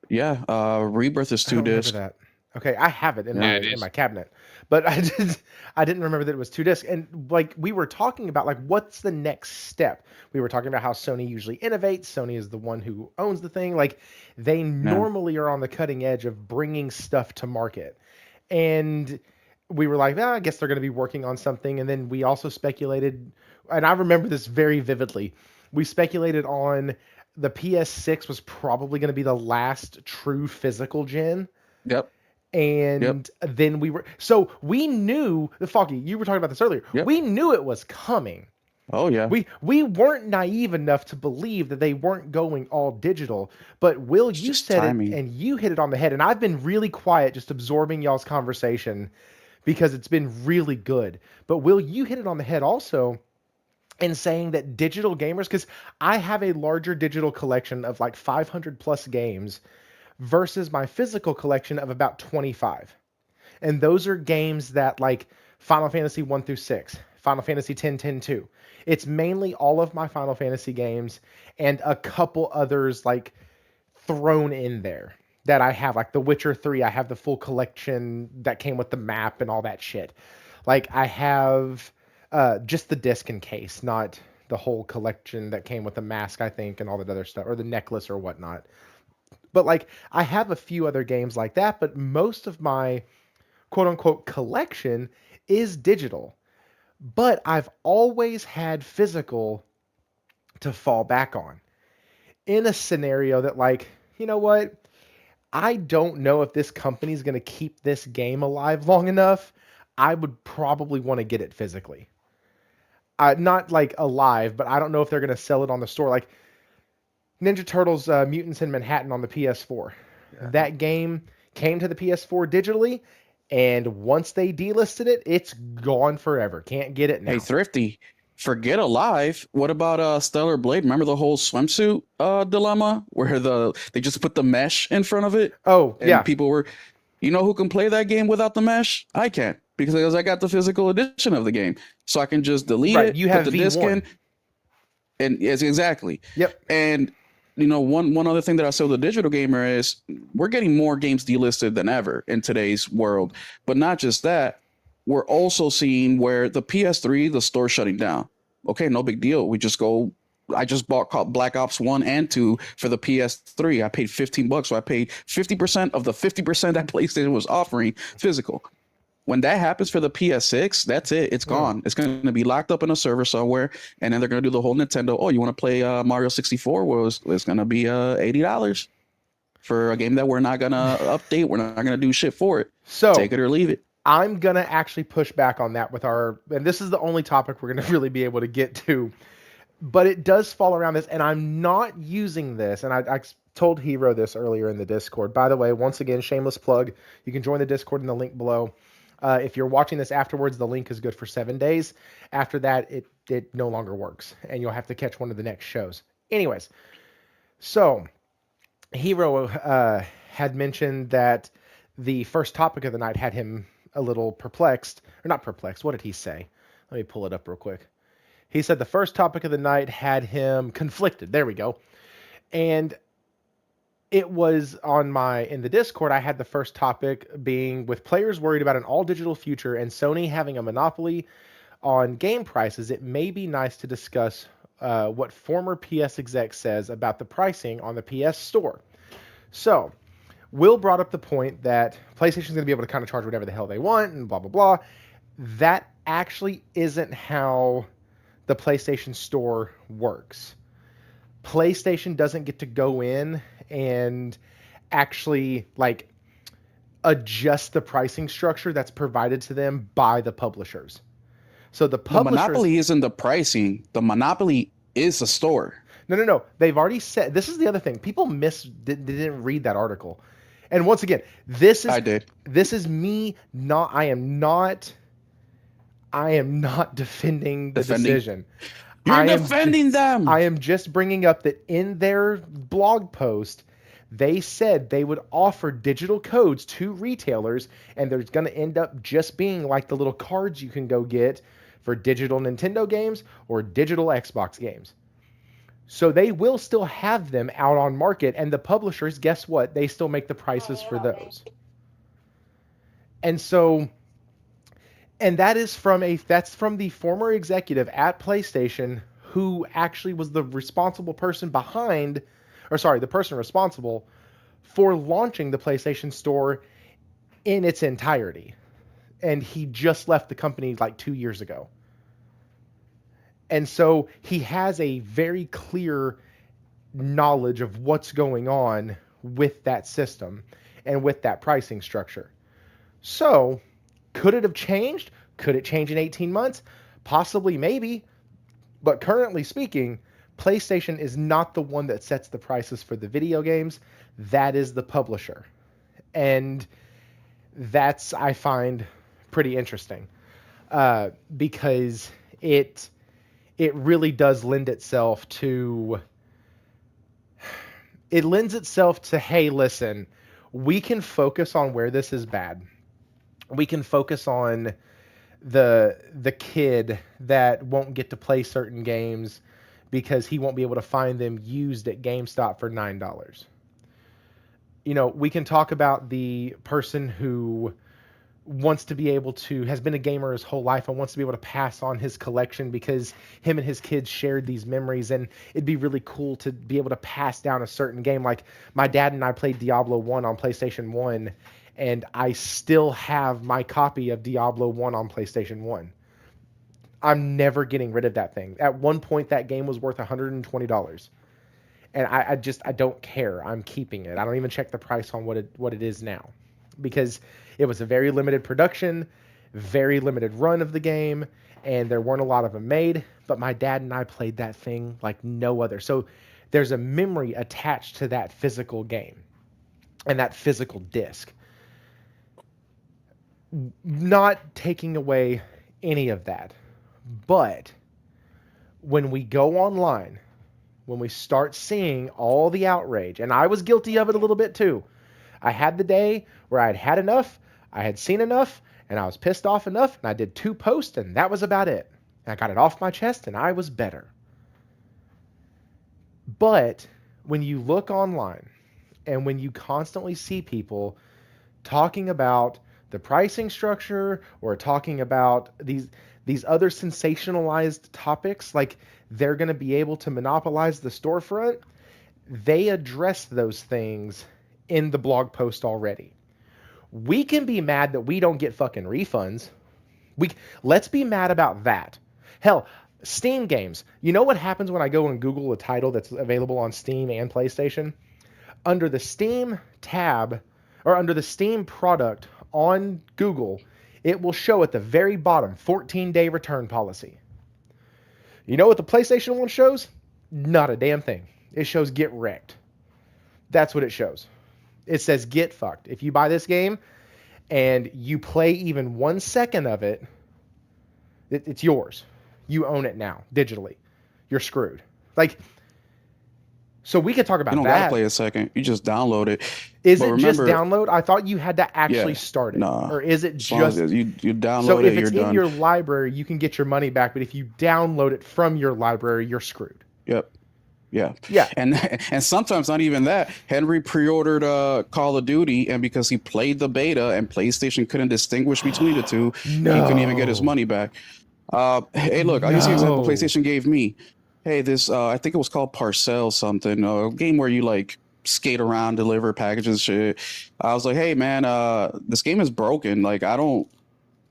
Yeah, Rebirth is I 2 don't remember disc. that. Okay, I have it in Yeah, it in is. my cabinet, but I didn't remember that it was 2 disc. And like we were talking about, like what's the next step? We were talking about how Sony usually innovates. Sony is the one who owns the thing. Like they normally are on the cutting edge of bringing stuff to market, and we were like, I guess they're going to be working on something. And then we also speculated, and I remember this very vividly. We speculated on the PS6 was probably going to be the last true physical gen. Yep. And then we knew the Foggy, you were talking about this earlier. Yep. We knew it was coming. Oh yeah. We weren't naive enough to believe that they weren't going all digital. But Will, you just said timing. it and you hit it on the head. And I've been really quiet, just absorbing y'all's conversation because it's been really good. But Will, you hit it on the head also in saying that digital gamers, because I have a larger digital collection of like 500 plus games versus my physical collection of about 25. And those are games that like Final Fantasy 1 through 6, Final Fantasy 10, 10, 2. It's mainly all of my Final Fantasy games and a couple others like thrown in there that I have. Like The Witcher 3, I have the full collection that came with the map and all that shit. Like I have just the disc and case, not the whole collection that came with the mask, I think, and all that other stuff, or the necklace or whatnot. But like I have a few other games like that, but most of my quote unquote collection is digital. But I've always had physical to fall back on. In a scenario that like you know what? I don't know if this company is going to keep this game alive long enough. I would probably want to get it physically. Not like alive, but I don't know if they're going to sell it on the store. Like Ninja Turtles Mutants in Manhattan on the PS4. Yeah. That game came to the PS4 digitally, and once they delisted it, it's gone forever. Can't get it now. Hey, Thrifty, forget Alive. What about Stellar Blade? Remember the whole swimsuit dilemma where they just put the mesh in front of it? Oh, And yeah. people were, you know who can play that game without the mesh? I can't because I got the physical edition of the game. So I can just delete Right, it, you put have the disc V1. in, and yes, exactly. Yep. And one other thing that I saw the digital gamer is we're getting more games delisted than ever in today's world. But not just that, we're also seeing where the PS3, the store shutting down. Okay, no big deal. I just bought Black Ops 1 and 2 for the PS3. I paid $15, so I paid 50% of the 50% that PlayStation was offering physical. When that happens for the PS6, that's it. It's gone. It's going to be locked up in a server somewhere, and then they're going to do the whole Nintendo. Oh, you want to play Mario 64? Well, it's going to be $80 for a game that we're not going to update. We're not going to do shit for it. So Take it or leave it. I'm going to actually push back on that with and this is the only topic we're going to really be able to get to, but it does fall around this, and I'm not using this, and I told Hero this earlier in the Discord. By the way, once again, shameless plug, you can join the Discord in the link below. If you're watching this afterwards, the link is good for 7 days. After that, it no longer works, and you'll have to catch one of the next shows. Anyways, so Hero had mentioned that the first topic of the night had him a little perplexed, or not perplexed. What did he say? Let me pull it up real quick. He said the first topic of the night had him conflicted. There we go. And it was in the Discord, I had the first topic being with players worried about an all-digital future and Sony having a monopoly on game prices, it may be nice to discuss what former PS exec says about the pricing on the PS Store. So, Will brought up the point that PlayStation's going to be able to kind of charge whatever the hell they want and blah, blah, blah. That actually isn't how the PlayStation Store works. PlayStation doesn't get to go in and actually like adjust the pricing structure that's provided to them by the publishers. So the publishers, monopoly isn't the pricing. The monopoly is the store. No. They've already said, this is the other thing. People didn't read that article. And once again, I did. This is me not, I am not defending the decision. You're defending them. I am just bringing up that in their blog post, they said they would offer digital codes to retailers, and there's going to end up just being like the little cards you can go get for digital Nintendo games or digital Xbox games. So they will still have them out on market, and the publishers, guess what? They still make the prices for those. And so, and that's from the former executive at PlayStation who actually was the responsible person the person responsible for launching the PlayStation Store in its entirety. And he just left the company like 2 years ago. And so he has a very clear knowledge of what's going on with that system and with that pricing structure. So, could it have changed? Could it change in 18 months? Possibly, maybe. But currently speaking, PlayStation is not the one that sets the prices for the video games. That is the publisher. And that's, I find, pretty interesting. Because it really does lend itself to... It lends itself to, hey, listen, we can focus on where this is bad. We can focus on the kid that won't get to play certain games because he won't be able to find them used at GameStop for $9. You know, we can talk about the person who wants to be able to, has been a gamer his whole life and wants to be able to pass on his collection because him and his kids shared these memories, and it'd be really cool to be able to pass down a certain game. Like my dad and I played Diablo 1 on PlayStation 1, and I still have my copy of Diablo 1 on PlayStation 1. I'm never getting rid of that thing. At one point, that game was worth $120. and I don't care. I'm keeping it. I don't even check the price on what it is now, because it was a very limited production, very limited run of the game, and there weren't a lot of them made. But my dad and I played that thing like no other. So there's a memory attached to that physical game and that physical disc. Not taking away any of that, but when we go online, when we start seeing all the outrage, and I was guilty of it a little bit too. I had the day where I had had enough, I had seen enough, and I was pissed off enough, and I did 2 posts, and that was about it. And I got it off my chest, and I was better. But when you look online, and when you constantly see people talking about the pricing structure or talking about these other sensationalized topics, like they're going to be able to monopolize the storefront, they address those things in the blog post already. We can be mad that we don't get fucking refunds. Let's be mad about that. Hell, Steam games. You know what happens when I go and Google a title that's available on Steam and PlayStation? Under the Steam tab, or under the Steam product on Google, it will show at the very bottom 14-day return policy. You know what the PlayStation one shows? Not a damn thing. It shows get wrecked. That's what it shows. It says get fucked. If you buy this game and you play even 1 second of it, it's yours. You own it now, digitally. You're screwed. Like, so we could talk about that. You don't gotta play a second. You just download it. Is it just download? I thought you had to actually start it. Nah, or is it just... you download so if it, it's you're in done. your library, you can get your money back. But if you download it from your library, you're screwed. Yep. Yeah. Yeah. And sometimes not even that. Henry pre-ordered Call of Duty, and because he played the beta and PlayStation couldn't distinguish between the two, he couldn't even get his money back. Hey, look, I'll use the example PlayStation gave me. Hey, this I think it was called Parcel something, a game where you like skate around, deliver packages and shit. I was like, hey man, this game is broken. Like, I don't...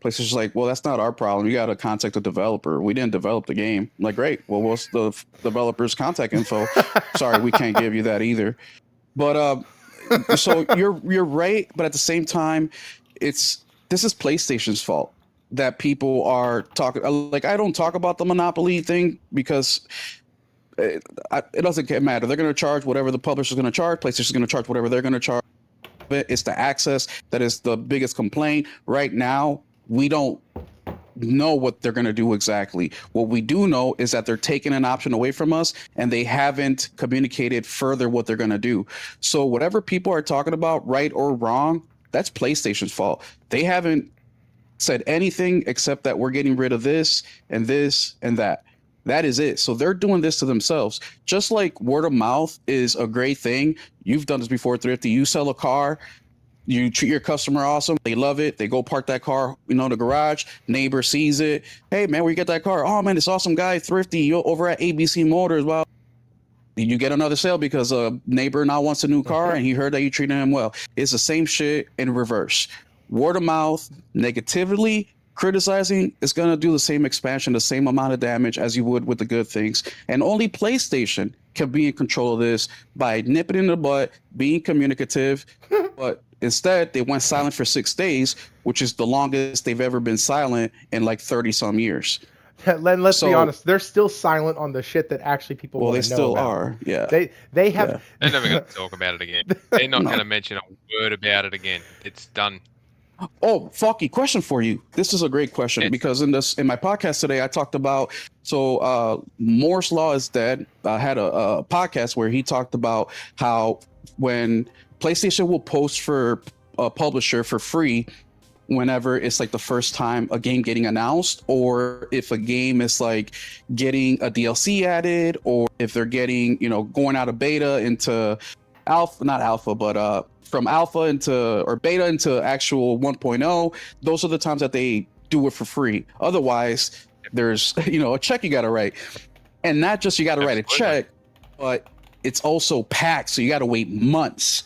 PlayStation's like, well, that's not our problem. You got to contact the developer. We didn't develop the game. I'm like, great. Well, what's the developer's contact info? Sorry, we can't give you that either. But so you're right, but at the same time, this is PlayStation's fault that people are talking. Like, I don't talk about the monopoly thing because it doesn't matter. They're going to charge whatever the publisher's going to charge. PlayStation's going to charge whatever they're going to charge. It's the access that is the biggest complaint right now. We don't know what they're going to do exactly. What we do know is that they're taking an option away from us, and they haven't communicated further what they're going to do. So whatever people are talking about, right or wrong, that's PlayStation's fault. They haven't said anything except that we're getting rid of this and this and that. That is it. So they're doing this to themselves. Just like word of mouth is a great thing. You've done this before, Thrifty. You sell a car. You treat your customer awesome. They love it. They go park that car, in the garage. Neighbor sees it. Hey, man, where you get that car? Oh, man, this awesome guy, Thrifty, you're over at ABC Motors. Well, you get another sale because a neighbor now wants a new car and he heard that you treated him well. It's the same shit in reverse. Word of mouth, negatively, criticizing is going to do the same expansion, the same amount of damage as you would with the good things. And only PlayStation can be in control of this by nipping in the butt, being communicative, but instead, they went silent for 6 days, which is the longest they've ever been silent in like 30-some years. Let's be honest. They're still silent on the shit that actually people want to know about. Well, they still are. Yeah. They have... Yeah. They're never going to talk about it again. They're not going to mention a word about it again. It's done. Oh, Falky, question for you. This is a great question because in my podcast today, I talked about... So Moore's Law is Dead. I had a podcast where he talked about how when PlayStation will post for a publisher for free whenever it's like the first time a game getting announced, or if a game is like getting a DLC added, or if they're getting, going out of beta into alpha, not alpha, but from alpha into, or beta into actual 1.0, those are the times that they do it for free. Otherwise, there's, a check you got to write. And not just you got to write a check, but it's also packed, so you got to wait months.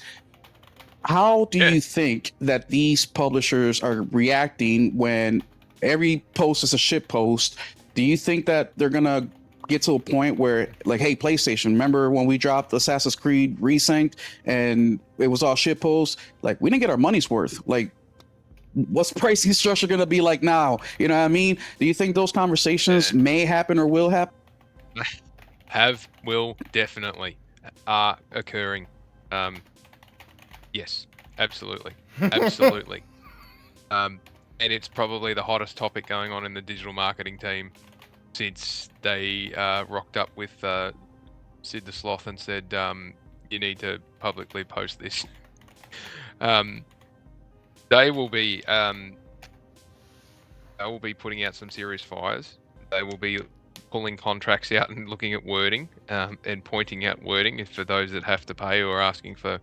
How do you think that these publishers are reacting when every post is a shit post? Do you think that they're gonna get to a point where, like, hey, PlayStation, remember when we dropped Assassin's Creed Resynced and it was all shitpost? Like, we didn't get our money's worth. Like, what's pricing structure going to be like now? You know what I mean? Do you think those conversations may happen or will happen? Will definitely are occurring. Yes, absolutely. Absolutely. And it's probably the hottest topic going on in the digital marketing team since they rocked up with Sid the Sloth and said, you need to publicly post this. They will be putting out some serious fires. They will be pulling contracts out and looking at wording and pointing out wording for those that have to pay or asking for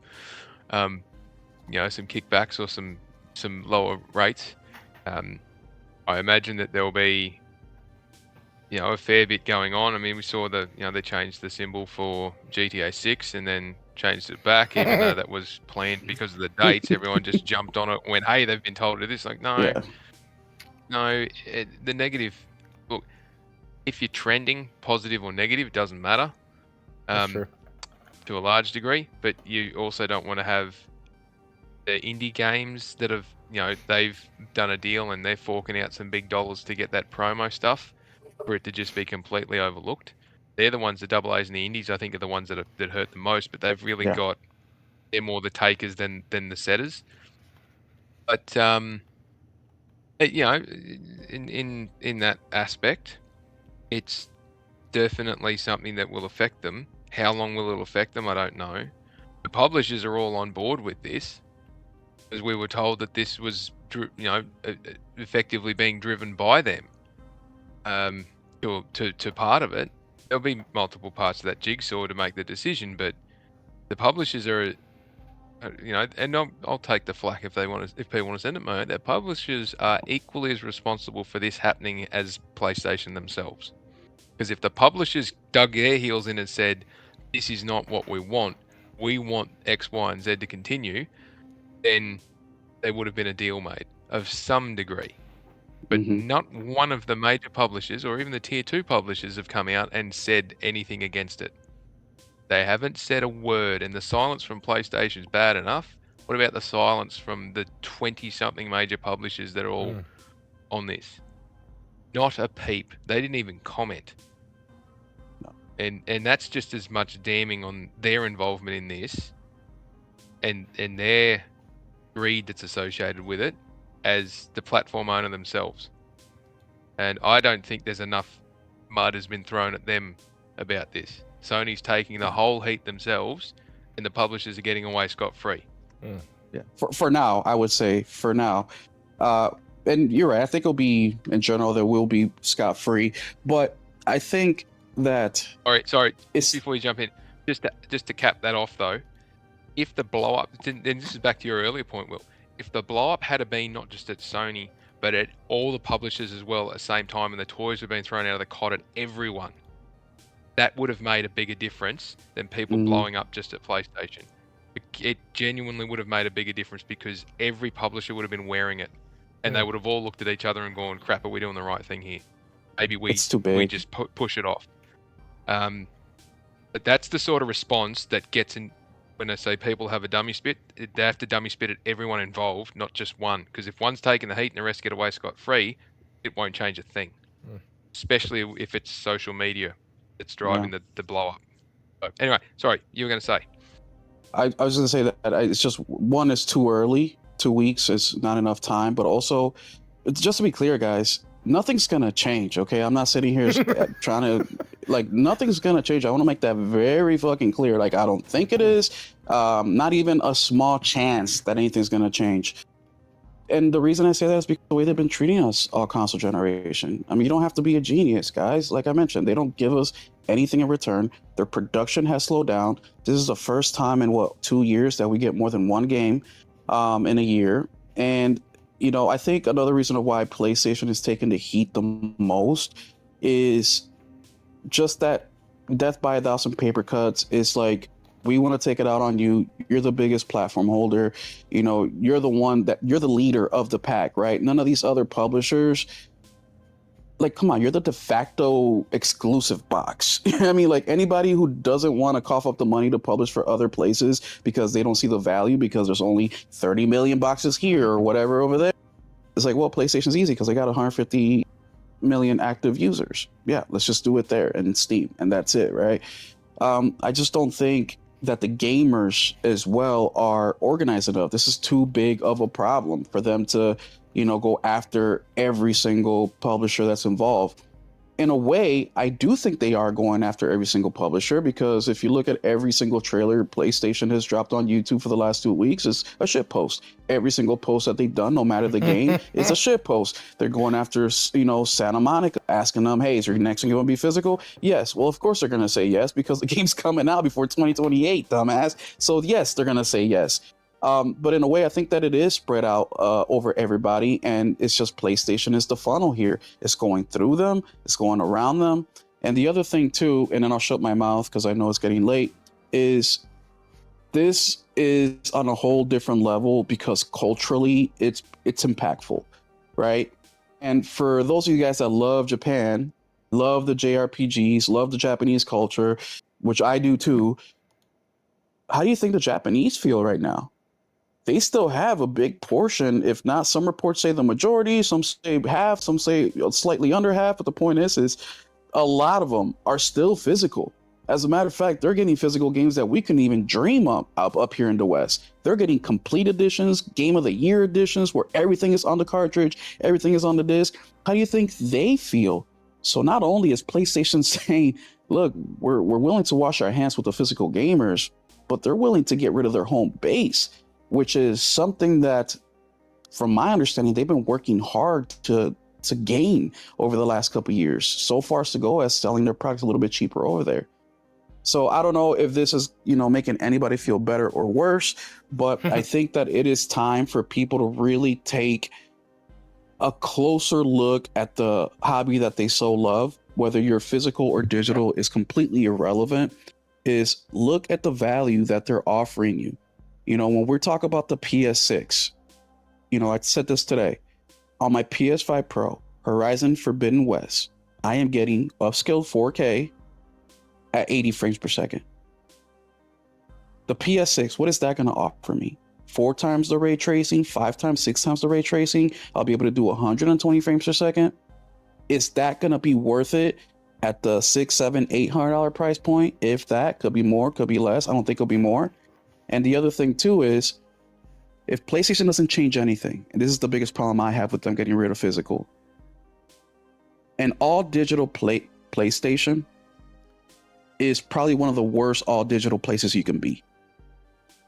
some kickbacks or some lower rates. I imagine that there will be a fair bit going on. I mean, we saw they changed the symbol for GTA 6 and then changed it back, even though that was planned because of the dates. Everyone just jumped on it and went, hey, they've been told to this. Like, no, the negative. Look, if you're trending positive or negative, it doesn't matter Sure. to a large degree, but you also don't want to have the indie games that have, they've done a deal and they're forking out some big dollars to get that promo stuff for it to just be completely overlooked. They're the ones, the double A's and the indies, I think, are the ones that hurt the most, but they've really they're more the takers than the setters. But, in that aspect, it's definitely something that will affect them. How long will it affect them? I don't know. The publishers are all on board with this, because we were told that this was, effectively being driven by them. To part of it, there'll be multiple parts of that jigsaw to make the decision, but the publishers are, and I'll take the flack if people want to send it my way. The publishers are equally as responsible for this happening as PlayStation themselves. Because if the publishers dug their heels in and said, this is not what we want X, Y, and Z to continue, then there would have been a deal made of some degree. But not one of the major publishers or even the tier 2 publishers have come out and said anything against it. They haven't said a word, and the silence from PlayStation is bad enough. What about the silence from the 20-something major publishers that are all on this? Not a peep. They didn't even comment. No. And that's just as much damning on their involvement in this and their greed that's associated with it as the platform owner themselves. And I don't think there's enough mud has been thrown at them about this. Sony's taking the whole heat themselves, and the publishers are getting away scot-free. Yeah, for now, I would say for now. And you're right. I think it'll be, in general, there will be scot-free. But I think that... All right, sorry. Before you jump in, just to cap that off, though, if the blow-up... Then this is back to your earlier point, Will. If the blow-up had been not just at Sony, but at all the publishers as well at the same time, and the toys were being thrown out of the cot at everyone, that would have made a bigger difference than people blowing up just at PlayStation. It genuinely would have made a bigger difference because every publisher would have been wearing it. And they would have all looked at each other and gone, crap, are we doing the right thing here? Maybe we just push it off. But that's the sort of response that gets in. When I say people have a dummy spit, they have to dummy spit at everyone involved, not just one. Because if one's taking the heat and the rest get away scot-free, it won't change a thing. Especially if it's social media that's driving the blow-up. So, anyway, sorry, you were going to say. I was going to say that it's just, one, is too early. 2 weeks is not enough time. But also, just to be clear, guys, nothing's going to change, okay? I'm not sitting here trying to... Like, nothing's going to change. I want to make that very fucking clear. Like, I don't think it is. Not even a small chance that anything's going to change. And the reason I say that is because the way they've been treating us all console generation. I mean, you don't have to be a genius, guys. Like I mentioned, they don't give us anything in return. Their production has slowed down. This is the first time in, 2 years that we get more than one game in a year. And, I think another reason why PlayStation is taking the heat the most is just that death by 1,000 paper cuts. Is like, we want to take it out on you. You're the biggest platform holder. You're the one you're the leader of the pack, right? None of these other publishers like, come on, you're the de facto exclusive box. I mean, like, anybody who doesn't want to cough up the money to publish for other places because they don't see the value because there's only 30 million boxes here or whatever over there. It's like, well, PlayStation's easy because they got 150 million active users. Yeah, let's just do it there and Steam, and that's it, right? I just don't think that the gamers as well are organized enough. This is too big of a problem for them to, go after every single publisher that's involved. In a way, I do think they are going after every single publisher, because if you look at every single trailer PlayStation has dropped on YouTube for the last 2 weeks, it's a shit post. Every single post that they've done, no matter the game, is a shit post. They're going after, Santa Monica, asking them, hey, is your next one going to be physical? Yes. Well, of course they're going to say yes, because the game's coming out before 2028, dumbass. So yes, they're going to say yes. But in a way, I think that it is spread out over everybody, and it's just PlayStation is the funnel here. It's going through them, it's going around them. And the other thing too, and then I'll shut my mouth because I know it's getting late, is this is on a whole different level because culturally it's impactful, right? And for those of you guys that love Japan, love the JRPGs, love the Japanese culture, which I do too, how do you think the Japanese feel right now? They still have a big portion, if not, some reports say the majority, some say half, some say slightly under half. But the point is a lot of them are still physical. As a matter of fact, they're getting physical games that we couldn't even dream up here in the West. They're getting complete editions, Game of the Year editions, where everything is on the cartridge, everything is on the disc. How do you think they feel? So not only is PlayStation saying, look, we're willing to wash our hands with the physical gamers, but they're willing to get rid of their home base, which is something that, from my understanding, they've been working hard to gain over the last couple of years. So far as to go as selling their products a little bit cheaper over there. So I don't know if this is, making anybody feel better or worse, but I think that it is time for people to really take a closer look at the hobby that they so love. Whether you're physical or digital is completely irrelevant. Is look at the value that they're offering you. When we're talking about the PS6, I said this today, on my PS5 Pro, Horizon Forbidden West, I am getting upscaled 4K at 80 frames per second. The PS6, what is that going to offer me? 4 times the ray tracing, 5 times, 6 times the ray tracing. I'll be able to do 120 frames per second. Is that going to be worth it at the $600, $700, $800 price point? If that, could be more, could be less. I don't think it'll be more. And the other thing too is, if PlayStation doesn't change anything, and this is the biggest problem I have with them getting rid of physical, an all digital PlayStation is probably one of the worst all digital places you can be.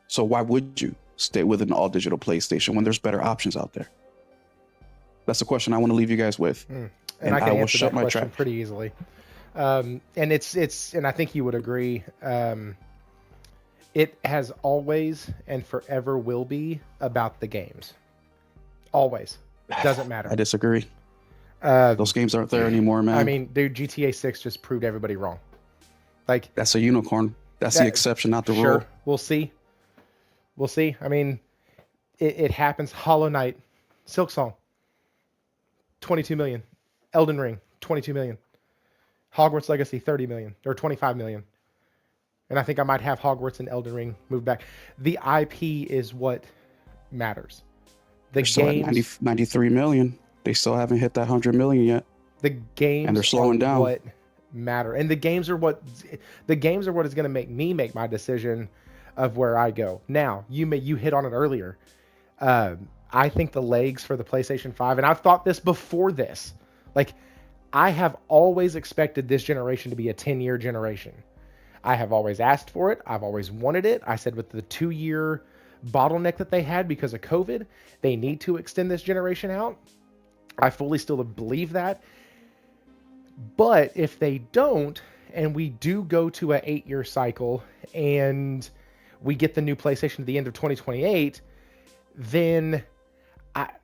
So why would you stay with an all digital PlayStation when there's better options out there? That's the question I want to leave you guys with. And I can answer that question pretty easily. And it's and I think you would agree. It has always and forever will be about the games. Always. Doesn't matter. I disagree. Those games aren't there anymore, man. I mean, dude, GTA 6 just proved everybody wrong. Like, that's a unicorn. That's the exception, not the rule. Sure. We'll see. I mean, it happens. Hollow Knight, Silksong, 22 million. Elden Ring, 22 million. Hogwarts Legacy, 30 million or 25 million. And I think I might have Hogwarts and Elden Ring moved back. The IP is what matters. The games, 93 million. They still haven't hit that 100 million yet. The games, and they're slowing down. What matter? And the games are what is going to make me make my decision of where I go. Now, you hit on it earlier. I think the legs for the PlayStation 5, and I've thought this before this. Like, I have always expected this generation to be a 10-year generation. I have always asked for it. I've always wanted it. I said with the 2-year bottleneck that they had because of COVID, they need to extend this generation out. I fully still believe that. But if they don't, and we do go to an 8-year cycle, and we get the new PlayStation at the end of 2028, then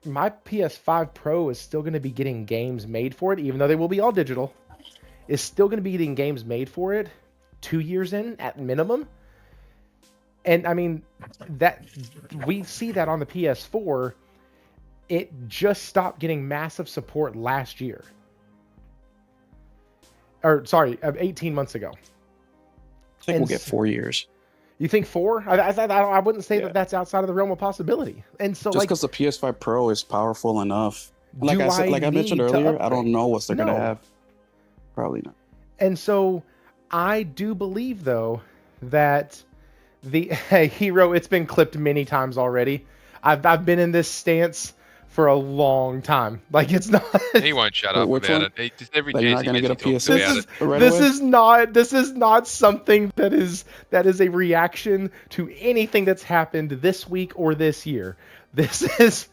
my PS5 Pro is still going to be getting games made for it, even though they will be all digital. Is still going to be getting games made for it 2 years in at minimum. And I mean, that we see that on the PS4. It just stopped getting massive support last year. or sorry, 18 months ago. I think we'll get 4 years. You think 4? I wouldn't say Yeah. that that's outside of the realm of possibility. And so, Just because the PS5 Pro is powerful enough. Like do I said, like I mentioned need to earlier, I don't upgrade? know what they're No. gonna have. Probably not. And so, I do believe though that the Hero, it's been clipped many times already. I've been in this stance for a long time. Like, it's not. He won't shut up Which about one? it. He, just every That you're chance not he gonna gets, get a he talks PS6 about it. right This away? is not something that is a reaction to anything that's happened this week or this year. This is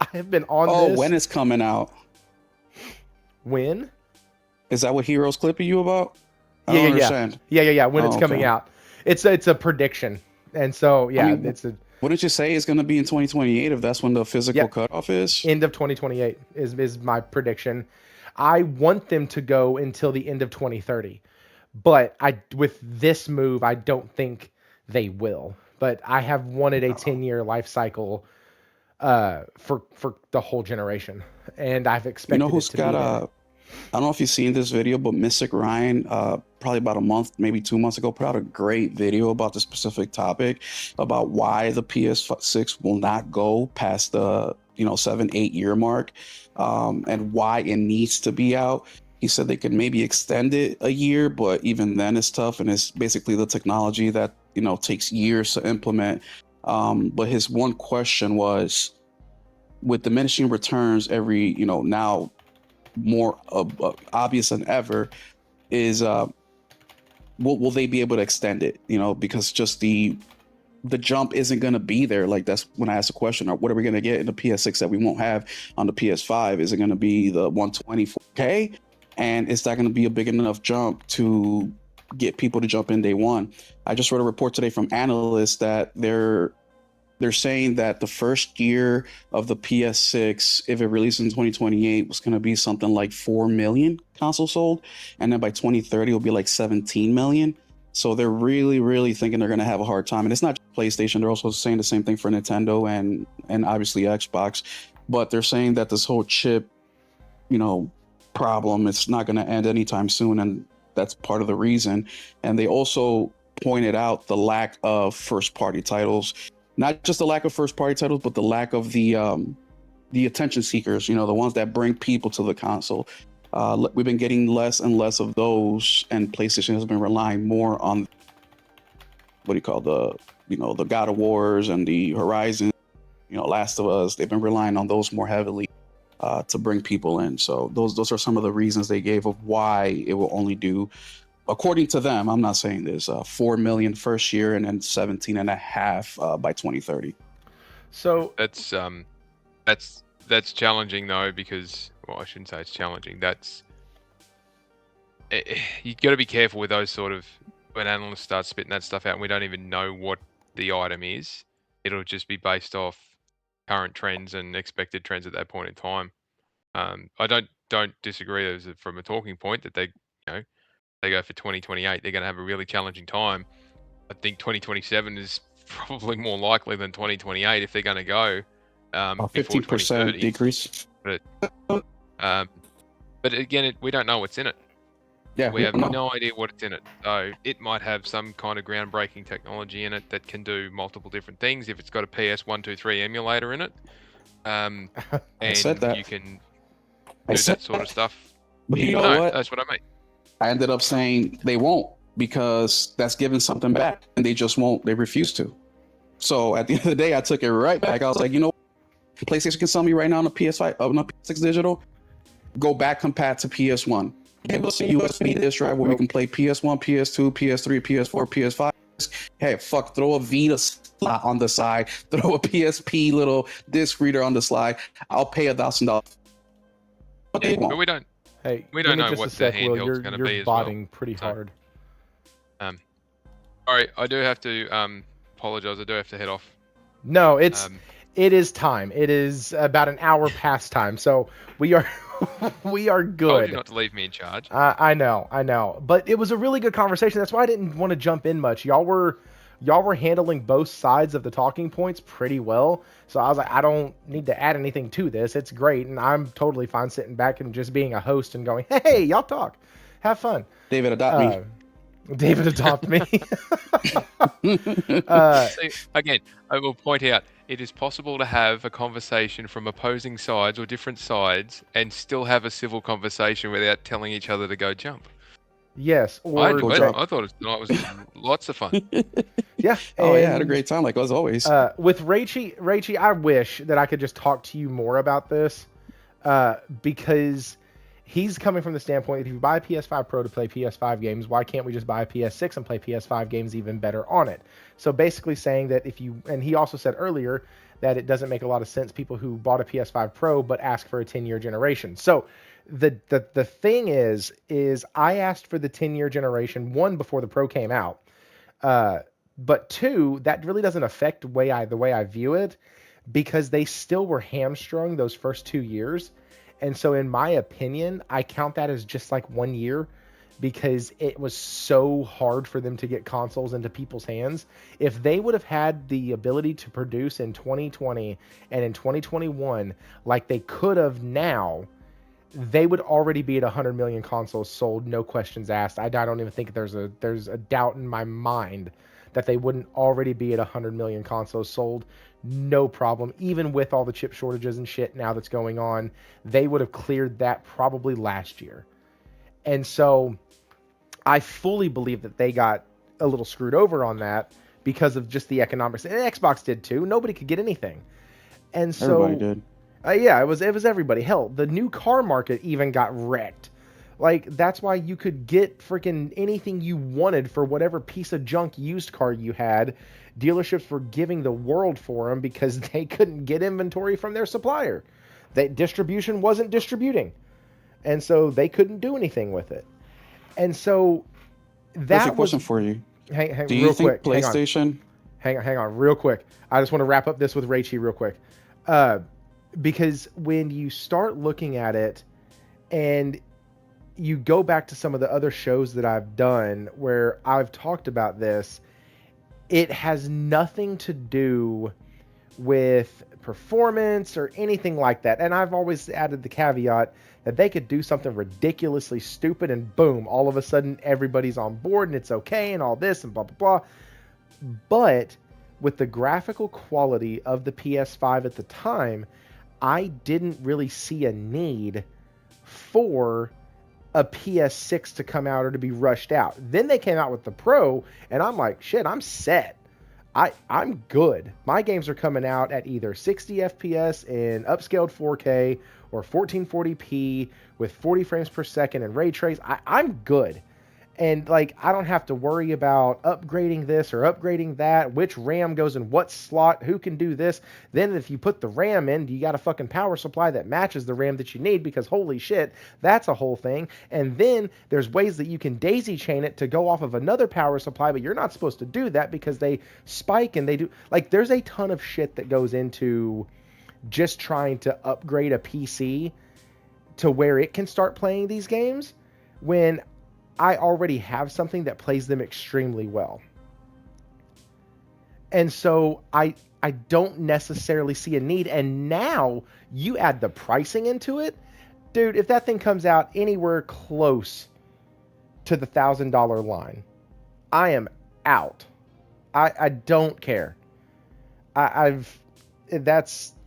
I have been on Oh, this. when it's coming out? When? Is that what Hero's clipping you about? I Yeah, don't yeah, understand. yeah. When Oh, it's coming okay. out, it's a prediction, and so yeah, I mean, it's a wouldn't you say it's gonna be in 2028 if that's when the physical Yep. cutoff is? end of 2028 is my prediction. I want them to go until the end of 2030, but with this move, I don't think they will. But I have wanted a 10-year life cycle for the whole generation, and I've You expected know it who's to got be there. I don't know if you've seen this video, but Mystic Ryan, probably about a month, maybe 2 months ago, put out a great video about the specific topic about why the PS6 will not go past the 7-8 year mark, and why it needs to be out. He said they could maybe extend it a year, but even then it's tough, and it's basically the technology that takes years to implement. But his one question was, with diminishing returns every now more obvious than ever, is will they be able to extend it, because just the jump isn't going to be there. Like, that's when I asked the question, what are we going to get in the PS6 that we won't have on the PS5? Is it going to be the 124K, and is that going to be a big enough jump to get people to jump in day one? I just read a report today from analysts that they're saying that the first year of the PS6, if it releases in 2028, was going to be something like 4 million consoles sold. And then by 2030, it'll be like 17 million. So they're really, really thinking they're going to have a hard time. And it's not just PlayStation. They're also saying the same thing for Nintendo and obviously Xbox. But they're saying that this whole chip, problem, it's not going to end anytime soon. And that's part of the reason. And they also pointed out the lack of first-party titles. Not just the lack of first-party titles, but the lack of the attention seekers, the ones that bring people to the console. We've been getting less and less of those, and PlayStation has been relying more on the God of Wars and the Horizon, Last of Us. They've been relying on those more heavily to bring people in. So those are some of the reasons they gave of why it will only do, according to them, I'm not saying this, 4 million first year and then 17 and a half by 2030. So That's challenging though, because, well, I shouldn't say it's challenging. You got to be careful with those sort of, when analysts start spitting that stuff out and we don't even know what the item is. It'll just be based off current trends and expected trends at that point in time. I don't disagree as from a talking point that they go for 2028, they're going to have a really challenging time. I think 2027 is probably more likely than 2028 if they're going to go before 15% decrease. But again, we don't know what's in it. Yeah, We have don't know. no idea what's in it. So it might have some kind of groundbreaking technology in it that can do multiple different things. If it's got a PS123 emulator in it, and said that. you can I do said that sort of stuff. But you know No, what? that's what I mean. I ended up saying they won't, because that's giving something back, and they just won't. They refuse to. So at the end of the day, I took it right back. I was like, PlayStation can sell me right now on the PS5, on the PS6 digital. Go back compat to PS1. Give us a USB disk drive where we can play PS1, PS2, PS3, PS4, PS5. Hey, fuck, throw a Vita slot on the side. Throw a PSP little disc reader on the slide. I'll pay $1,000. But they won't. But we don't. hey, We give don't me know just what a sec, the Will. handheld's gonna be You're as well. botting pretty So- hard. All right, I do have to apologize. I do have to head off. No, it is time. It is about an hour past time, so we are we are Told good. you not to leave me in charge. I know, but it was a really good conversation. That's why I didn't want to jump in much. Y'all were handling both sides of the talking points pretty well. So I was like, I don't need to add anything to this. It's great, and I'm totally fine sitting back and just being a host and going, "Hey, y'all talk. Have fun. David, adopt me. David, adopt me. uh, See, again, I will point out it is possible to have a conversation from opposing sides or different sides and still have a civil conversation without telling each other to go jump. yes, I or enjoyed it. jump. I thought tonight was lots of fun. yeah. Oh yeah, I had a and, great time, like as always. with Rachie, I wish that I could just talk to you more about this, because he's coming from the standpoint that if you buy a PS5 Pro to play PS5 games, why can't we just buy a PS6 and play PS5 games even better on it? So basically saying that and he also said earlier that it doesn't make a lot of sense people who bought a PS5 Pro but ask for a 10-year generation. So the thing is I asked for the 10-year generation, one, before the Pro came out, but two, that really doesn't affect the way I view it, because they still were hamstrung those first 2 years. And so in my opinion, I count that as just like 1 year, because it was so hard for them to get consoles into people's hands. If they would have had the ability to produce in 2020 and in 2021 like they could have now, they would already be at 100 million consoles sold, no questions asked. I don't even think there's a doubt in my mind that they wouldn't already be at 100 million consoles sold, no problem. Even with all the chip shortages and shit now that's going on, they would have cleared that probably last year. And so I fully believe that they got a little screwed over on that because of just the economics. And Xbox did too. Nobody could get anything. And so Everybody did. yeah, it was everybody. Hell, the new car market even got wrecked. Like, that's why you could get freaking anything you wanted for whatever piece of junk used car you had. Dealerships were giving the world for them because they couldn't get inventory from their supplier. Distribution wasn't distributing. And so they couldn't do anything with it. And so That's that a question for you. Hang Do you real think quick. PlayStation? Hang on, real quick. I just want to wrap up this with Raichi real quick. Because when you start looking at it and you go back to some of the other shows that I've done where I've talked about this, it has nothing to do with performance or anything like that. And I've always added the caveat that they could do something ridiculously stupid and boom, all of a sudden everybody's on board and it's okay and all this and blah, blah, blah. But with the graphical quality of the PS5 at the time, I didn't really see a need for a PS6 to come out or to be rushed out. Then they came out with the Pro, and I'm like, shit, I'm set. I'm good. My games are coming out at either 60 FPS in upscaled 4K or 1440p with 40 frames per second and ray trace. I'm good. And like, I don't have to worry about upgrading this or upgrading that, which RAM goes in what slot, who can do this. Then if you put the RAM in, you got a fucking power supply that matches the RAM that you need, because holy shit, that's a whole thing. And then there's ways that you can daisy chain it to go off of another power supply, but you're not supposed to do that because they spike and they do, like, there's a ton of shit that goes into just trying to upgrade a PC to where it can start playing these games when I already have something that plays them extremely well. And so I don't necessarily see a need. And now you add the pricing into it. Dude, if that thing comes out anywhere close to the $1,000 line, I am out. I don't care. I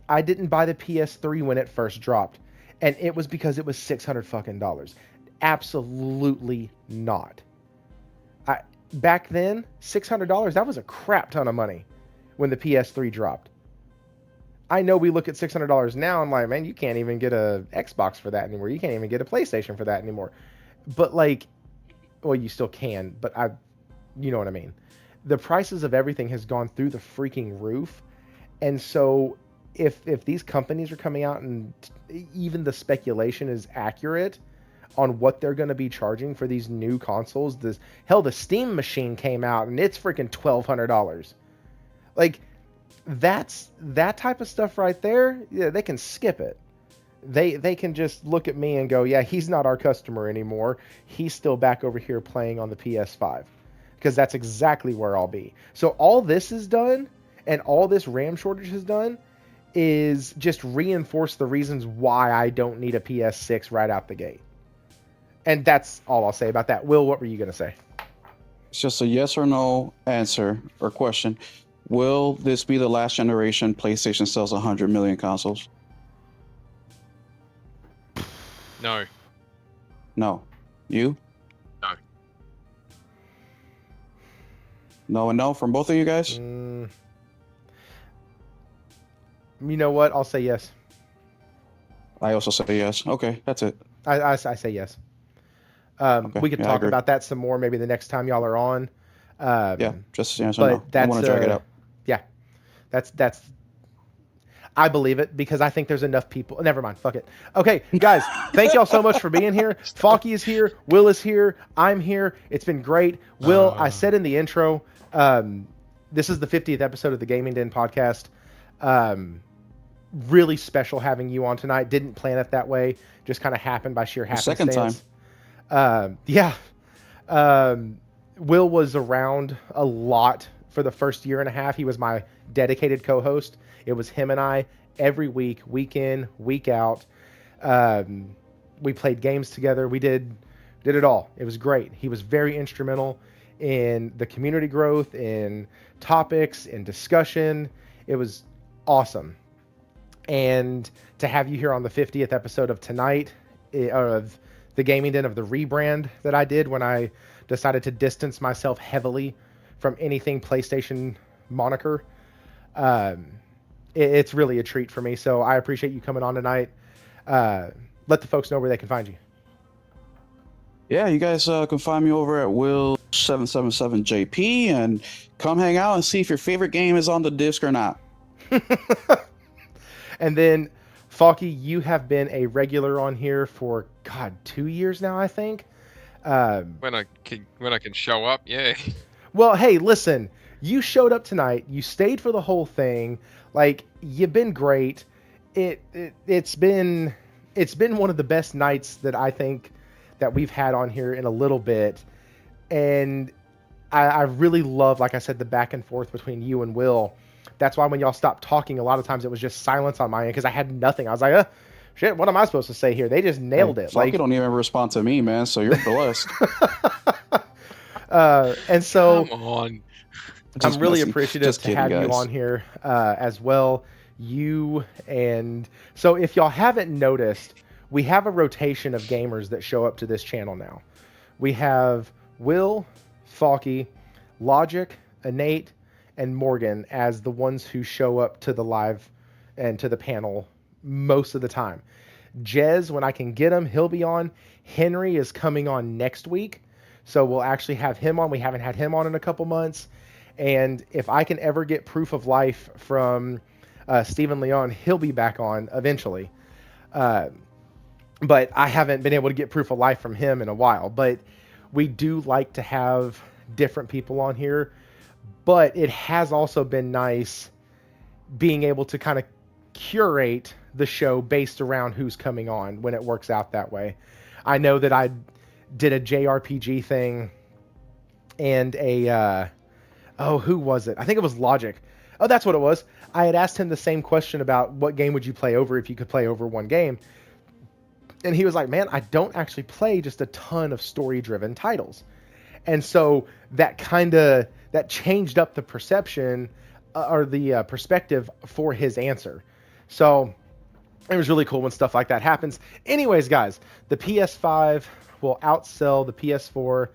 didn't buy the PS3 when it first dropped. And it was because it was $600 fucking dollars. Absolutely not. Back then, $600, that was a crap ton of money when the PS3 dropped. I know we look at $600 now and like, man, you can't even get a Xbox for that anymore. You can't even get a PlayStation for that anymore. But like, well, you still can, but you know what I mean. The prices of everything has gone through the freaking roof. And so if these companies are coming out and even the speculation is accurate on what they're going to be charging for these new consoles. The Steam machine came out and it's freaking $1,200. Like, that type of stuff right there. Yeah, they can skip it. They can just look at me and go, yeah, he's not our customer anymore. He's still back over here playing on the PS5, because that's exactly where I'll be. So all this is done, and all this RAM shortage has done, is just reinforce the reasons why I don't need a PS6 right out the gate. And that's all I'll say about that. Will, what were you going to say? It's just a yes or no answer or question. Will this be the last generation PlayStation sells 100 million consoles? No. No. You? No. No and no from both of you guys? You know what? I'll say yes. I also say yes. Okay, that's it. I say yes. Okay, We could yeah, I talk agree. about that some more maybe the next time y'all are on. Yeah, just yes or but no. I that's want to drag it out. Yeah, that's. I believe it because I think there's enough people. Never mind. Fuck it. Okay, guys, thank y'all so much for being here. Falky is here. Will is here. I'm here. It's been great. Will, I said in the intro, this is the 50th episode of the Gaming Den podcast. Really special having you on tonight. Didn't plan it that way. Just kind of happened by sheer happenstance. Second time. Yeah. Will was around a lot for the first year and a half. He was my dedicated co-host. It was him and I every week, week in, week out. We played games together. We did it all. It was great. He was very instrumental in the community growth, in topics, in discussion. It was awesome. And to have you here on the 50th episode of tonight, of the Gaming Den, of the rebrand that I did when I decided to distance myself heavily from anything PlayStation moniker, it's really a treat for me. So I appreciate you coming on tonight. Let the folks know where they can find you. Yeah, you guys can find me over at Will777JP and come hang out and see if your favorite game is on the disc or not. And then, Falky, you have been a regular on here for, 2 years now, I think. When I can show up, yeah. Well, hey, listen, you showed up tonight. You stayed for the whole thing. Like, you've been great. It's been one of the best nights that I think that we've had on here in a little bit. And I really love, like I said, the back and forth between you and Will. That's why when y'all stopped talking, a lot of times it was just silence on my end because I had nothing. I was like, shit, what am I supposed to say here? They just nailed it. Like, you don't even respond to me, man, so you're blessed. And so Come on. I'm really messing. appreciative Just to kidding, have you guys. on here as well. You and so if y'all haven't noticed, we have a rotation of gamers that show up to this channel now. We have Will, Falky, Logic, Innate, and Morgan as the ones who show up to the live and to the panel most of the time. Jez, when I can get him, he'll be on. Henry is coming on next week, so we'll actually have him on. We haven't had him on in a couple months. And if I can ever get proof of life from Stephen Leon, he'll be back on eventually. But I haven't been able to get proof of life from him in a while. But we do like to have different people on here. But it has also been nice being able to kind of curate the show based around who's coming on when it works out that way. I know that I did a JRPG thing and who was it? I think it was Logic. Oh, that's what it was. I had asked him the same question about what game would you play over if you could play over one game. And he was like, man, I don't actually play just a ton of story-driven titles. And so that changed up the perception or the perspective for his answer. So it was really cool when stuff like that happens. Anyways, guys, the PS5 will outsell the PS4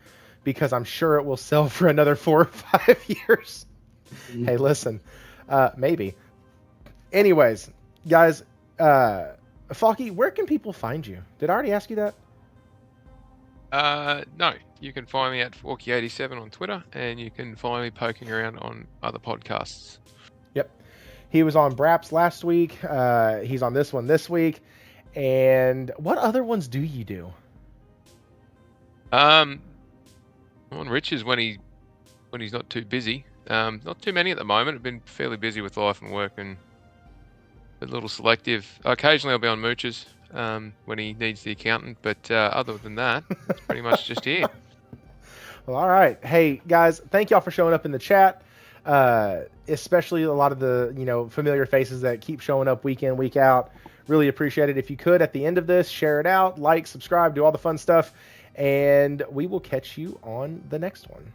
because I'm sure it will sell for another 4 or 5 years. Hey, listen, maybe. Anyways, guys, Falky, where can people find you? Did I already ask you that? No, you can find me at Forky87 on Twitter, and you can find me poking around on other podcasts. Yep. He was on Braps last week. He's on this one this week. And what other ones do you do? On Rich's when he's not too busy. Not too many at the moment. I've been fairly busy with life and work and a little selective. Occasionally I'll be on Mooch's when he needs the accountant, but other than that, it's pretty much just here. Well, all right. Hey, guys, thank y'all for showing up in the chat. Especially a lot of the, familiar faces that keep showing up week in, week out. Really appreciate it. If you could, at the end of this, share it out, like, subscribe, do all the fun stuff. and we will catch you on the next one.